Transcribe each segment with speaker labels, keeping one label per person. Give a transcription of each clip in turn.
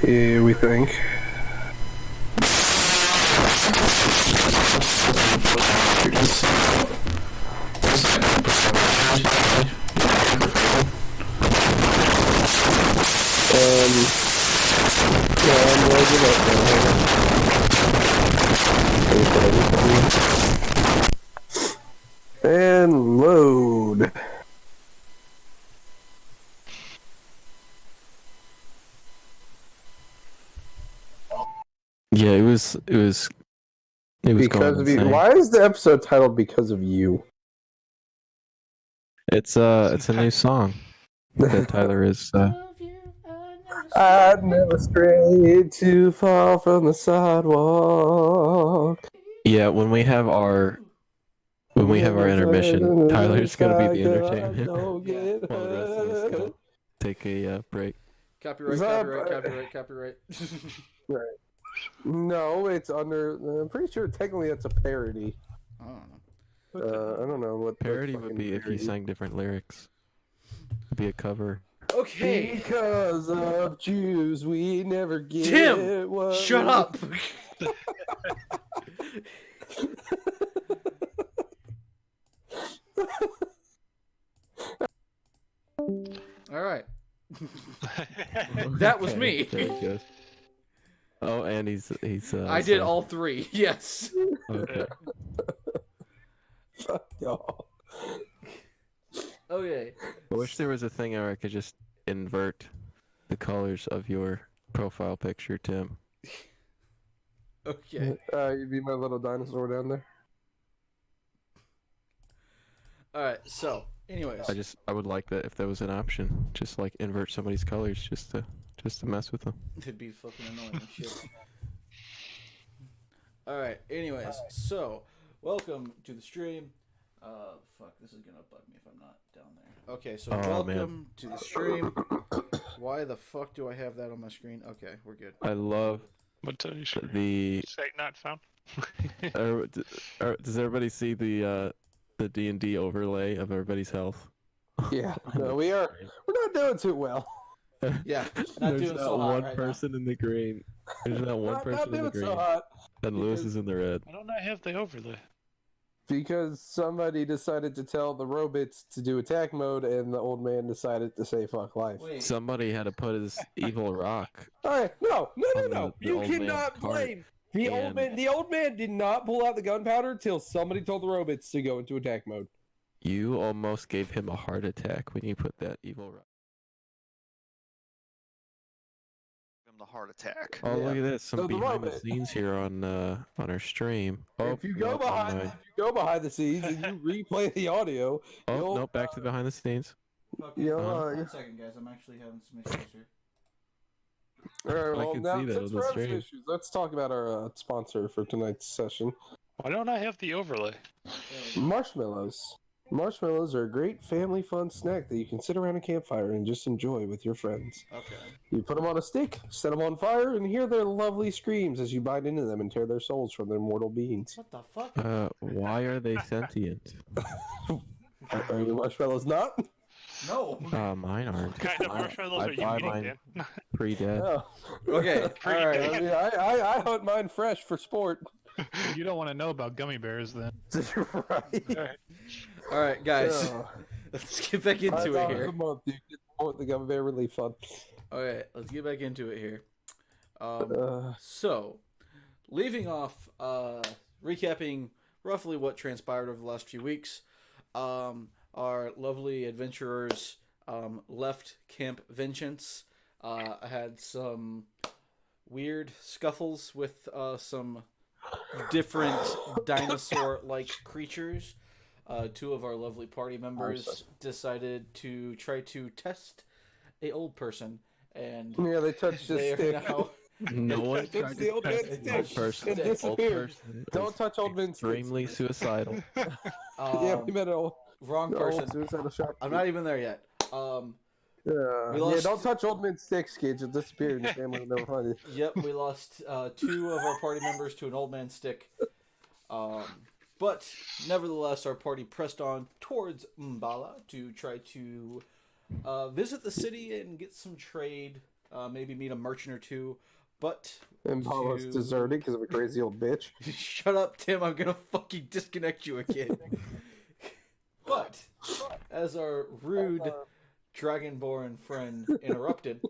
Speaker 1: Yeah, we think. Yeah, I'm loading up now. And load.
Speaker 2: Yeah, it was
Speaker 1: Because
Speaker 2: going
Speaker 1: of you.
Speaker 2: insane.
Speaker 1: Why is the episode titled "Because of You"?
Speaker 2: It's a new song that Tyler is.
Speaker 1: I'd never stray too far from the sidewalk.
Speaker 2: Yeah, when we have our intermission, Tyler's gonna be the entertainment while the rest of us go take a break.
Speaker 3: Copyright.
Speaker 1: Right. No, it's under. I'm pretty sure technically that's a parody.
Speaker 3: I don't know.
Speaker 1: I don't know what
Speaker 2: Parody would be if you sang different lyrics. It'd be a cover.
Speaker 3: Okay.
Speaker 1: Because of Jews, we never get
Speaker 3: Tim,
Speaker 1: what
Speaker 3: shut
Speaker 1: we-
Speaker 3: up. All right. That was me.
Speaker 2: There he goes. Oh, and he's.
Speaker 3: I did all three. Yes.
Speaker 2: Okay.
Speaker 1: Fuck y'all.
Speaker 3: Okay.
Speaker 2: I wish there was a thing where I could just invert the colors of your profile picture, Tim.
Speaker 3: Okay.
Speaker 1: You'd be my little dinosaur down there.
Speaker 3: All right. So, anyways.
Speaker 2: I would like that if there was an option, just like invert somebody's colors, just to mess with them.
Speaker 3: It'd be fucking annoying as shit. Alright, anyways, so, welcome to the stream. Fuck, this is gonna bug me if I'm not down there. Okay, so welcome to the stream. Why the fuck do I have that on my screen? Okay, we're good.
Speaker 2: I love
Speaker 4: What's on your screen?
Speaker 2: the.
Speaker 4: Site not found.
Speaker 2: Does everybody see the D&D overlay of everybody's health?
Speaker 1: Yeah. No, we're not doing too well.
Speaker 3: Yeah, not
Speaker 2: There's
Speaker 3: doing
Speaker 2: not
Speaker 3: so hot
Speaker 2: one
Speaker 3: right
Speaker 2: person in the green. There's not one
Speaker 1: not
Speaker 2: person in the
Speaker 1: doing so
Speaker 2: green.
Speaker 1: hot.
Speaker 2: And Lewis is in the red.
Speaker 4: Why don't I have the overlay?
Speaker 1: Because somebody decided to tell the robots to do attack mode, and the old man decided to say "fuck life."
Speaker 3: Wait,
Speaker 2: Somebody had to put his evil rock.
Speaker 1: All right, no.
Speaker 2: The
Speaker 1: You
Speaker 2: old
Speaker 1: cannot
Speaker 2: man's cart,
Speaker 1: blame the old
Speaker 2: and-
Speaker 1: man. The old man did not pull out the gunpowder till somebody told the robots to go into attack mode.
Speaker 2: You almost gave him a heart attack when you put that evil rock.
Speaker 5: The heart attack.
Speaker 2: Oh,
Speaker 1: Yeah.
Speaker 2: look at this! Some
Speaker 1: So the
Speaker 2: behind the
Speaker 1: robot-
Speaker 2: scenes here on our stream. Oh,
Speaker 1: If you go
Speaker 2: nope, on
Speaker 1: behind,
Speaker 2: my-
Speaker 1: if you go behind the scenes and you replay the audio,
Speaker 2: Oh
Speaker 1: you'll-
Speaker 2: no! Back to behind the scenes.
Speaker 3: fucking,
Speaker 1: Yeah,
Speaker 3: one second, guys. I'm actually having some issues here.
Speaker 1: All right,
Speaker 2: I
Speaker 1: well,
Speaker 2: can
Speaker 1: now
Speaker 2: see that
Speaker 1: since
Speaker 2: on
Speaker 1: we're
Speaker 2: the
Speaker 1: having some
Speaker 2: stream.
Speaker 1: issues, let's talk about our sponsor for tonight's session.
Speaker 4: Why don't I have the overlay?
Speaker 1: Marshmallows. Marshmallows are a great family fun snack that you can sit around a campfire and just enjoy with your friends.
Speaker 3: Okay.
Speaker 1: You put them on a stick, set them on fire, and hear their lovely screams as you bite into them and tear their souls from their mortal beings.
Speaker 3: What the fuck?
Speaker 2: Why are they sentient?
Speaker 1: Are your marshmallows not?
Speaker 3: No.
Speaker 2: Mine aren't.
Speaker 4: What kind of marshmallows are you
Speaker 2: buy
Speaker 4: eating,
Speaker 2: mine
Speaker 4: Dan?
Speaker 2: pre-dead.
Speaker 1: Oh.
Speaker 3: Okay. All
Speaker 1: I,
Speaker 3: right.
Speaker 1: mean, I hunt mine fresh for sport.
Speaker 6: You don't want to know about gummy bears then.
Speaker 1: Right.
Speaker 3: All right, guys.
Speaker 1: Oh.
Speaker 3: Let's get back into it here.
Speaker 1: A month, you get more the gummy bear relief fund.
Speaker 3: Okay, let's get back into it here.
Speaker 1: Uh,
Speaker 3: So, leaving off, recapping roughly what transpired over the last few weeks. Our lovely adventurers left Camp Vengeance. I had some weird scuffles with some different dinosaur-like creatures. Two of our lovely party members decided to try to test a old person, and
Speaker 1: yeah, they touched his
Speaker 3: they are
Speaker 1: stick.
Speaker 3: now.
Speaker 2: No one
Speaker 1: It's
Speaker 2: tried
Speaker 1: the
Speaker 2: to
Speaker 1: old
Speaker 2: test
Speaker 1: man's
Speaker 2: old
Speaker 1: stick.
Speaker 2: person.
Speaker 1: It
Speaker 2: Old
Speaker 1: disappeared.
Speaker 2: person
Speaker 1: Don't
Speaker 2: is
Speaker 1: touch old men's sticks.
Speaker 2: extremely suicidal.
Speaker 1: Yeah, we met an
Speaker 3: Wrong person.
Speaker 1: old suicidal shop.
Speaker 3: I'm not even there yet. We
Speaker 1: Yeah,
Speaker 3: lost-
Speaker 1: don't touch old men's sticks, kids. It'll disappear and your family will never find it.
Speaker 3: Yep, we lost two of our party members to an old man stick. But nevertheless, our party pressed on towards Mbala to try to visit the city and get some trade maybe meet a merchant or two. But
Speaker 1: And Paolo's
Speaker 3: to-
Speaker 1: deserted because of a crazy old bitch.
Speaker 3: shut up, Tim. I'm gonna fucking disconnect you again. But as our rude dragonborn friend interrupted,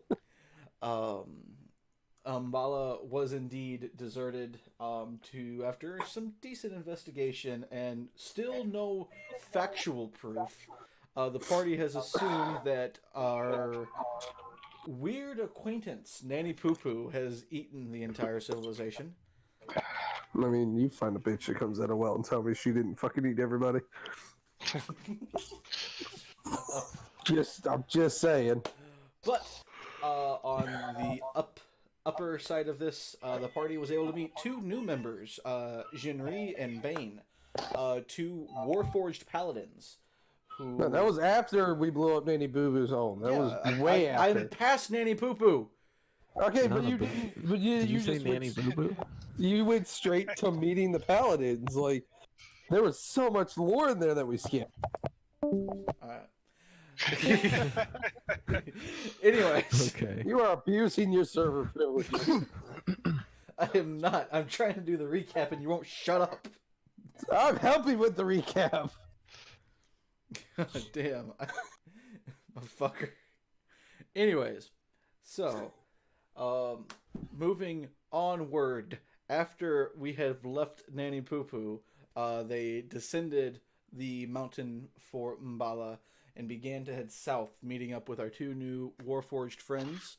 Speaker 3: Umbala was indeed deserted to after some decent investigation and still no factual proof. The party has assumed that our weird acquaintance Nanny Poo Poo has eaten the entire civilization.
Speaker 1: I mean, you find a bitch that comes out of well and tell me she didn't fucking eat everybody. I'm just saying.
Speaker 3: But on the upper side of this, the party was able to meet two new members, Jinri and Bane, two Warforged paladins. Who...
Speaker 1: No, that was after we blew up Nanny Boo Boo's home. That was way after.
Speaker 3: I'm past Nanny Poo Poo.
Speaker 1: Okay,
Speaker 2: Not
Speaker 1: but
Speaker 2: a
Speaker 1: you
Speaker 2: boo-
Speaker 1: didn't. But you
Speaker 2: Did you
Speaker 1: just
Speaker 2: say
Speaker 1: went
Speaker 2: Nanny Boo Boo?
Speaker 1: You went straight to meeting the paladins. Like, there was so much lore in there that we skipped.
Speaker 3: Anyways,
Speaker 2: Okay.
Speaker 1: You are abusing your server privileges.
Speaker 3: I am not. I'm trying to do the recap and you won't shut up.
Speaker 1: I'm helping with the recap.
Speaker 3: God damn. Motherfucker. Anyways, so, moving onward, after we have left Nanny Poo Poo, they descended the mountain for Mbala and began to head south, meeting up with our two new Warforged friends,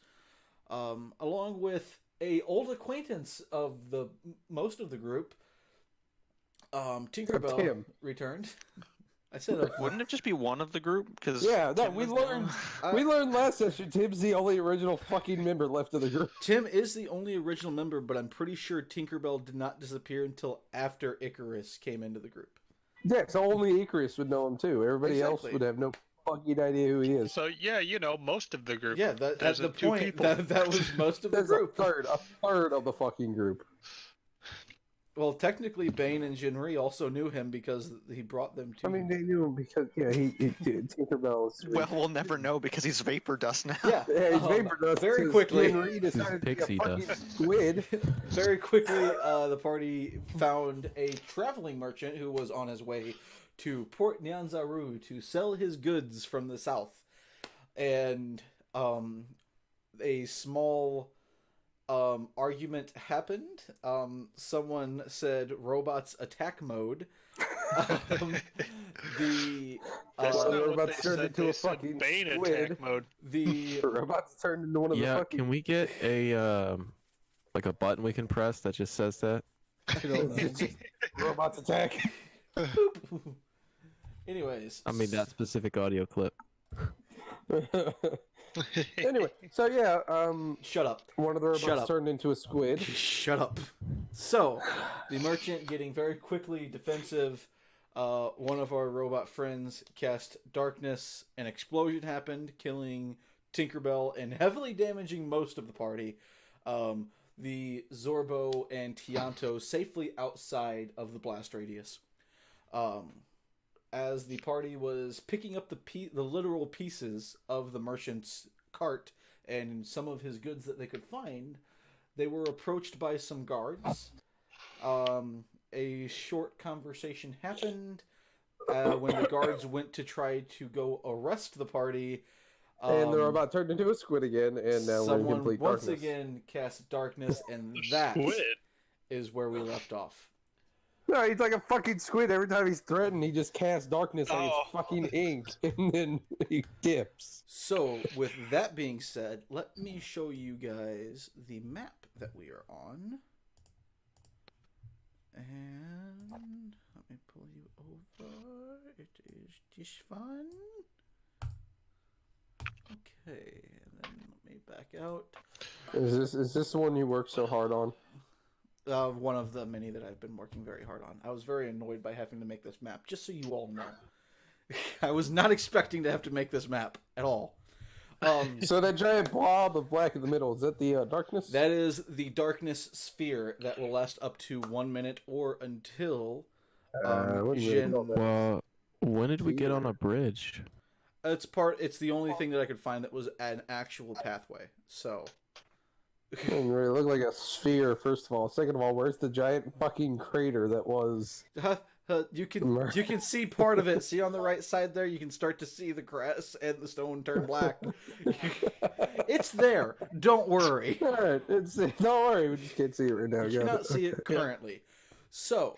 Speaker 3: along with a old acquaintance of the most of the group. Tinkerbell
Speaker 1: Tim.
Speaker 3: returned. I said,
Speaker 5: Wouldn't it just be one of the group? Because
Speaker 1: Yeah, no, we learned. We learned last session. Tim's the only original fucking member left of the group.
Speaker 3: Tim is the only original member, but I'm pretty sure Tinkerbell did not disappear until after Icarus came into the group.
Speaker 1: Yeah, so only Icarus would know him too. Everybody else
Speaker 3: Exactly.
Speaker 1: would have no fucking idea who he is.
Speaker 4: So yeah, most of the group.
Speaker 3: Yeah, that's
Speaker 4: As
Speaker 3: the
Speaker 4: in two
Speaker 3: point.
Speaker 4: people.
Speaker 3: That was most of the
Speaker 1: That's
Speaker 3: group.
Speaker 1: a third of the fucking group.
Speaker 3: Well, technically, Bane and Jinri also knew him because he brought them to.
Speaker 1: I mean, they knew him because he Tinkerbell is.
Speaker 5: well, we'll never know because he's vapor dust now.
Speaker 3: yeah,
Speaker 1: Yeah, he's vapor dust.
Speaker 3: very
Speaker 1: 'cause
Speaker 3: quickly.
Speaker 1: Henry decided to be a
Speaker 2: Pixie
Speaker 1: fucking
Speaker 2: dust.
Speaker 1: squid.
Speaker 3: Very quickly, the party found a traveling merchant who was on his way to Port Nyanzaru to sell his goods from the south, and a small argument happened. Someone said robots attack mode. The
Speaker 4: That's
Speaker 1: the
Speaker 4: not what
Speaker 1: robots
Speaker 4: they
Speaker 1: turned
Speaker 4: said.
Speaker 1: into
Speaker 4: They
Speaker 1: a
Speaker 4: said
Speaker 1: fucking
Speaker 4: Bane
Speaker 1: squid.
Speaker 4: attack mode.
Speaker 3: the
Speaker 1: The robots turned into one of the
Speaker 2: Yeah,
Speaker 1: fucking.
Speaker 2: can we get a like a button we can press that just says that?
Speaker 3: I don't know.
Speaker 1: robots attack?
Speaker 3: Anyways,
Speaker 2: I mean that specific audio clip.
Speaker 1: Anyway, so yeah,
Speaker 3: shut up.
Speaker 1: one of the
Speaker 3: Shut
Speaker 1: robots
Speaker 3: up.
Speaker 1: turned into a squid.
Speaker 3: Shut up. So, the merchant getting very quickly defensive. One of our robot friends cast darkness. An explosion happened, killing Tinkerbell and heavily damaging most of the party. The Zorbo and Tianto safely outside of the blast radius. As the party was picking up the literal pieces of the merchant's cart and some of his goods that they could find, they were approached by some guards. A short conversation happened when the guards went to try to go arrest the party.
Speaker 1: And the robot turned into a squid again, and now we're in
Speaker 3: someone
Speaker 1: complete
Speaker 3: once
Speaker 1: darkness.
Speaker 3: again cast darkness, and that
Speaker 4: Squid.
Speaker 3: is where we left off.
Speaker 1: No, he's like a fucking squid. Every time he's threatened, he just casts darkness like
Speaker 4: Oh.
Speaker 1: it's fucking ink, and then he dips.
Speaker 3: So, with that being said, let me show you guys the map that we are on. And let me pull you over. It is this one. Okay, and then let me back out.
Speaker 1: Is this the one you worked so hard on?
Speaker 3: One of the many that I've been working very hard on. I was very annoyed by having to make this map, just so you all know. I was not expecting to have to make this map at all.
Speaker 1: So that giant blob of black in the middle, is that the darkness?
Speaker 3: That is the darkness sphere that will last up to 1 minute or until
Speaker 1: wouldn't really know that.
Speaker 2: Well, when did we get on a bridge?
Speaker 3: It's the only thing that I could find that was an actual pathway. So.
Speaker 1: It really looked like a sphere, first of all. Second of all, where's the giant fucking crater that was...
Speaker 3: You can see part of it. See on the right side there, you can start to see the grass and the stone turn black. It's there. Don't worry.
Speaker 1: Alright, don't worry, we just can't see it right now.
Speaker 3: You
Speaker 1: Got
Speaker 3: cannot
Speaker 1: it.
Speaker 3: see it currently. So,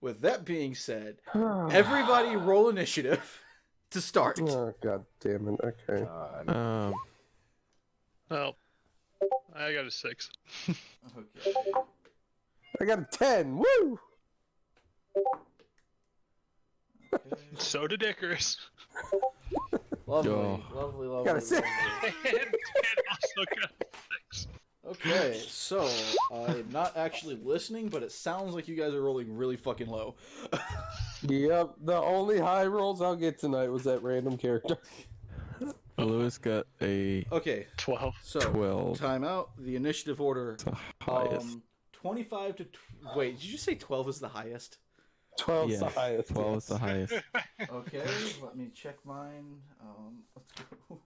Speaker 3: with that being said, everybody roll initiative to start.
Speaker 1: Oh, god damn it. Okay.
Speaker 4: Well, I got a 6.
Speaker 3: Okay.
Speaker 1: I got a 10. Woo!
Speaker 4: So did Icarus.
Speaker 3: Lovely,
Speaker 2: Oh.
Speaker 3: lovely, lovely.
Speaker 1: Got a 6.
Speaker 3: lovely.
Speaker 4: And also got a 6.
Speaker 3: Okay, so I'm not actually listening, but it sounds like you guys are rolling really fucking low.
Speaker 1: Yep, the only high rolls I'll get tonight was that random character.
Speaker 2: Lewis got a
Speaker 3: Okay,
Speaker 4: 12.
Speaker 3: so
Speaker 2: 12.
Speaker 3: time out. The initiative order.
Speaker 2: The highest.
Speaker 3: 25 to wait. Did you say 12 is the highest?
Speaker 1: 12's
Speaker 2: Yeah,
Speaker 1: the highest.
Speaker 2: 12 is the highest.
Speaker 3: Okay, let me check mine. Let's go.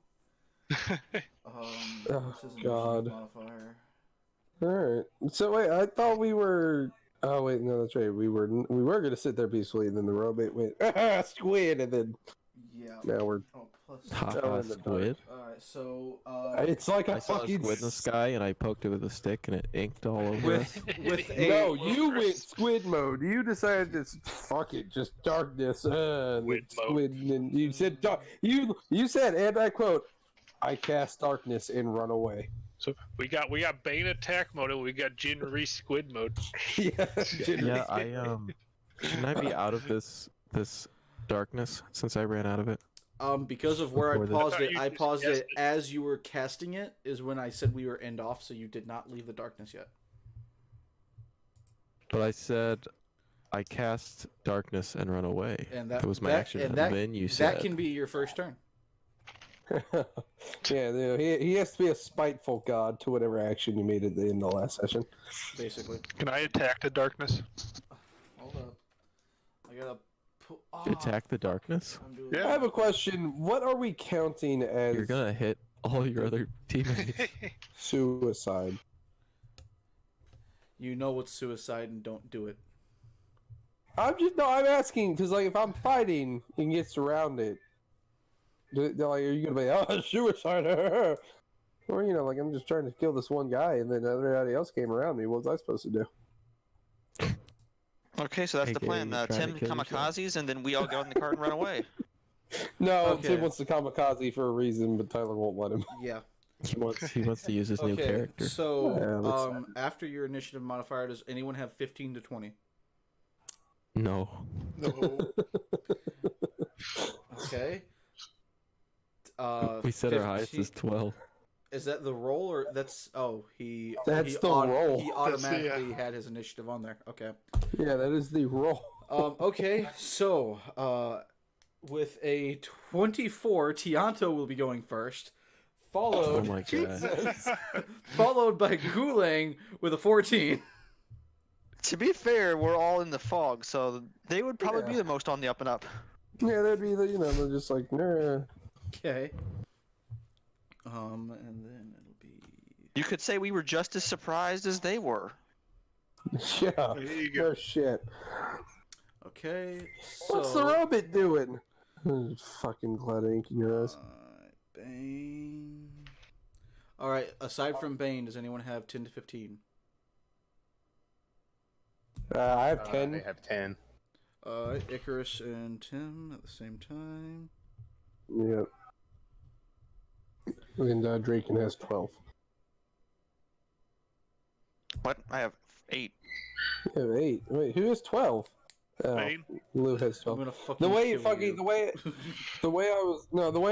Speaker 3: This is an
Speaker 1: God.
Speaker 3: initiative modifier.
Speaker 1: Alright. So wait, I thought we were... Oh wait, no, that's right. We were gonna sit there peacefully, and then the robot went, ah, squid, and then
Speaker 3: Yeah.
Speaker 1: now we're...
Speaker 3: Oh, plus.
Speaker 2: Haha,
Speaker 1: in the dark.
Speaker 2: squid.
Speaker 3: Alright, so
Speaker 1: It's like
Speaker 2: I
Speaker 1: a
Speaker 2: saw a
Speaker 1: fucking...
Speaker 2: squid in the sky and I poked it with a stick and it inked all over us.
Speaker 3: with a
Speaker 1: No, you went squid mode. You decided to fuck it, just darkness.
Speaker 4: Squid mode.
Speaker 1: And you said you said, and I quote, "I cast darkness and run away."
Speaker 4: So we got Bane attack mode and we got Jinri squid mode.
Speaker 1: Yeah,
Speaker 2: Yeah, shouldn't I be out of this darkness since I ran out of it?
Speaker 3: because of where I
Speaker 2: Before the-
Speaker 3: paused
Speaker 4: I thought
Speaker 3: it,
Speaker 4: you
Speaker 3: I
Speaker 4: just
Speaker 3: paused
Speaker 4: guessed
Speaker 3: it
Speaker 4: it.
Speaker 3: as you were casting it. Is when I said we were end off, so you did not leave the darkness yet.
Speaker 2: But I said I cast darkness and run away.
Speaker 3: And
Speaker 2: that was my action.
Speaker 3: and
Speaker 2: And then you said
Speaker 3: that can be your first turn.
Speaker 1: yeah. He has to be a spiteful god to whatever action you made at the end of the last session.
Speaker 3: Basically.
Speaker 4: Can I attack the darkness?
Speaker 3: Hold up. I gotta pull.
Speaker 2: attack the darkness.
Speaker 3: I'm doing
Speaker 4: Yeah.
Speaker 1: I have a question. What are we counting as
Speaker 2: You're gonna hit all your other teammates.
Speaker 1: suicide?
Speaker 3: You know what's suicide and don't do it.
Speaker 1: I'm asking because like if I'm fighting and gets around it, they're like, are you gonna be suicide? Or like I'm just trying to kill this one guy and then everybody else came around me. What was I supposed to do?
Speaker 5: Okay, so that's
Speaker 2: Hey,
Speaker 5: the
Speaker 2: Gary,
Speaker 5: plan.
Speaker 2: you trying to
Speaker 5: Tim
Speaker 2: kill yourself?
Speaker 5: kamikazes, and then we all go in the car and run away.
Speaker 1: No,
Speaker 3: Okay.
Speaker 1: Tim wants to kamikaze for a reason, but Tyler won't let him.
Speaker 3: Yeah.
Speaker 2: He wants to use his new
Speaker 3: Okay.
Speaker 2: character.
Speaker 3: So,
Speaker 1: Yeah, that's
Speaker 3: after your initiative modifier, does anyone have 15 to 20?
Speaker 2: No.
Speaker 4: No.
Speaker 3: Okay.
Speaker 2: We said our highest
Speaker 3: 15
Speaker 2: is 12.
Speaker 3: Is that the roll or that's he?
Speaker 1: That's
Speaker 3: he
Speaker 1: the roll.
Speaker 3: He automatically had his initiative on there. Okay.
Speaker 1: Yeah, that is the roll.
Speaker 3: Okay. So, with a 24, Tianto will be going first,
Speaker 2: Oh
Speaker 3: followed
Speaker 2: my god.
Speaker 3: followed by Gulang with a 14.
Speaker 5: To be fair, we're all in the fog, so they would probably be
Speaker 1: Yeah.
Speaker 5: the most on the up and up.
Speaker 1: Yeah, that'd be the they're just like nah.
Speaker 3: Okay. And then it'll be.
Speaker 5: You could say we were just as surprised as they were.
Speaker 1: Yeah.
Speaker 4: There you go.
Speaker 1: No shit.
Speaker 3: Okay.
Speaker 1: What's the robot doing? Fucking glad ink in your eyes.
Speaker 3: Bane. All right. Aside from Bane, does anyone have 10 to 15?
Speaker 1: I have 10.
Speaker 6: I have 10.
Speaker 3: Icarus and Tim at the same time.
Speaker 1: Yep. And Draken has 12.
Speaker 5: What? I have 8.
Speaker 1: You have 8. Wait, who has 12? Oh,
Speaker 4: Bane?
Speaker 1: Lou has
Speaker 3: I'm
Speaker 1: 12.
Speaker 3: gonna fucking
Speaker 1: The way
Speaker 3: kill you.
Speaker 1: the way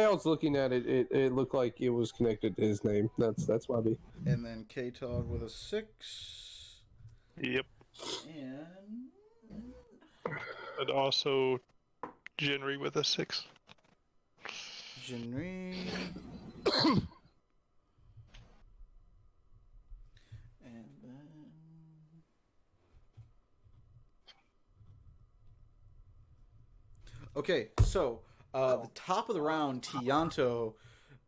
Speaker 1: I was looking at it, it looked like it was connected to his name. That's why we.
Speaker 3: And then K-Tog with a 6.
Speaker 4: Yep.
Speaker 3: And
Speaker 4: And also Jinri with a 6.
Speaker 3: Jinri. And then. Okay, so The top of the round, Tianto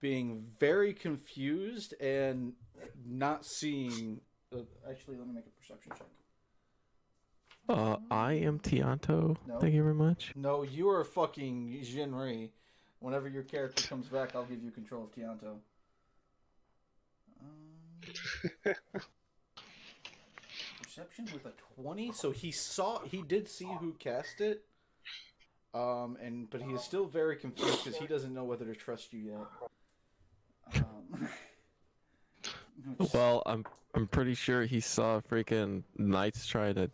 Speaker 3: being very confused and not seeing. Actually, let me make a perception check.
Speaker 2: I am Tianto.
Speaker 3: No.
Speaker 2: Thank you very much.
Speaker 3: No, you are fucking Jinri. Whenever your character comes back, I'll give you control of Tianto. Perception with a 20, so he did see who cast it. But he is still very confused because he doesn't know whether to trust you yet.
Speaker 2: Well, I'm pretty sure he saw freaking knights try to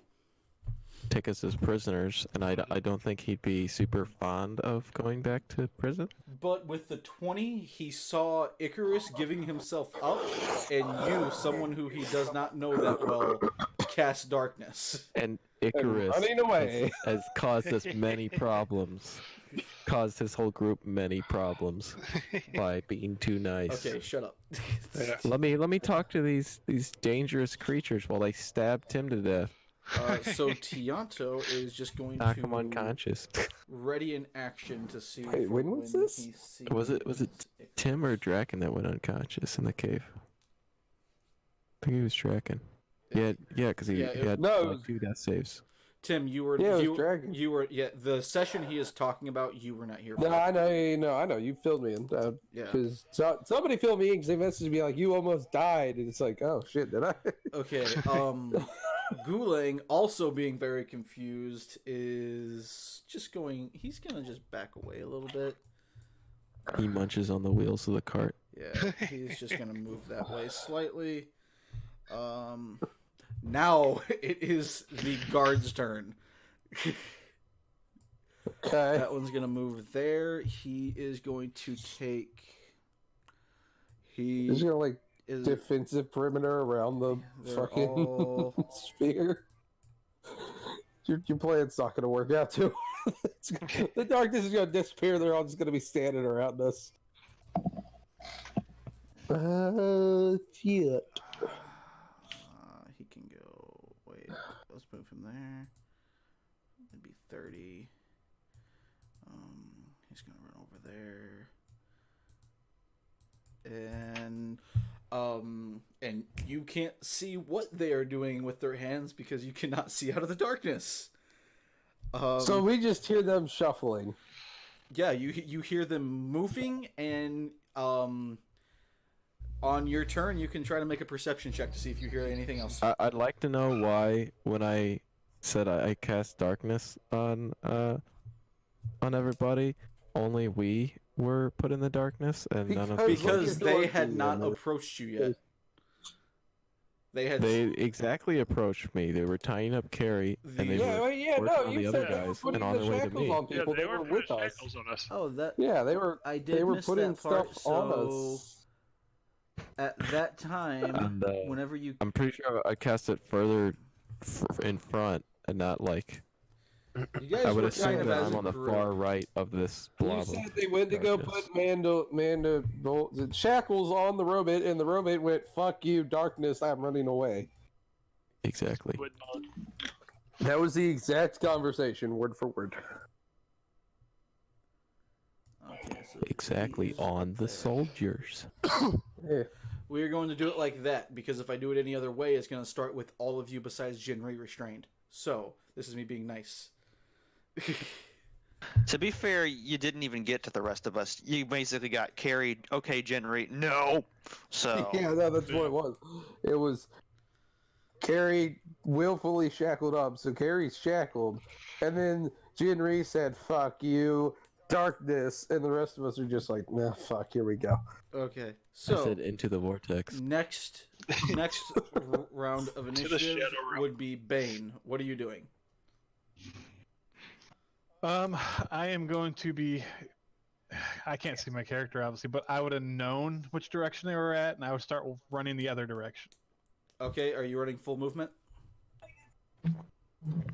Speaker 2: take us as prisoners, and I don't think he'd be super fond of going back to prison.
Speaker 3: But with the 20, he saw Icarus giving himself up, and you, someone who he does not know that well, cast darkness.
Speaker 2: And Icarus
Speaker 1: running away.
Speaker 2: has caused us many problems. Caused his whole group many problems by being too nice.
Speaker 3: Okay, shut up.
Speaker 4: Yeah.
Speaker 2: Let me talk to these dangerous creatures while they stab Tim to death.
Speaker 3: So Tianto is just going
Speaker 2: Knock
Speaker 3: to
Speaker 2: him unconscious.
Speaker 3: ready in action to see.
Speaker 1: Wait, when was this?
Speaker 3: he sees
Speaker 2: Was it Tim or Draken that went unconscious in the cave? I think it was Draken. Yeah, because he had
Speaker 1: No, it
Speaker 2: like
Speaker 1: was-
Speaker 2: 2 death saves.
Speaker 3: Tim, you were
Speaker 1: Yeah, it was Dragon.
Speaker 3: you were the session he is talking about. You were not here. For.
Speaker 1: No, I know. You filled me in.
Speaker 3: Yeah.
Speaker 1: Because somebody filled me in because they messaged me like, "You almost died," and it's like, "Oh shit, did I?"
Speaker 3: Okay. Gulang, also being very confused, is just going. He's gonna just back away a little bit.
Speaker 2: He munches on the wheels of the cart.
Speaker 3: Yeah, he's just gonna move that way slightly. Now it is the guard's turn.
Speaker 1: Okay.
Speaker 3: That one's gonna move there. He is going to take. He
Speaker 1: He's gonna like
Speaker 3: is
Speaker 1: defensive perimeter around the
Speaker 3: They're
Speaker 1: fucking
Speaker 3: all-
Speaker 1: sphere. Your plan's not gonna work out too. The darkness is gonna disappear. They're all just gonna be standing around us. Shit.
Speaker 3: he can go. Wait, let's move him there. It'd be 30. He's gonna run over there. And you can't see what they are doing with their hands because you cannot see out of the darkness.
Speaker 1: So we just hear them shuffling.
Speaker 3: Yeah, you hear them moving, and on your turn, you can try to make a perception check to see if you hear anything else.
Speaker 2: I'd like to know why when I said I cast darkness on everybody, only we were put in the darkness and none of
Speaker 3: Because
Speaker 1: Look at
Speaker 3: they
Speaker 1: the
Speaker 3: had
Speaker 1: orc
Speaker 3: not
Speaker 1: thing,
Speaker 3: approached you yet.
Speaker 2: They exactly approached me. They were tying up Carrie, and they
Speaker 1: Yeah,
Speaker 2: were
Speaker 1: well, yeah,
Speaker 2: working
Speaker 1: no,
Speaker 2: on
Speaker 1: you
Speaker 2: the
Speaker 1: said
Speaker 2: other
Speaker 1: they were
Speaker 2: guys
Speaker 1: putting
Speaker 2: and on
Speaker 1: the
Speaker 2: their way to
Speaker 1: shackles
Speaker 2: me.
Speaker 1: on
Speaker 4: Yeah,
Speaker 1: people
Speaker 4: they
Speaker 1: that
Speaker 4: were
Speaker 1: were
Speaker 4: putting
Speaker 1: with us.
Speaker 4: shackles on us.
Speaker 3: Oh, that
Speaker 1: Yeah, they were.
Speaker 3: I did
Speaker 1: They were
Speaker 3: miss
Speaker 1: putting
Speaker 3: that part.
Speaker 1: stuff
Speaker 3: So
Speaker 1: on us.
Speaker 3: at that time,
Speaker 2: And,
Speaker 3: whenever you
Speaker 2: I'm pretty sure I cast it further in front and not like.
Speaker 3: you guys
Speaker 2: I would
Speaker 3: were
Speaker 2: assume
Speaker 3: kind of
Speaker 2: that
Speaker 3: as
Speaker 2: I'm
Speaker 3: a
Speaker 2: on the
Speaker 3: group.
Speaker 2: far right of this
Speaker 1: You
Speaker 2: blob.
Speaker 1: said they went to go
Speaker 2: darkness.
Speaker 1: put the shackles on the robot, and the robot went, "Fuck you, darkness! I'm running away."
Speaker 2: Exactly.
Speaker 4: Wouldn't know.
Speaker 1: That was the exact conversation, word for word.
Speaker 3: Okay, so
Speaker 2: Exactly
Speaker 3: he is
Speaker 2: on the
Speaker 3: there.
Speaker 2: soldiers.
Speaker 1: Yeah.
Speaker 3: We're going to do it like that because if I do it any other way, it's going to start with all of you besides Jinri restrained. So this is me being nice.
Speaker 5: To be fair, you didn't even get to the rest of us. You basically got carried. Okay, generate. No. So
Speaker 1: Yeah, no, that's what it was. It was Carrie willfully shackled up, so Carrie's shackled, and then Jinri said, "Fuck you, darkness," and the rest of us are just like, "Nah, fuck, here we go."
Speaker 3: Okay,
Speaker 2: I
Speaker 3: so
Speaker 2: said into the vortex.
Speaker 3: next round of
Speaker 4: the
Speaker 3: initiative
Speaker 4: shadow realm.
Speaker 3: would be Bane. What are you doing?
Speaker 6: I am going to be. I can't see my character obviously, but I would have known which direction they were at, and I would start running the other direction.
Speaker 3: Okay, are you running full movement?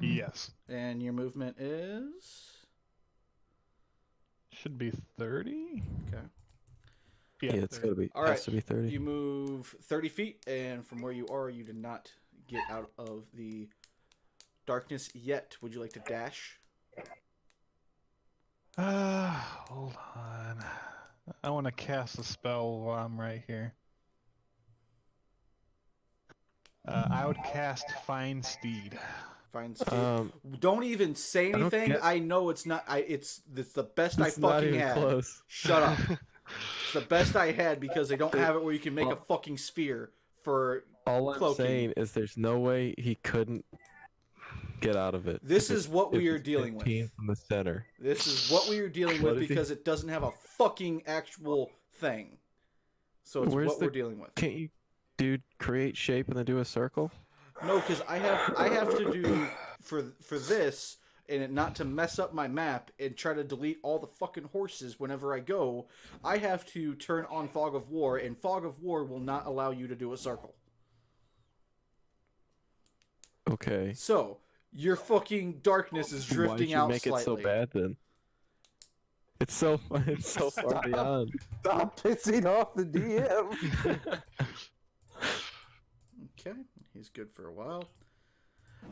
Speaker 6: Yes,
Speaker 3: And your movement is
Speaker 6: should be 30.
Speaker 3: okay.
Speaker 2: Yeah, it's
Speaker 6: 30.
Speaker 2: gotta be.
Speaker 3: All
Speaker 2: Has
Speaker 3: right,
Speaker 2: to be 30.
Speaker 3: You move 30 feet, and from where you are, you did not get out of the darkness yet. Would you like to dash?
Speaker 6: Hold on. I want to cast a spell while I'm right here. I would cast Find Steed.
Speaker 3: Fine, Steve.
Speaker 2: Um,
Speaker 3: Don't even say
Speaker 2: don't
Speaker 3: anything.
Speaker 2: get-
Speaker 3: I know it's not. It's the best I
Speaker 2: it's not
Speaker 3: fucking
Speaker 2: even
Speaker 3: had.
Speaker 2: close.
Speaker 3: Shut up. It's the best I had because they don't have it where you can make a
Speaker 2: Well-
Speaker 3: fucking sphere for.
Speaker 2: All I'm
Speaker 3: Cloaking.
Speaker 2: saying is there's no way he couldn't get out of it.
Speaker 3: This
Speaker 2: if
Speaker 3: is
Speaker 2: it's-
Speaker 3: what we
Speaker 2: if
Speaker 3: are
Speaker 2: it's
Speaker 3: dealing with.
Speaker 2: 15 from the center.
Speaker 3: This is what we are dealing
Speaker 2: What
Speaker 3: with
Speaker 2: is he-
Speaker 3: because it doesn't have a fucking actual thing. So it's
Speaker 2: Where's
Speaker 3: what
Speaker 2: the-
Speaker 3: we're dealing with.
Speaker 2: Can't you, dude, create shape and then do a circle?
Speaker 3: No, because I have to do for this and it not to mess up my map and try to delete all the fucking horses whenever I go. I have to turn on Fog of War, and Fog of War will not allow you to do a circle.
Speaker 2: Okay.
Speaker 3: So your fucking darkness is drifting
Speaker 2: Why'd you
Speaker 3: out
Speaker 2: make
Speaker 3: slightly.
Speaker 2: it so bad then? It's so far beyond.
Speaker 1: Stop pissing off the DM.
Speaker 3: Okay, he's good for a while.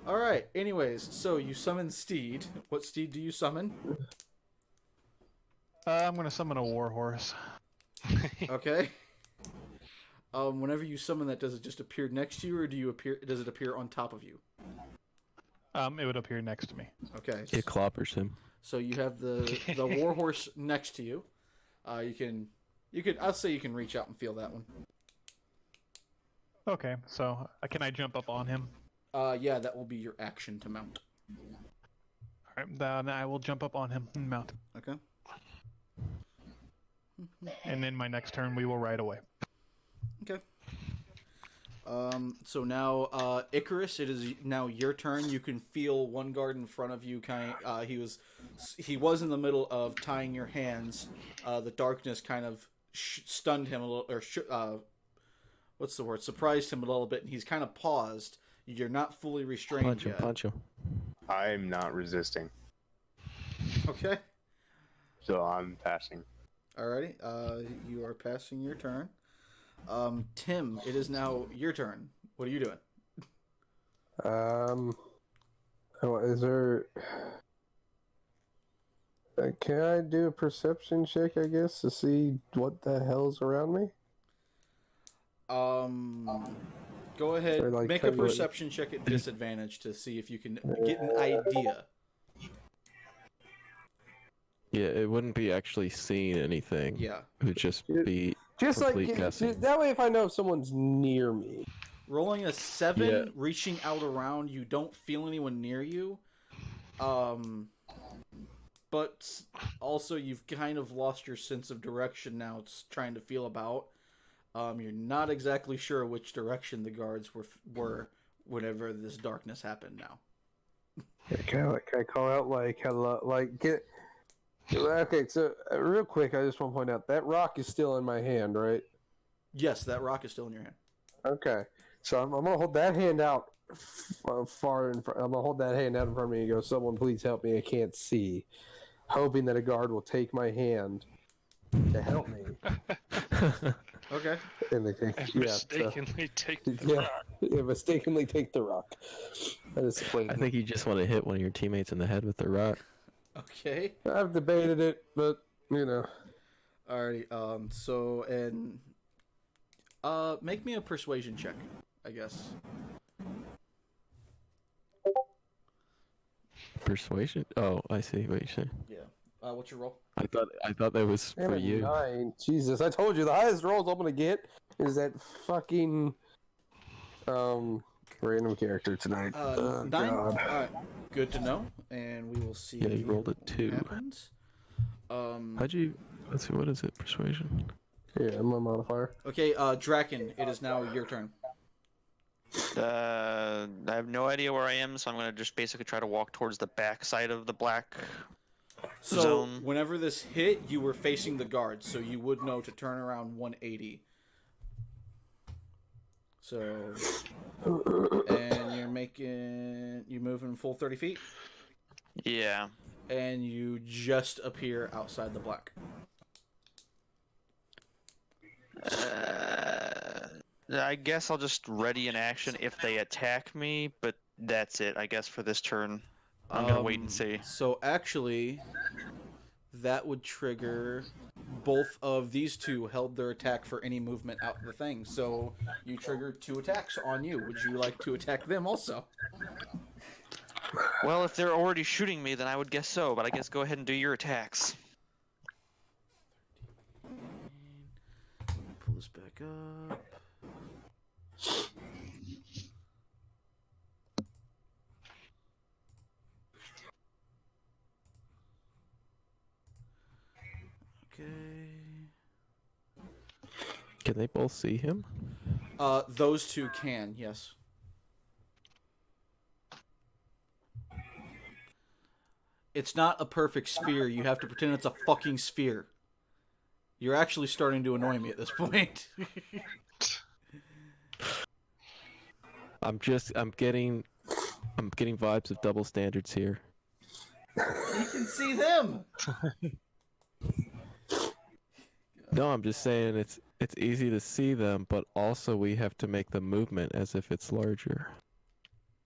Speaker 3: All right. Anyways, so you summon Steed. What steed do you summon?
Speaker 6: I'm going to summon a Warhorse.
Speaker 3: Okay. Whenever you summon that, does it just appear next to you, or does it appear on top of you?
Speaker 6: It would appear next to me.
Speaker 3: Okay.
Speaker 2: It clobbers him.
Speaker 3: So you have the warhorse next to you. You can I'll say you can reach out and feel that one.
Speaker 6: Okay, so can I jump up on him?
Speaker 3: Yeah, that will be your action to mount.
Speaker 6: Alright, then I will jump up on him and mount.
Speaker 3: Okay.
Speaker 6: And then my next turn, we will ride away.
Speaker 3: Okay. So now, Icarus, it is now your turn. You can feel one guard in front of you. He was in the middle of tying your hands. The darkness kind of stunned him a little, or what's the word? Surprised him a little bit, and he's kind of paused. You're not fully restrained
Speaker 2: Punch him,
Speaker 3: yet.
Speaker 2: punch him.
Speaker 7: I'm not resisting,
Speaker 3: Okay.
Speaker 7: so I'm passing.
Speaker 3: Alrighty. You are passing your turn. Tim, it is now your turn. What are you doing?
Speaker 1: Is there? Can I do a perception check? I guess to see what the hell's around me.
Speaker 3: Go ahead.
Speaker 1: Or, like,
Speaker 3: Make
Speaker 1: try
Speaker 3: a
Speaker 1: to-
Speaker 3: perception check at disadvantage to see if you can get an idea.
Speaker 2: Yeah, it wouldn't be actually seeing anything.
Speaker 3: Yeah.
Speaker 2: It would just be
Speaker 1: Just like
Speaker 2: complete guessing.
Speaker 1: that way, if I know if someone's near me.
Speaker 3: Rolling a 7,
Speaker 2: Yeah.
Speaker 3: reaching out around, you don't feel anyone near you. But also you've kind of lost your sense of direction now. It's trying to feel about. You're not exactly sure which direction the guards were whenever this darkness happened now.
Speaker 1: Can I call out like hello? Like get. Okay, so real quick, I just want to point out that rock is still in my hand, right?
Speaker 3: Yes, that rock is still in your hand.
Speaker 1: Okay, so I'm gonna hold that hand out far in front. I'm gonna hold that hand out in front of me and go, "Someone, please help me! I can't see." Hoping that a guard will take my hand to help me.
Speaker 3: Okay.
Speaker 1: And they take,
Speaker 4: And
Speaker 1: yeah, so-
Speaker 4: mistakenly take the
Speaker 1: yeah,
Speaker 4: rock.
Speaker 1: yeah, mistakenly take the rock. That is
Speaker 2: I think you just want to hit one of your teammates in the head with the rock.
Speaker 3: Okay.
Speaker 1: I've debated it, but you know.
Speaker 3: Alrighty. Make me a persuasion check, I guess.
Speaker 2: Persuasion? Oh, I see what you're saying.
Speaker 3: Yeah. What's your roll?
Speaker 2: I thought that was
Speaker 1: Damn
Speaker 2: for
Speaker 1: it,
Speaker 2: you.
Speaker 1: 9. Jesus, I told you the highest rolls I'm gonna get is that fucking random character tonight.
Speaker 3: 9.
Speaker 1: God.
Speaker 3: Alright. Good to know. And we will see.
Speaker 2: Yeah, you rolled a
Speaker 3: what
Speaker 2: 2.
Speaker 3: happens.
Speaker 2: How'd you? Let's see. What is it? Persuasion.
Speaker 1: Yeah, I'm a modifier.
Speaker 3: Okay, Draken, it is now your turn.
Speaker 5: I have no idea where I am, so I'm gonna just basically try to walk towards the back side of the black
Speaker 3: So
Speaker 5: zone.
Speaker 3: whenever this hit, you were facing the guards, so you would know to turn around 180. So, and you're moving full 30 feet,
Speaker 5: Yeah.
Speaker 3: and you just appear outside the black.
Speaker 5: I guess I'll just ready in action if they attack me, but that's it, I guess, for this turn. I'm gonna wait and see.
Speaker 3: So actually, that would trigger both of these two held their attack for any movement out the thing. So you triggered 2 attacks on you. Would you like to attack them also?
Speaker 5: Well, if they're already shooting me, then I would guess so. But I guess go ahead and do your attacks.
Speaker 3: Pull this back up. Okay.
Speaker 2: Can they both see him?
Speaker 3: Those two can, yes. It's not a perfect sphere. You have to pretend it's a fucking sphere. You're actually starting to annoy me at this point.
Speaker 2: I'm getting vibes of double standards here.
Speaker 3: You can see them.
Speaker 2: No, I'm just saying it's easy to see them, but also we have to make the movement as if it's larger.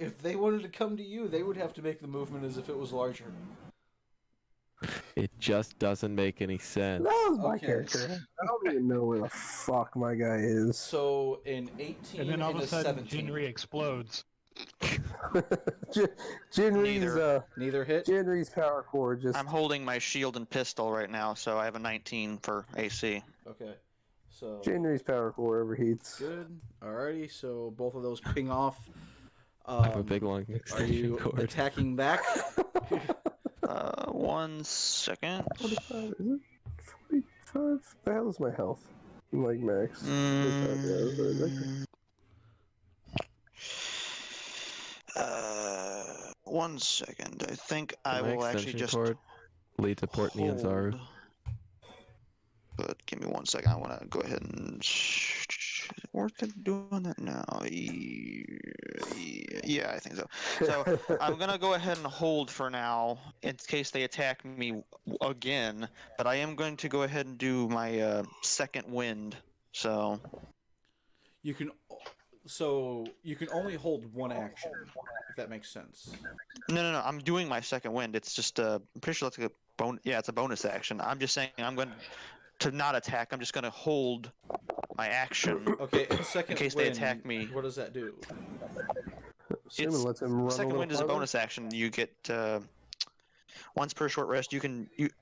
Speaker 3: If they wanted to come to you, they would have to make the movement as if it was larger.
Speaker 2: It just doesn't make any sense.
Speaker 1: That was my
Speaker 3: Okay.
Speaker 1: character. I don't even know where the fuck my guy is.
Speaker 3: So in 18
Speaker 6: And then all of a sudden,
Speaker 3: 17,
Speaker 6: Jinri explodes.
Speaker 1: Jinri's
Speaker 3: neither hit.
Speaker 1: Jinri's power core just.
Speaker 5: I'm holding my shield and pistol right now, so I have a 19 for AC.
Speaker 3: Okay, so
Speaker 1: Jinri's power core overheats.
Speaker 3: good. Alrighty, so both of those ping off.
Speaker 2: I have a big long
Speaker 3: Are
Speaker 2: extension
Speaker 3: you
Speaker 2: cord.
Speaker 3: attacking back?
Speaker 5: 1 second.
Speaker 1: 45, is it? 45? The hell is my health? Like max.
Speaker 5: Mm, 1 second. I think I
Speaker 2: My
Speaker 5: will actually
Speaker 2: extension
Speaker 5: just
Speaker 2: cord lead to Port Nianzaru.
Speaker 5: hold. But give me 1 second. I want to go ahead and. Worth it doing that now? Yeah, I think so. So I'm gonna go ahead and hold for now in case they attack me again. But I am going to go ahead and do my second wind. So
Speaker 3: You can only hold one action, if that makes sense.
Speaker 5: no. I'm doing my second wind. It's just I'm pretty sure that's a bonus. Yeah, it's a bonus action. I'm just saying I'm going to not attack. I'm just going to hold my action.
Speaker 3: Okay, and second
Speaker 5: In case they
Speaker 3: wind,
Speaker 5: attack me.
Speaker 3: What does that do?
Speaker 1: Assuming
Speaker 5: It's-
Speaker 1: lets him run
Speaker 5: Second
Speaker 1: a
Speaker 5: wind is a
Speaker 1: little
Speaker 5: bonus action. You get once per short rest. You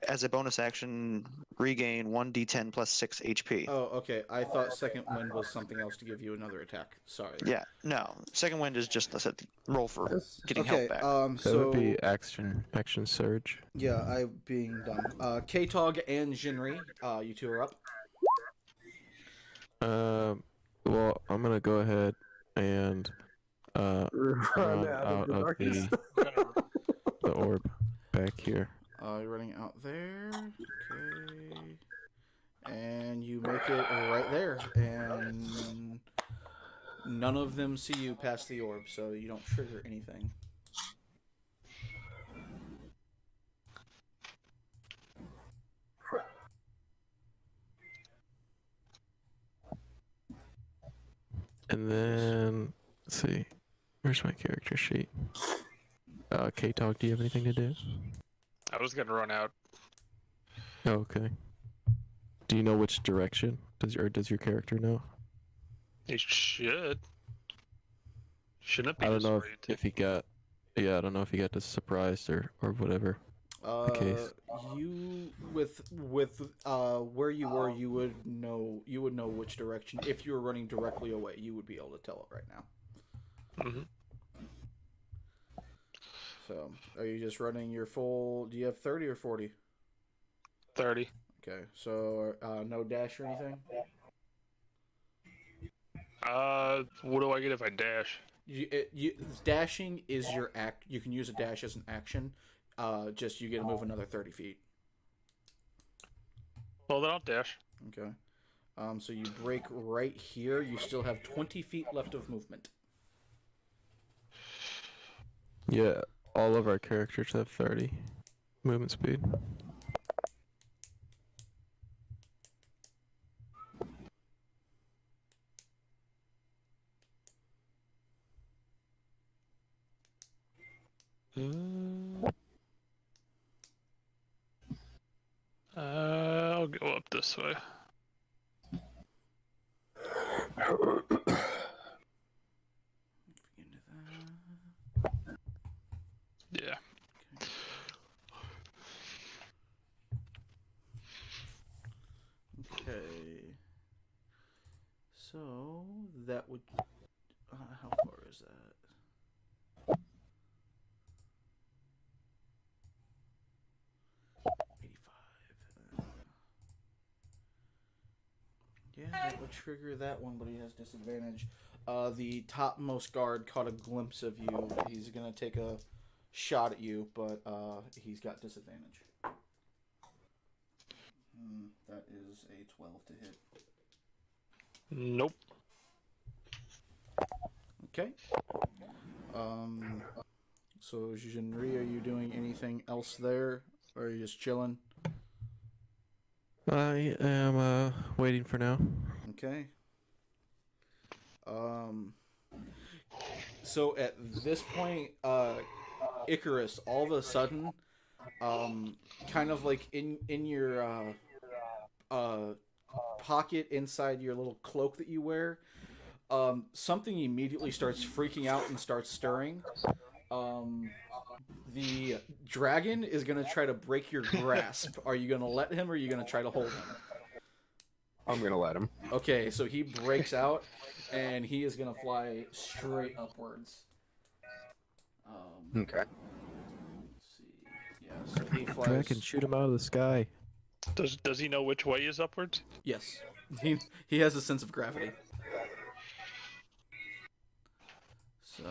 Speaker 5: as a bonus action regain 1d10 plus 6 HP.
Speaker 3: Oh, okay. I thought second wind was something else to give you another attack. Sorry.
Speaker 5: Yeah, no. Second wind is just I said roll for
Speaker 1: farther.
Speaker 5: getting
Speaker 3: Okay.
Speaker 5: health back.
Speaker 2: That
Speaker 3: So
Speaker 2: would be action surge.
Speaker 3: yeah, I being dumb. K-Tog and Jinri, you two are up.
Speaker 2: Well, I'm gonna go ahead and
Speaker 1: Run
Speaker 2: run
Speaker 1: out
Speaker 2: out
Speaker 1: the
Speaker 2: of
Speaker 1: darkness.
Speaker 2: the orb back here.
Speaker 3: You're running out there. Okay. And you make it right there. And none of them see you past the orb, so you don't trigger anything.
Speaker 2: And then let's see, where's my character sheet? K-Talk, do you have anything to do?
Speaker 4: I was gonna run out.
Speaker 2: Oh, okay. Do you know which direction? Does your character know?
Speaker 4: He should. Shouldn't it be
Speaker 2: I don't
Speaker 4: this
Speaker 2: know
Speaker 4: way, too?
Speaker 2: if he got. Yeah, I don't know if he got just surprised or whatever. case.
Speaker 3: You with where you were, you would know which direction. If you were running directly away, you would be able to tell it right now.
Speaker 4: Mhm.
Speaker 3: So, are you just running your full? Do you have 30 or 40?
Speaker 4: 30.
Speaker 3: Okay, so no dash or anything.
Speaker 4: What do I get if I dash?
Speaker 3: Dashing is your act. You can use a dash as an action. Just you get to move another 30 feet.
Speaker 4: Well, then I'll dash.
Speaker 3: Okay. So you break right here. You still have 20 feet left of movement.
Speaker 2: Yeah, all of our characters have 30 movement speed.
Speaker 4: this way.
Speaker 3: Into that.
Speaker 4: Yeah.
Speaker 3: Okay. So that would. How far is that? 85. Yeah, that would trigger that one, but he has disadvantage. The topmost guard caught a glimpse of you. He's gonna take a shot at you, but he's got disadvantage. That is a 12 to hit.
Speaker 4: Nope.
Speaker 3: Okay. So Jinri, are you doing anything else there, or are you just chilling?
Speaker 2: I am waiting for now.
Speaker 3: Okay. So at this point, Icarus, all of a sudden, kind of like in your pocket inside your little cloak that you wear, something immediately starts freaking out and starts stirring. The dragon is gonna try to break your grasp. Are you gonna let him, or are you gonna try to hold him?
Speaker 7: I'm gonna let him.
Speaker 3: Okay, so he breaks out, and he is gonna fly straight upwards.
Speaker 7: Okay.
Speaker 3: Let's see. Yeah, so he flies.
Speaker 2: Dragon, shoot him out of the sky.
Speaker 4: Does he know which way is upwards?
Speaker 3: Yes, he has a sense of gravity. So,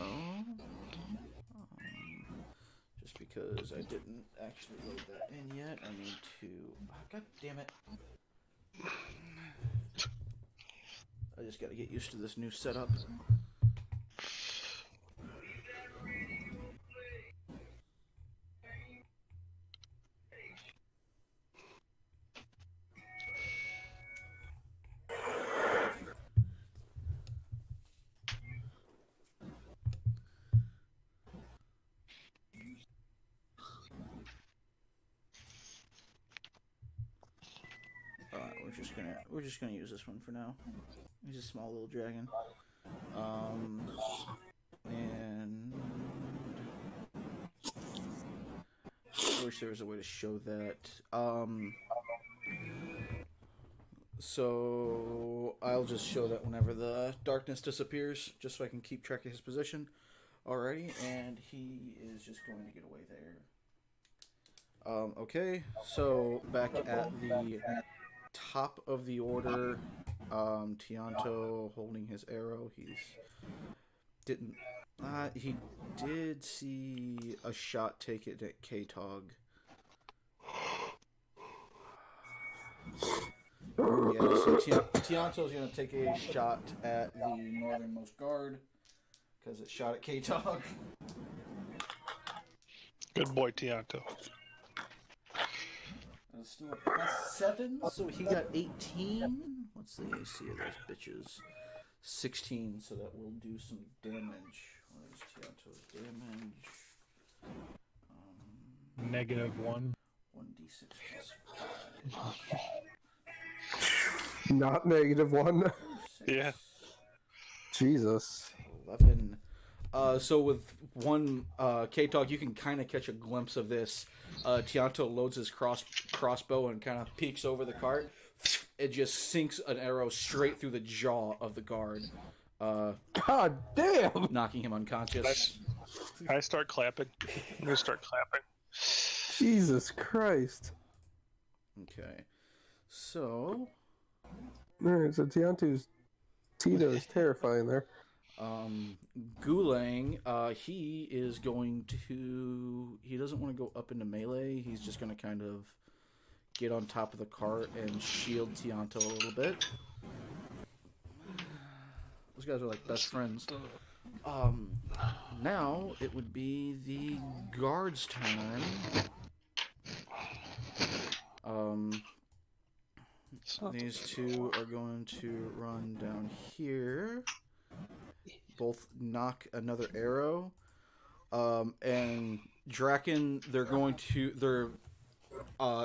Speaker 3: just because I didn't actually load that in yet, I need to. Oh, God damn it! I just got to get used to this new setup. We're just gonna use this one for now. He's a small little dragon. And I wish there was a way to show that. So I'll just show that whenever the darkness disappears, just so I can keep track of his position. Alrighty, and he is just going to get away there. Okay, so back at the top of the order, Tianto holding his arrow. He did see a shot take it at K-Tog. Yeah, so Tianto's gonna take a shot at the northernmost guard because it shot at K-Tog.
Speaker 4: Good boy, Tianto.
Speaker 3: It's still a +7, so he got 18. What's the AC of those bitches? 16, so that will do some damage. What is Tianto's damage?
Speaker 6: -1.
Speaker 3: 1d6 plus 5.
Speaker 1: Not -1.
Speaker 3: 6,
Speaker 4: Yeah.
Speaker 1: Jesus.
Speaker 3: 11. So with one K-Tog, you can kind of catch a glimpse of this. Tianto loads his crossbow and kind of peeks over the cart. It just sinks an arrow straight through the jaw of the guard,
Speaker 1: God damn!
Speaker 3: knocking him unconscious.
Speaker 4: I start clapping. I'm gonna start clapping.
Speaker 1: Jesus Christ.
Speaker 3: Okay, so
Speaker 1: Alright, so Tito is terrifying there.
Speaker 3: Gulang, he is going to. He doesn't want to go up into melee. He's just going to kind of get on top of the cart and shield Tianto a little bit. Those guys are like best friends. Now it would be the guard's turn. These two are going to run down here. Both knock another arrow. And Draken,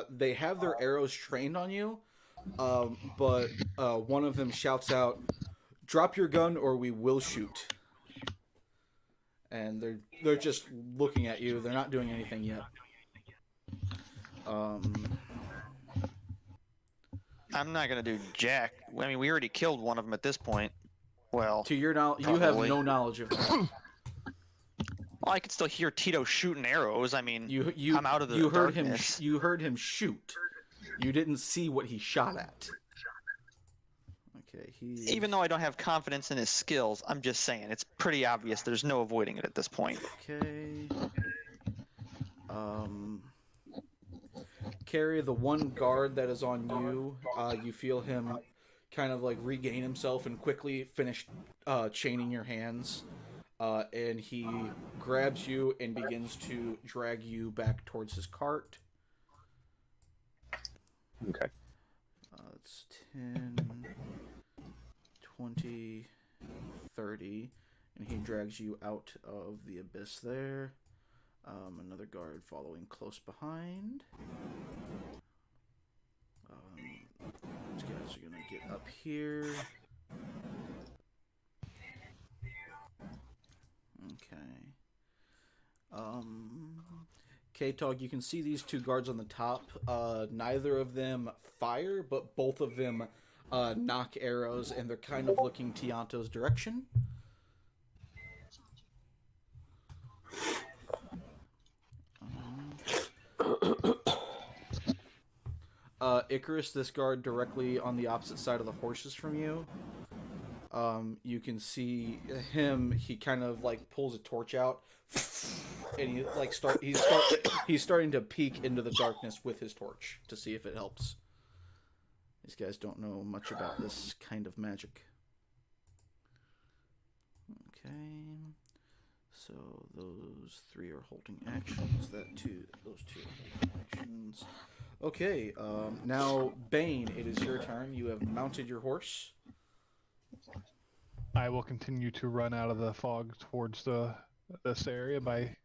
Speaker 3: they have their arrows trained on you, But one of them shouts out, "Drop your gun, or we will shoot." And they're just looking at you. They're not doing anything yet.
Speaker 5: I'm not gonna do jack. I mean, we already killed one of them at this point. Well,
Speaker 3: To your knowledge, you have
Speaker 5: Probably.
Speaker 3: no knowledge of that.
Speaker 5: I could still hear Tito shooting arrows. I mean,
Speaker 3: You
Speaker 5: I'm out of the
Speaker 3: you heard
Speaker 5: darkness.
Speaker 3: him. You heard him shoot. You didn't see what he shot at. Okay, he.
Speaker 5: even though I don't have confidence in his skills, I'm just saying it's pretty obvious. There's no avoiding it at this point.
Speaker 3: Okay. Carry the one guard that is on you. You feel him kind of like regain himself and quickly finish chaining your hands. And he grabs you and begins to drag you back towards his cart.
Speaker 7: Okay.
Speaker 3: It's 10, 20, 30. And he drags you out of the abyss there. Another guard following close behind. These guys are going to get up here. Okay. K-Tog, you can see these two guards on the top. Neither of them fire, but both of them knock arrows, and they're kind of looking Tianto's direction. Icarus, this guard directly on the opposite side of the horses from you. You can see him. He kind of like pulls a torch out, and he like he's starting to peek into the darkness with his torch to see if it helps. These guys don't know much about this kind of magic. Okay, so those three are holding actions. Those two are holding actions. Okay, now Bane, it is your turn. You have mounted your horse.
Speaker 6: I will continue to run out of the fog towards this area by.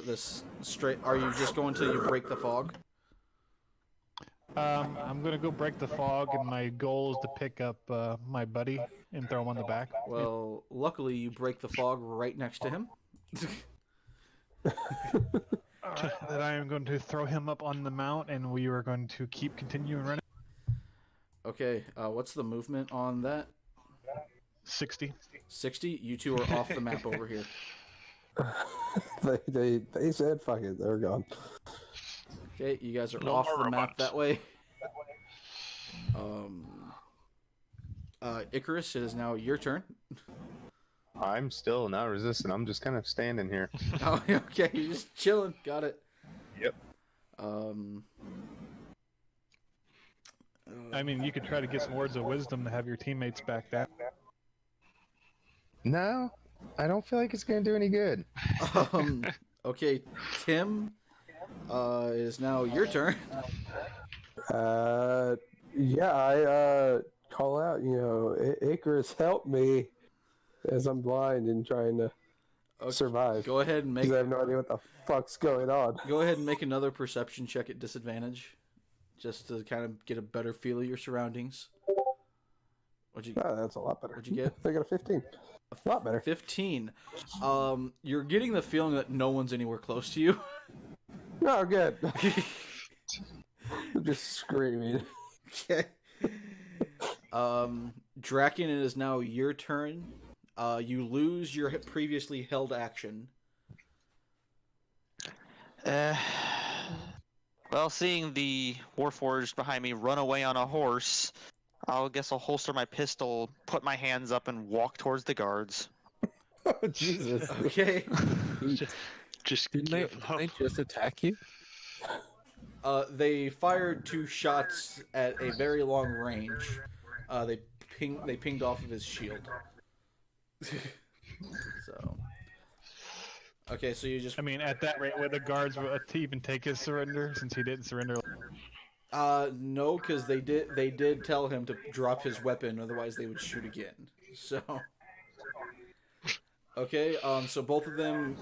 Speaker 3: This straight. Are you just going till you break the fog?
Speaker 6: I'm gonna go break the fog, and my goal is to pick up my buddy and throw him on the back.
Speaker 3: Well, luckily you break the fog right next to him.
Speaker 6: That I am going to throw him up on the mount, and we are going to keep continuing running.
Speaker 3: Okay, what's the movement on that?
Speaker 6: 60.
Speaker 3: 60? You two are off the map over here.
Speaker 1: They said fuck it, they're gone.
Speaker 3: Okay, you guys are
Speaker 4: No
Speaker 3: off
Speaker 4: more
Speaker 3: the map
Speaker 4: robots.
Speaker 3: that way. Icarus, it is now your turn.
Speaker 7: I'm still not resistant. I'm just kind of standing here.
Speaker 3: Oh, okay, you're just chilling. Got it.
Speaker 7: Yep.
Speaker 6: I mean, you could try to get some words of wisdom to have your teammates back down.
Speaker 7: No, I don't feel like it's gonna do any good.
Speaker 3: Okay, Tim, it is now your turn.
Speaker 1: Yeah, I call out, Icarus, help me, as I'm blind and trying to survive.
Speaker 3: Go ahead and make
Speaker 1: Because I have no idea what the fuck's going on.
Speaker 3: Go ahead and make another perception check at disadvantage, just to kind of get a better feel of your surroundings. What'd you
Speaker 1: Oh, that's a lot better.
Speaker 3: What'd you get?
Speaker 1: I got a 15. A lot better.
Speaker 3: 15. You're getting the feeling that no one's anywhere close to you.
Speaker 1: Oh, good. I'm just screaming.
Speaker 3: Okay. Draken, it is now your turn. You lose your previously held action.
Speaker 5: Well, seeing the Warforged behind me run away on a horse, I'll holster my pistol, put my hands up, and walk towards the guards.
Speaker 1: Oh, Jesus.
Speaker 3: Okay.
Speaker 4: Just
Speaker 2: Didn't they,
Speaker 4: give up.
Speaker 2: they just attack you?
Speaker 3: They fired 2 shots at a very long range. They pinged off of his shield. So. Okay, so you just.
Speaker 6: I mean, at that rate, would the guards to even take his surrender since he didn't surrender?
Speaker 3: No, because they did tell him to drop his weapon, otherwise they would shoot again. So. Okay, so both of them,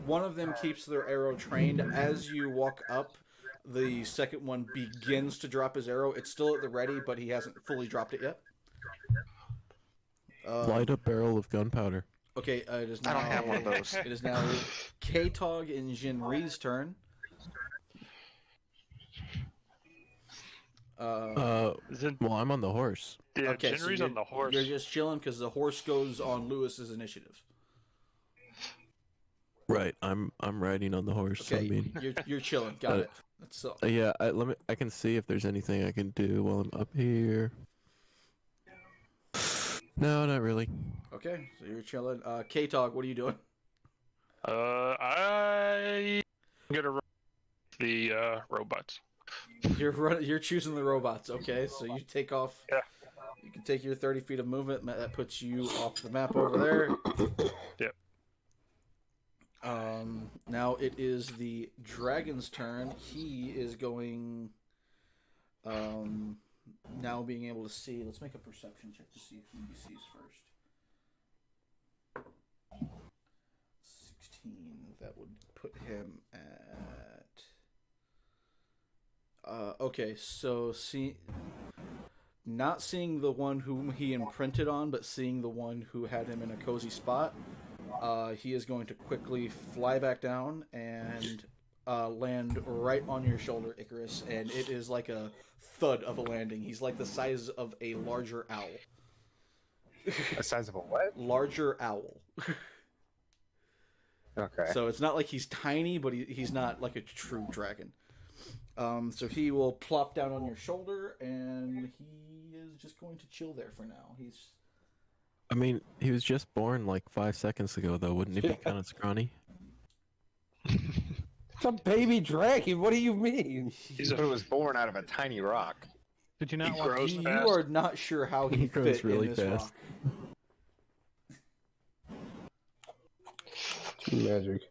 Speaker 3: one of them keeps their arrow trained. As you walk up, the second one begins to drop his arrow. It's still at the ready, but he hasn't fully dropped it yet.
Speaker 2: Light a barrel of gunpowder.
Speaker 3: Okay, it is now.
Speaker 5: I don't have one of those.
Speaker 3: It is now K-Tog and Jinri's turn.
Speaker 2: Well, I'm on the horse.
Speaker 4: Yeah,
Speaker 3: Okay, so
Speaker 4: Jinri's on the horse.
Speaker 3: You're just chilling because the horse goes on Lewis's initiative.
Speaker 2: Right, I'm riding on the horse.
Speaker 3: Okay,
Speaker 2: I mean,
Speaker 3: you're chilling. Got it. That's so.
Speaker 2: yeah. I can see if there's anything I can do while I'm up here. No, not really.
Speaker 3: Okay, so you're chilling. K-Tog, what are you doing?
Speaker 4: I'm gonna run the robots.
Speaker 3: You're choosing the robots. Okay, so you take off.
Speaker 4: Yeah.
Speaker 3: You can take your 30 feet of movement. That puts you off the map over there.
Speaker 4: Yep.
Speaker 3: Now it is the dragon's turn. He is going. Now being able to see. Let's make a perception check to see who he sees first. 16. That would put him at. Okay, so not seeing the one whom he imprinted on, but seeing the one who had him in a cozy spot, he is going to quickly fly back down and land right on your shoulder, Icarus, and it is like a thud of a landing. He's like the size of a larger owl.
Speaker 7: The size of a what?
Speaker 3: Larger owl.
Speaker 7: Okay.
Speaker 3: So it's not like he's tiny, but he's not like a true dragon. So he will plop down on your shoulder, and he is just going to chill there for now.
Speaker 2: I mean, he was just born like 5 seconds ago, though. Wouldn't he be kind of scrawny?
Speaker 1: It's a baby dragon. What do you mean?
Speaker 4: He's
Speaker 7: But it was born out of a tiny rock.
Speaker 6: Did you not
Speaker 4: He
Speaker 6: watch?
Speaker 4: grows
Speaker 3: You
Speaker 4: fast.
Speaker 3: are not sure how he
Speaker 2: He grows
Speaker 3: fit
Speaker 2: really
Speaker 3: in this
Speaker 2: fast.
Speaker 3: rock.
Speaker 1: Magic.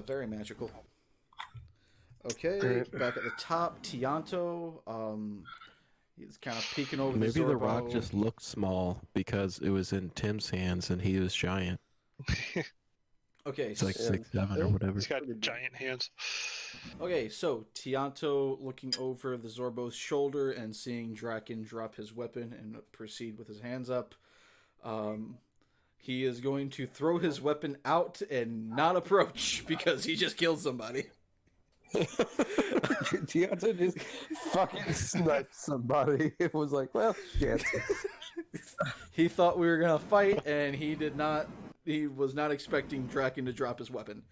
Speaker 3: Very magical. Okay, back at the top, Tianto. He's kind of peeking over
Speaker 2: Maybe
Speaker 3: the
Speaker 2: the rock
Speaker 3: Zorbo.
Speaker 2: just looked small because it was in Tim's hands and he was giant.
Speaker 3: Okay,
Speaker 2: It's like
Speaker 1: Yeah.
Speaker 2: 6'7" or whatever.
Speaker 4: He's got giant hands.
Speaker 3: Okay, so Tianto looking over the Zorbo's shoulder and seeing Draken drop his weapon and proceed with his hands up. He is going to throw his weapon out and not approach because he just killed somebody.
Speaker 1: Tianto just fucking sniped somebody. It was like, well, shit.
Speaker 3: He thought we were gonna fight, and he did not. He was not expecting Draken to drop his weapon,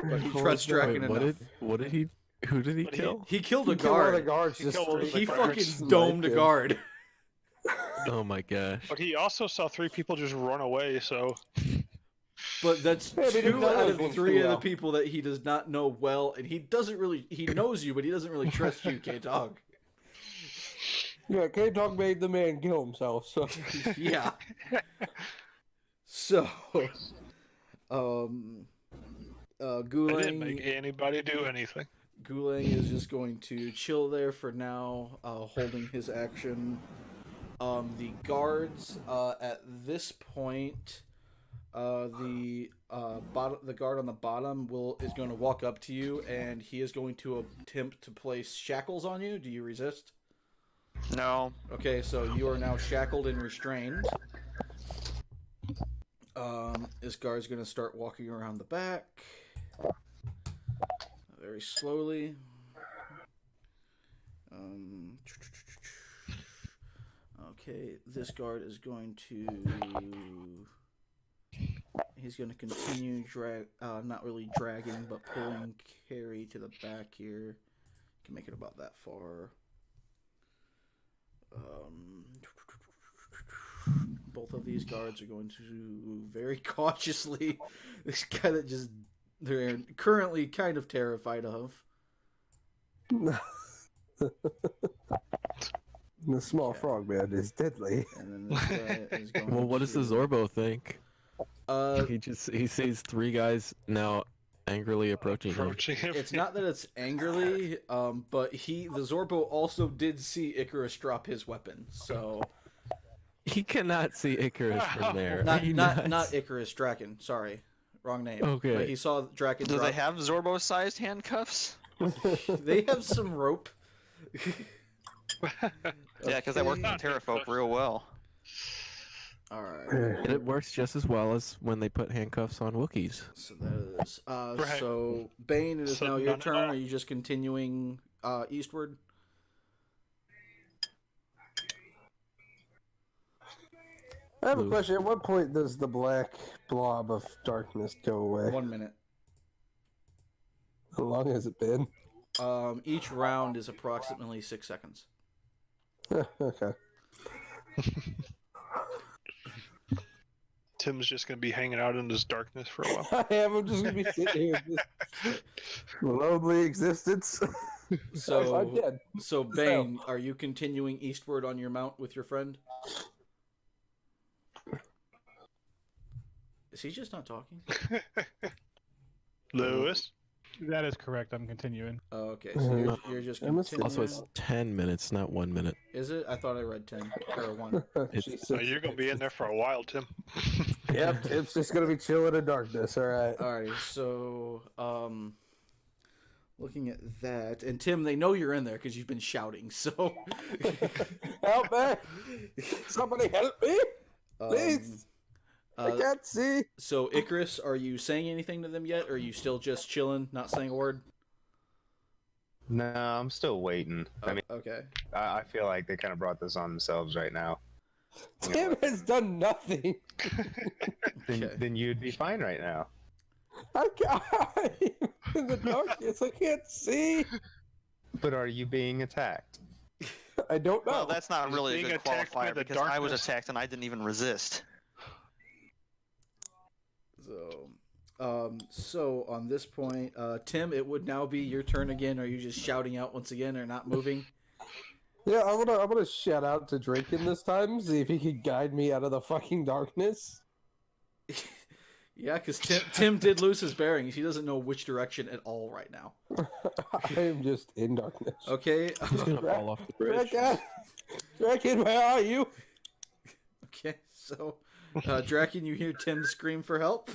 Speaker 3: but he trusts Draken
Speaker 2: Wait,
Speaker 3: enough.
Speaker 2: Who did he
Speaker 4: What did he-
Speaker 2: kill?
Speaker 3: He killed a
Speaker 1: He killed one of the
Speaker 3: guard.
Speaker 1: guards.
Speaker 4: He
Speaker 1: Just
Speaker 4: killed one of the
Speaker 3: He
Speaker 1: straight
Speaker 3: fucking
Speaker 1: sniped
Speaker 3: domed a
Speaker 1: him.
Speaker 3: guard.
Speaker 2: Oh my gosh.
Speaker 4: But he also saw 3 people just run away, so
Speaker 3: But that's
Speaker 1: Yeah, they didn't
Speaker 3: 2
Speaker 1: know
Speaker 3: out
Speaker 1: those
Speaker 3: of
Speaker 1: ones
Speaker 3: 3
Speaker 1: too
Speaker 3: of the
Speaker 1: well.
Speaker 3: people that he does not know well, and he doesn't really. He knows you, but he doesn't really trust you, K-Dog.
Speaker 1: Yeah, K-Dog made the man kill himself, so.
Speaker 3: Yeah. So,
Speaker 4: I didn't make
Speaker 3: Guling
Speaker 4: anybody do anything.
Speaker 3: is just going to chill there for now, holding his action. The guards at this point, the guard on the bottom is going to walk up to you, and he is going to attempt to place shackles on you. Do you resist?
Speaker 5: No.
Speaker 3: Okay, so you are now shackled and restrained. This guard's going to start walking around the back very slowly. Okay, this guard is going to. He's going to continue not really dragging, but pulling Carrie to the back here. Can make it about that far. Both of these guards are going to very cautiously. This guy that just they're currently kind of terrified of.
Speaker 1: The small frog man is deadly.
Speaker 3: And then this guy is going
Speaker 2: Well, what does the
Speaker 3: to-
Speaker 2: Zorbo think?
Speaker 3: Uh,
Speaker 2: He sees 3 guys now angrily approaching him.
Speaker 4: Approaching him.
Speaker 3: it's not that it's angrily, but the Zorbo also did see Icarus drop his weapon, so
Speaker 2: He cannot see Icarus from there.
Speaker 3: not
Speaker 2: Are you
Speaker 3: not
Speaker 2: nuts?
Speaker 3: Icarus, Draken. Sorry, wrong name.
Speaker 2: Okay.
Speaker 3: But he saw Draken.
Speaker 5: Do
Speaker 3: drop...
Speaker 5: they have Zorbo-sized handcuffs?
Speaker 3: They have some rope.
Speaker 5: Yeah, because that worked
Speaker 3: Okay.
Speaker 5: on Terrafolk real well.
Speaker 3: All right.
Speaker 2: And it works just as well as when they put handcuffs on Wookiees.
Speaker 3: So that is.
Speaker 4: Right.
Speaker 3: So Bane, it is
Speaker 4: So
Speaker 3: now your
Speaker 4: none at
Speaker 3: turn.
Speaker 4: all.
Speaker 3: Are you just continuing eastward?
Speaker 1: I have a
Speaker 2: Lou.
Speaker 1: question. At what point does the black blob of darkness go away?
Speaker 3: 1 minute.
Speaker 1: How long has it been?
Speaker 3: Each round is approximately 6 seconds.
Speaker 1: Okay.
Speaker 4: Tim's just gonna be hanging out in this darkness for a while.
Speaker 1: I am. I'm just gonna be sitting here. Just lonely existence. I'm
Speaker 3: So,
Speaker 1: dead.
Speaker 3: so Bane, are you continuing eastward on your mount with your friend? Is he just not talking?
Speaker 4: Lewis,
Speaker 6: That is correct. I'm continuing.
Speaker 3: Oh, okay, so you're just
Speaker 1: I must-
Speaker 3: continuing.
Speaker 2: Also, it's 10 minutes, not 1 minute.
Speaker 3: Is it? I thought I read 10 or 1.
Speaker 1: She's
Speaker 4: you're gonna be in there for a while, Tim.
Speaker 1: Yep, it's just gonna be chilling in darkness. All right.
Speaker 3: Alrighty, so looking at that, and Tim, they know you're in there because you've been shouting. So
Speaker 1: Help me! Somebody help me! Please! I can't see.
Speaker 3: So Icarus, are you saying anything to them yet, or are you still just chilling, not saying a word?
Speaker 7: No, I'm still waiting. I mean,
Speaker 3: Okay.
Speaker 7: I feel like they kind of brought this on themselves right now.
Speaker 1: Tim has done nothing.
Speaker 7: Then,
Speaker 3: Okay.
Speaker 7: then you'd be fine right now.
Speaker 1: I'm in the darkness. I can't see.
Speaker 7: But are you being attacked?
Speaker 1: I don't know.
Speaker 5: Well, that's not
Speaker 4: He's
Speaker 5: really a
Speaker 4: being
Speaker 5: good
Speaker 4: attacked by
Speaker 5: qualifier
Speaker 4: the
Speaker 5: because I was
Speaker 4: darkness.
Speaker 5: attacked and I didn't even resist.
Speaker 3: So on this point, Tim, it would now be your turn again. Are you just shouting out once again, or not moving?
Speaker 1: Yeah, I'm gonna shout out to Draken this time, see if he can guide me out of the fucking darkness.
Speaker 3: Yeah, because Tim did lose his bearings. He doesn't know which direction at all right now.
Speaker 1: I am just in darkness.
Speaker 3: Okay.
Speaker 2: He's gonna fall off the bridge.
Speaker 1: Draken, where are you?
Speaker 3: Okay. So, Draken, you hear Tim scream for help.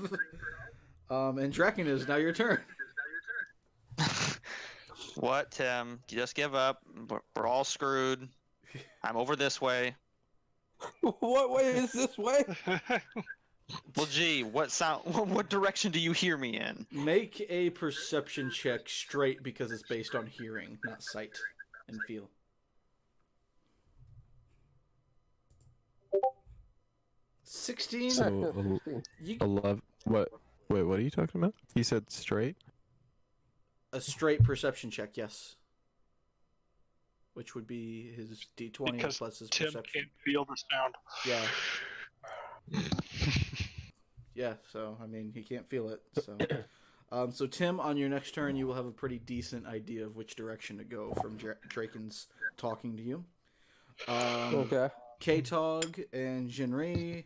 Speaker 3: And Draken, it is now your turn.
Speaker 5: What, Tim? Just give up. We're all screwed. I'm over this way.
Speaker 1: What way is this way?
Speaker 5: Well, gee, what direction do you hear me in?
Speaker 3: Make a perception check straight because it's based on hearing, not sight and feel. $16.
Speaker 2: So,
Speaker 3: You,
Speaker 2: 11. What? Wait, what are you talking about? You said straight?
Speaker 3: a straight perception check, yes. Which would be his D20
Speaker 4: Because
Speaker 3: plus his
Speaker 4: Tim
Speaker 3: perception.
Speaker 4: can't feel the sound.
Speaker 3: Yeah. Yeah, so, I mean, he can't feel it, so... So Tim, on your next turn, you will have a pretty decent idea of which direction to go from Draken's talking to you.
Speaker 1: Okay.
Speaker 3: K-Tog and Jinri,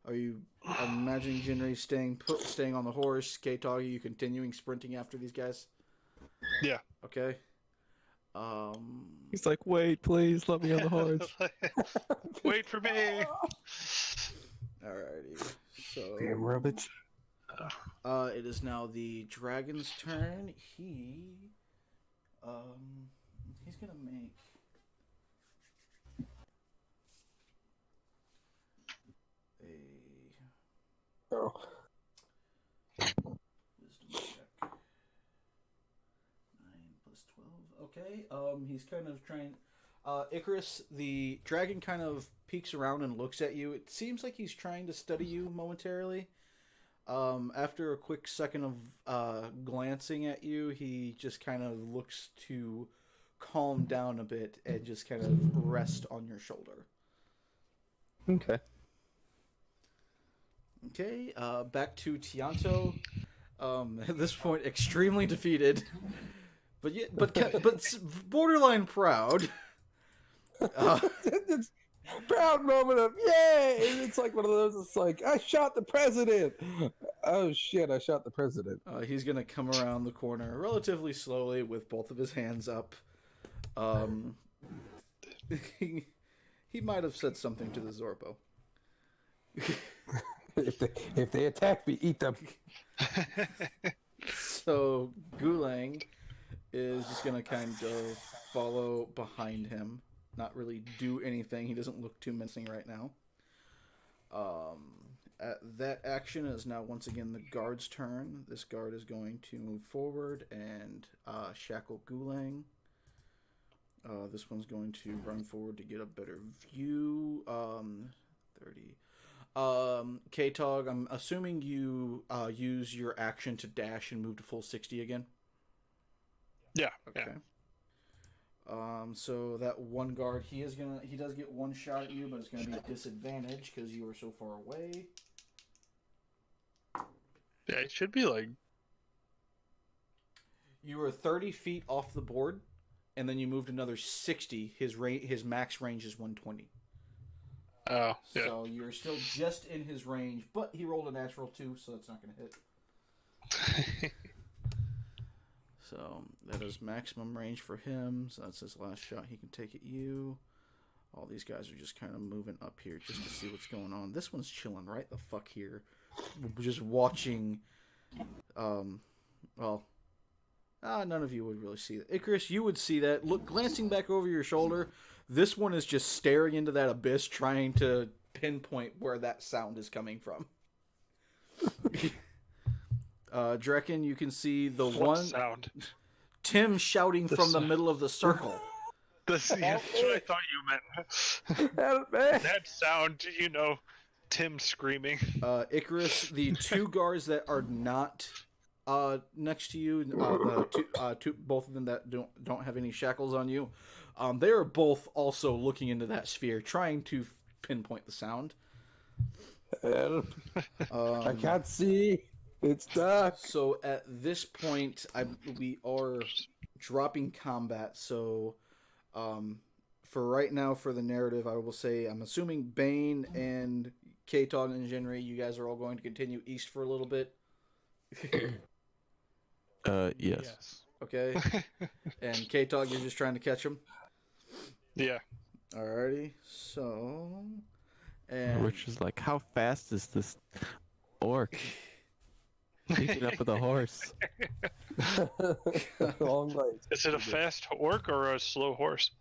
Speaker 3: are you? I'm imagining Jinri staying on the horse. K-Tog, are you continuing sprinting after these guys?
Speaker 4: Yeah.
Speaker 3: Okay.
Speaker 2: He's like, wait, please, let me on the horse.
Speaker 4: Wait for me.
Speaker 3: Alrighty. So
Speaker 1: Damn rubbish.
Speaker 3: it is now the dragon's turn. He's gonna make a
Speaker 1: Oh.
Speaker 3: wisdom check. 9 plus 12. Okay. He's kind of trying. Icarus, the dragon kind of peeks around and looks at you. It seems like he's trying to study you momentarily. After a quick second of glancing at you, he just kind of looks to calm down a bit and just kind of rest on your shoulder.
Speaker 7: Okay.
Speaker 3: Okay, back to Tianto. At this point, extremely defeated, but borderline proud.
Speaker 1: It's a proud moment of yay! It's like one of those. It's like I shot the president. Oh shit! I shot the president.
Speaker 3: He's gonna come around the corner relatively slowly with both of his hands up. He might have said something to the Zorbo.
Speaker 1: If they attack me, eat them.
Speaker 3: So Gulang, is just gonna kind of follow behind him, not really do anything. He doesn't look too menacing right now. That action is now once again the guard's turn. This guard is going to move forward and shackle Gulang. This one's going to run forward to get a better view. 30. K-Tog, I'm assuming you use your action to dash and move to full 60 again?
Speaker 4: Yeah.
Speaker 3: Okay.
Speaker 4: Yeah.
Speaker 3: So that one guard, he does get one shot at you, but it's gonna be a disadvantage because you are so far away.
Speaker 4: Yeah, it should be like.
Speaker 3: You are 30 feet off the board, and then you moved another 60. His max range is 120.
Speaker 4: Oh, yeah.
Speaker 3: So you're still just in his range, but he rolled a natural 2, so that's not gonna hit. So that is maximum range for him. So that's his last shot he can take at you. All these guys are just kind of moving up here just to see what's going on. This one's chilling right the fuck here. Just watching. None of you would really see that. Icarus, you would see that. Look, glancing back over your shoulder, this one is just staring into that abyss, trying to pinpoint where that sound is coming from. Drekken, you can see the
Speaker 4: What
Speaker 3: one
Speaker 4: sound?
Speaker 3: Tim shouting from the middle of the circle.
Speaker 4: That's what I thought you meant.
Speaker 1: Help me!
Speaker 4: That sound, Tim screaming.
Speaker 3: Icarus, the two guards that are not next to you, both of them that don't have any shackles on you, they are both also looking into that sphere, trying to pinpoint the sound.
Speaker 1: Help. I can't see. It's dark.
Speaker 3: So at this point, we are dropping combat. So, for right now, for the narrative, I will say I'm assuming Bane and K-Tog and Genry, you guys are all going to continue east for a little bit.
Speaker 2: Yes.
Speaker 3: Okay. And K-Tog, you're just trying to catch him.
Speaker 4: Yeah.
Speaker 3: Alrighty. So, and
Speaker 2: Which is like, how fast is this orc? Keeping up with a horse.
Speaker 1: Long legs.
Speaker 4: Is it a fast orc or a slow horse?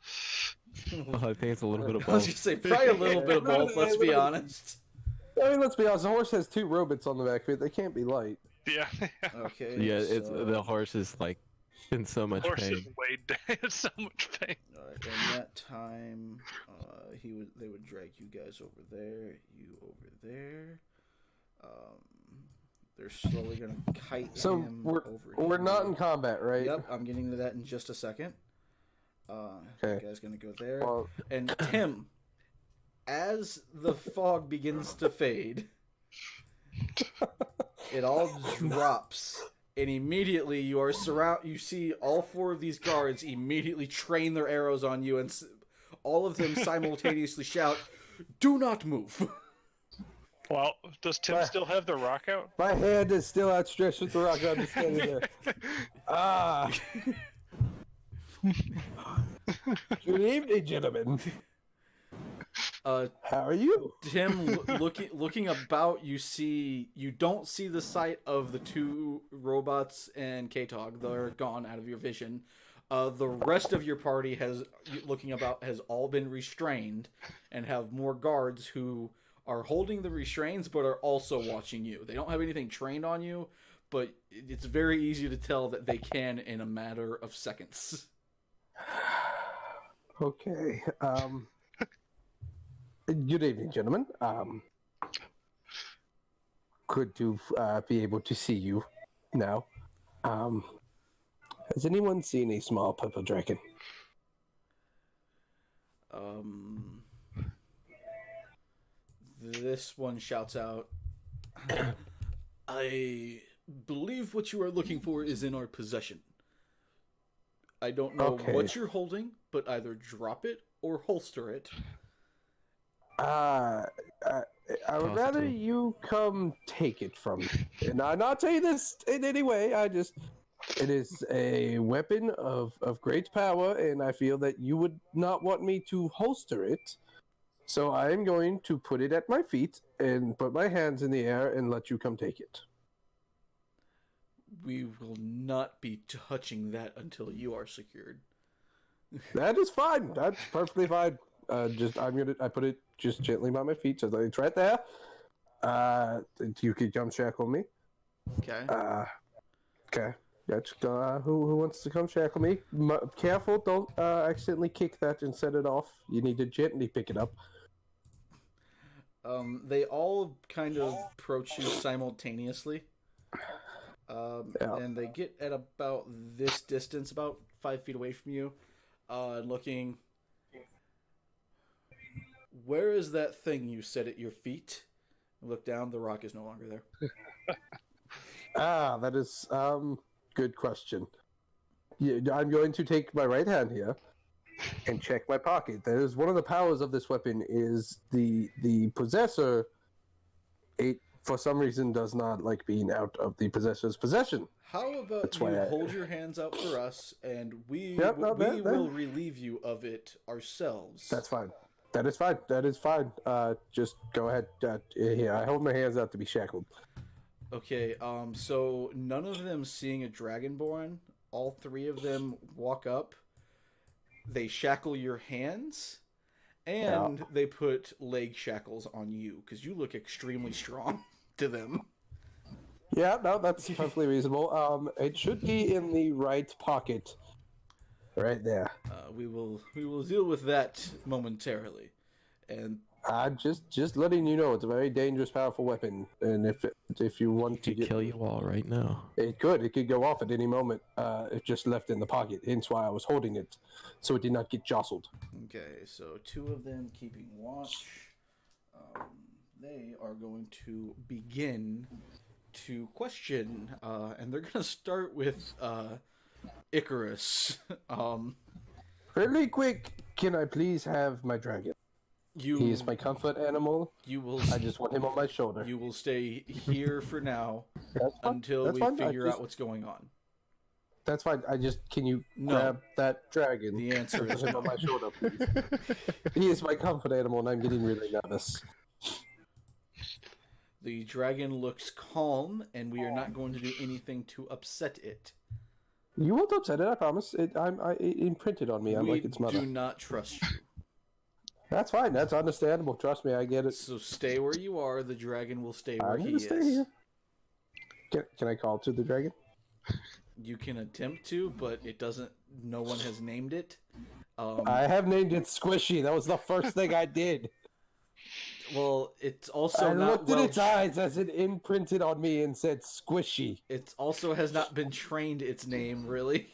Speaker 2: Well, I think it's a little bit of
Speaker 3: I was
Speaker 2: both.
Speaker 3: gonna say probably a little bit of both. Let's be honest.
Speaker 1: I mean, let's be honest. The horse has 2 robots on the back of it. They can't be light.
Speaker 4: Yeah.
Speaker 3: Okay.
Speaker 2: Yeah, it's
Speaker 3: so-
Speaker 2: the horse is like in so much
Speaker 4: Horse
Speaker 2: pain.
Speaker 4: is weighed down. It's so much pain.
Speaker 3: Alright, in that time, they would drag you guys over there, you over there. They're slowly gonna kite
Speaker 1: So
Speaker 3: him
Speaker 1: we're
Speaker 3: over
Speaker 1: not
Speaker 3: here.
Speaker 1: in combat, right?
Speaker 3: Yep, I'm getting to that in just a second.
Speaker 1: Okay.
Speaker 3: You guys gonna go there.
Speaker 1: Well,
Speaker 3: And Tim, as the fog begins to fade, it all drops, and immediately you see all 4 of these guards immediately train their arrows on you, and all of them simultaneously shout, "Do not move!"
Speaker 4: Well, does Tim still have the rock out?
Speaker 1: my hand is still outstretched with the rock. I'm just standing there. Ah. Good evening, gentlemen. How are you?
Speaker 3: Tim, looking about, you don't see the sight of the 2 robots and K-Tog. They're gone out of your vision. The rest of your party has all been restrained, and have more guards who are holding the restraints but are also watching you. They don't have anything trained on you, but it's very easy to tell that they can in a matter of seconds.
Speaker 1: Okay. Good evening, gentlemen. Good to be able to see you now. Has anyone seen a small purple dragon?
Speaker 3: This one shouts out, "I believe what you are looking for is in our possession. I don't know
Speaker 1: Okay.
Speaker 3: what you're holding, but either drop it or holster it."
Speaker 1: I would rather you come take it from me. And I'm not saying this in any way. It is a weapon of great power, and I feel that you would not want me to holster it. So I am going to put it at my feet and put my hands in the air and let you come take it.
Speaker 3: we will not be touching that until you are secured.
Speaker 1: That is fine. That's perfectly fine. I put it just gently by my feet, so that it's right there. You could come shackle me.
Speaker 3: Okay.
Speaker 1: Okay. Let's go. Who wants to come shackle me? Careful, don't accidentally kick that and set it off. You need to gently pick it up.
Speaker 3: They all kind of approach you simultaneously.
Speaker 1: Yeah.
Speaker 3: And they get at about this distance, about 5 feet away from you, looking. Where is that thing you said at your feet? Look down. The rock is no longer there.
Speaker 1: That is good question. Yeah, I'm going to take my right hand here and check my pocket. That is one of the powers of this weapon. Is the possessor? It for some reason does not like being out of the possessor's possession.
Speaker 3: How about
Speaker 1: That's
Speaker 3: you
Speaker 1: why I-
Speaker 3: hold your hands out for us, and we
Speaker 1: Yep, no, that-
Speaker 3: will relieve you of it ourselves.
Speaker 1: That's fine. That is fine. That is fine. Just go ahead. Here, I hold my hands out to be shackled.
Speaker 3: Okay, so none of them seeing a dragonborn. All 3 of them walk up. They shackle your hands, and they put leg shackles on you because you look extremely strong to them.
Speaker 1: Yeah, no, that's perfectly reasonable. It should be in the right pocket, right there.
Speaker 3: We will deal with that momentarily, and
Speaker 1: Just letting you know, it's a very dangerous, powerful weapon, and if you want to
Speaker 2: Could kill you all right now.
Speaker 1: it could go off at any moment. If just left in the pocket. Hence why I was holding it, so it did not get jostled.
Speaker 3: okay, so 2 of them keeping watch. They are going to begin to question, and they're going to start with Icarus.
Speaker 1: Really quick, can I please have my dragon? He is my comfort animal.
Speaker 3: You will.
Speaker 1: I just want him on my shoulder.
Speaker 3: You will stay here for now
Speaker 1: That's fine.
Speaker 3: until
Speaker 1: That's
Speaker 3: we
Speaker 1: fine.
Speaker 3: figure
Speaker 1: just-
Speaker 3: out what's going on.
Speaker 1: That's fine. Can you
Speaker 3: No.
Speaker 1: grab that dragon?
Speaker 3: The answer
Speaker 1: and
Speaker 3: is
Speaker 1: put him
Speaker 3: no.
Speaker 1: on my shoulder, please. He is my comfort animal, and I'm getting really nervous.
Speaker 3: The dragon looks calm, and we are not going to do anything to upset it.
Speaker 1: You won't upset it, I promise. It imprinted on me. I'm
Speaker 3: We
Speaker 1: like its mother.
Speaker 3: do not trust you.
Speaker 1: That's fine. That's understandable. Trust me, I get it.
Speaker 3: So stay where you are. The dragon will stay where
Speaker 1: I'm
Speaker 3: he
Speaker 1: gonna stay
Speaker 3: is.
Speaker 1: here. Can I call to the dragon?
Speaker 3: You can attempt to, but it doesn't. No one has named it.
Speaker 1: I have named it Squishy. That was the first thing I did.
Speaker 3: Well, it's also
Speaker 1: I
Speaker 3: not
Speaker 1: looked
Speaker 3: well.
Speaker 1: at its eyes as it imprinted on me and said Squishy.
Speaker 3: It also has not been trained its name really.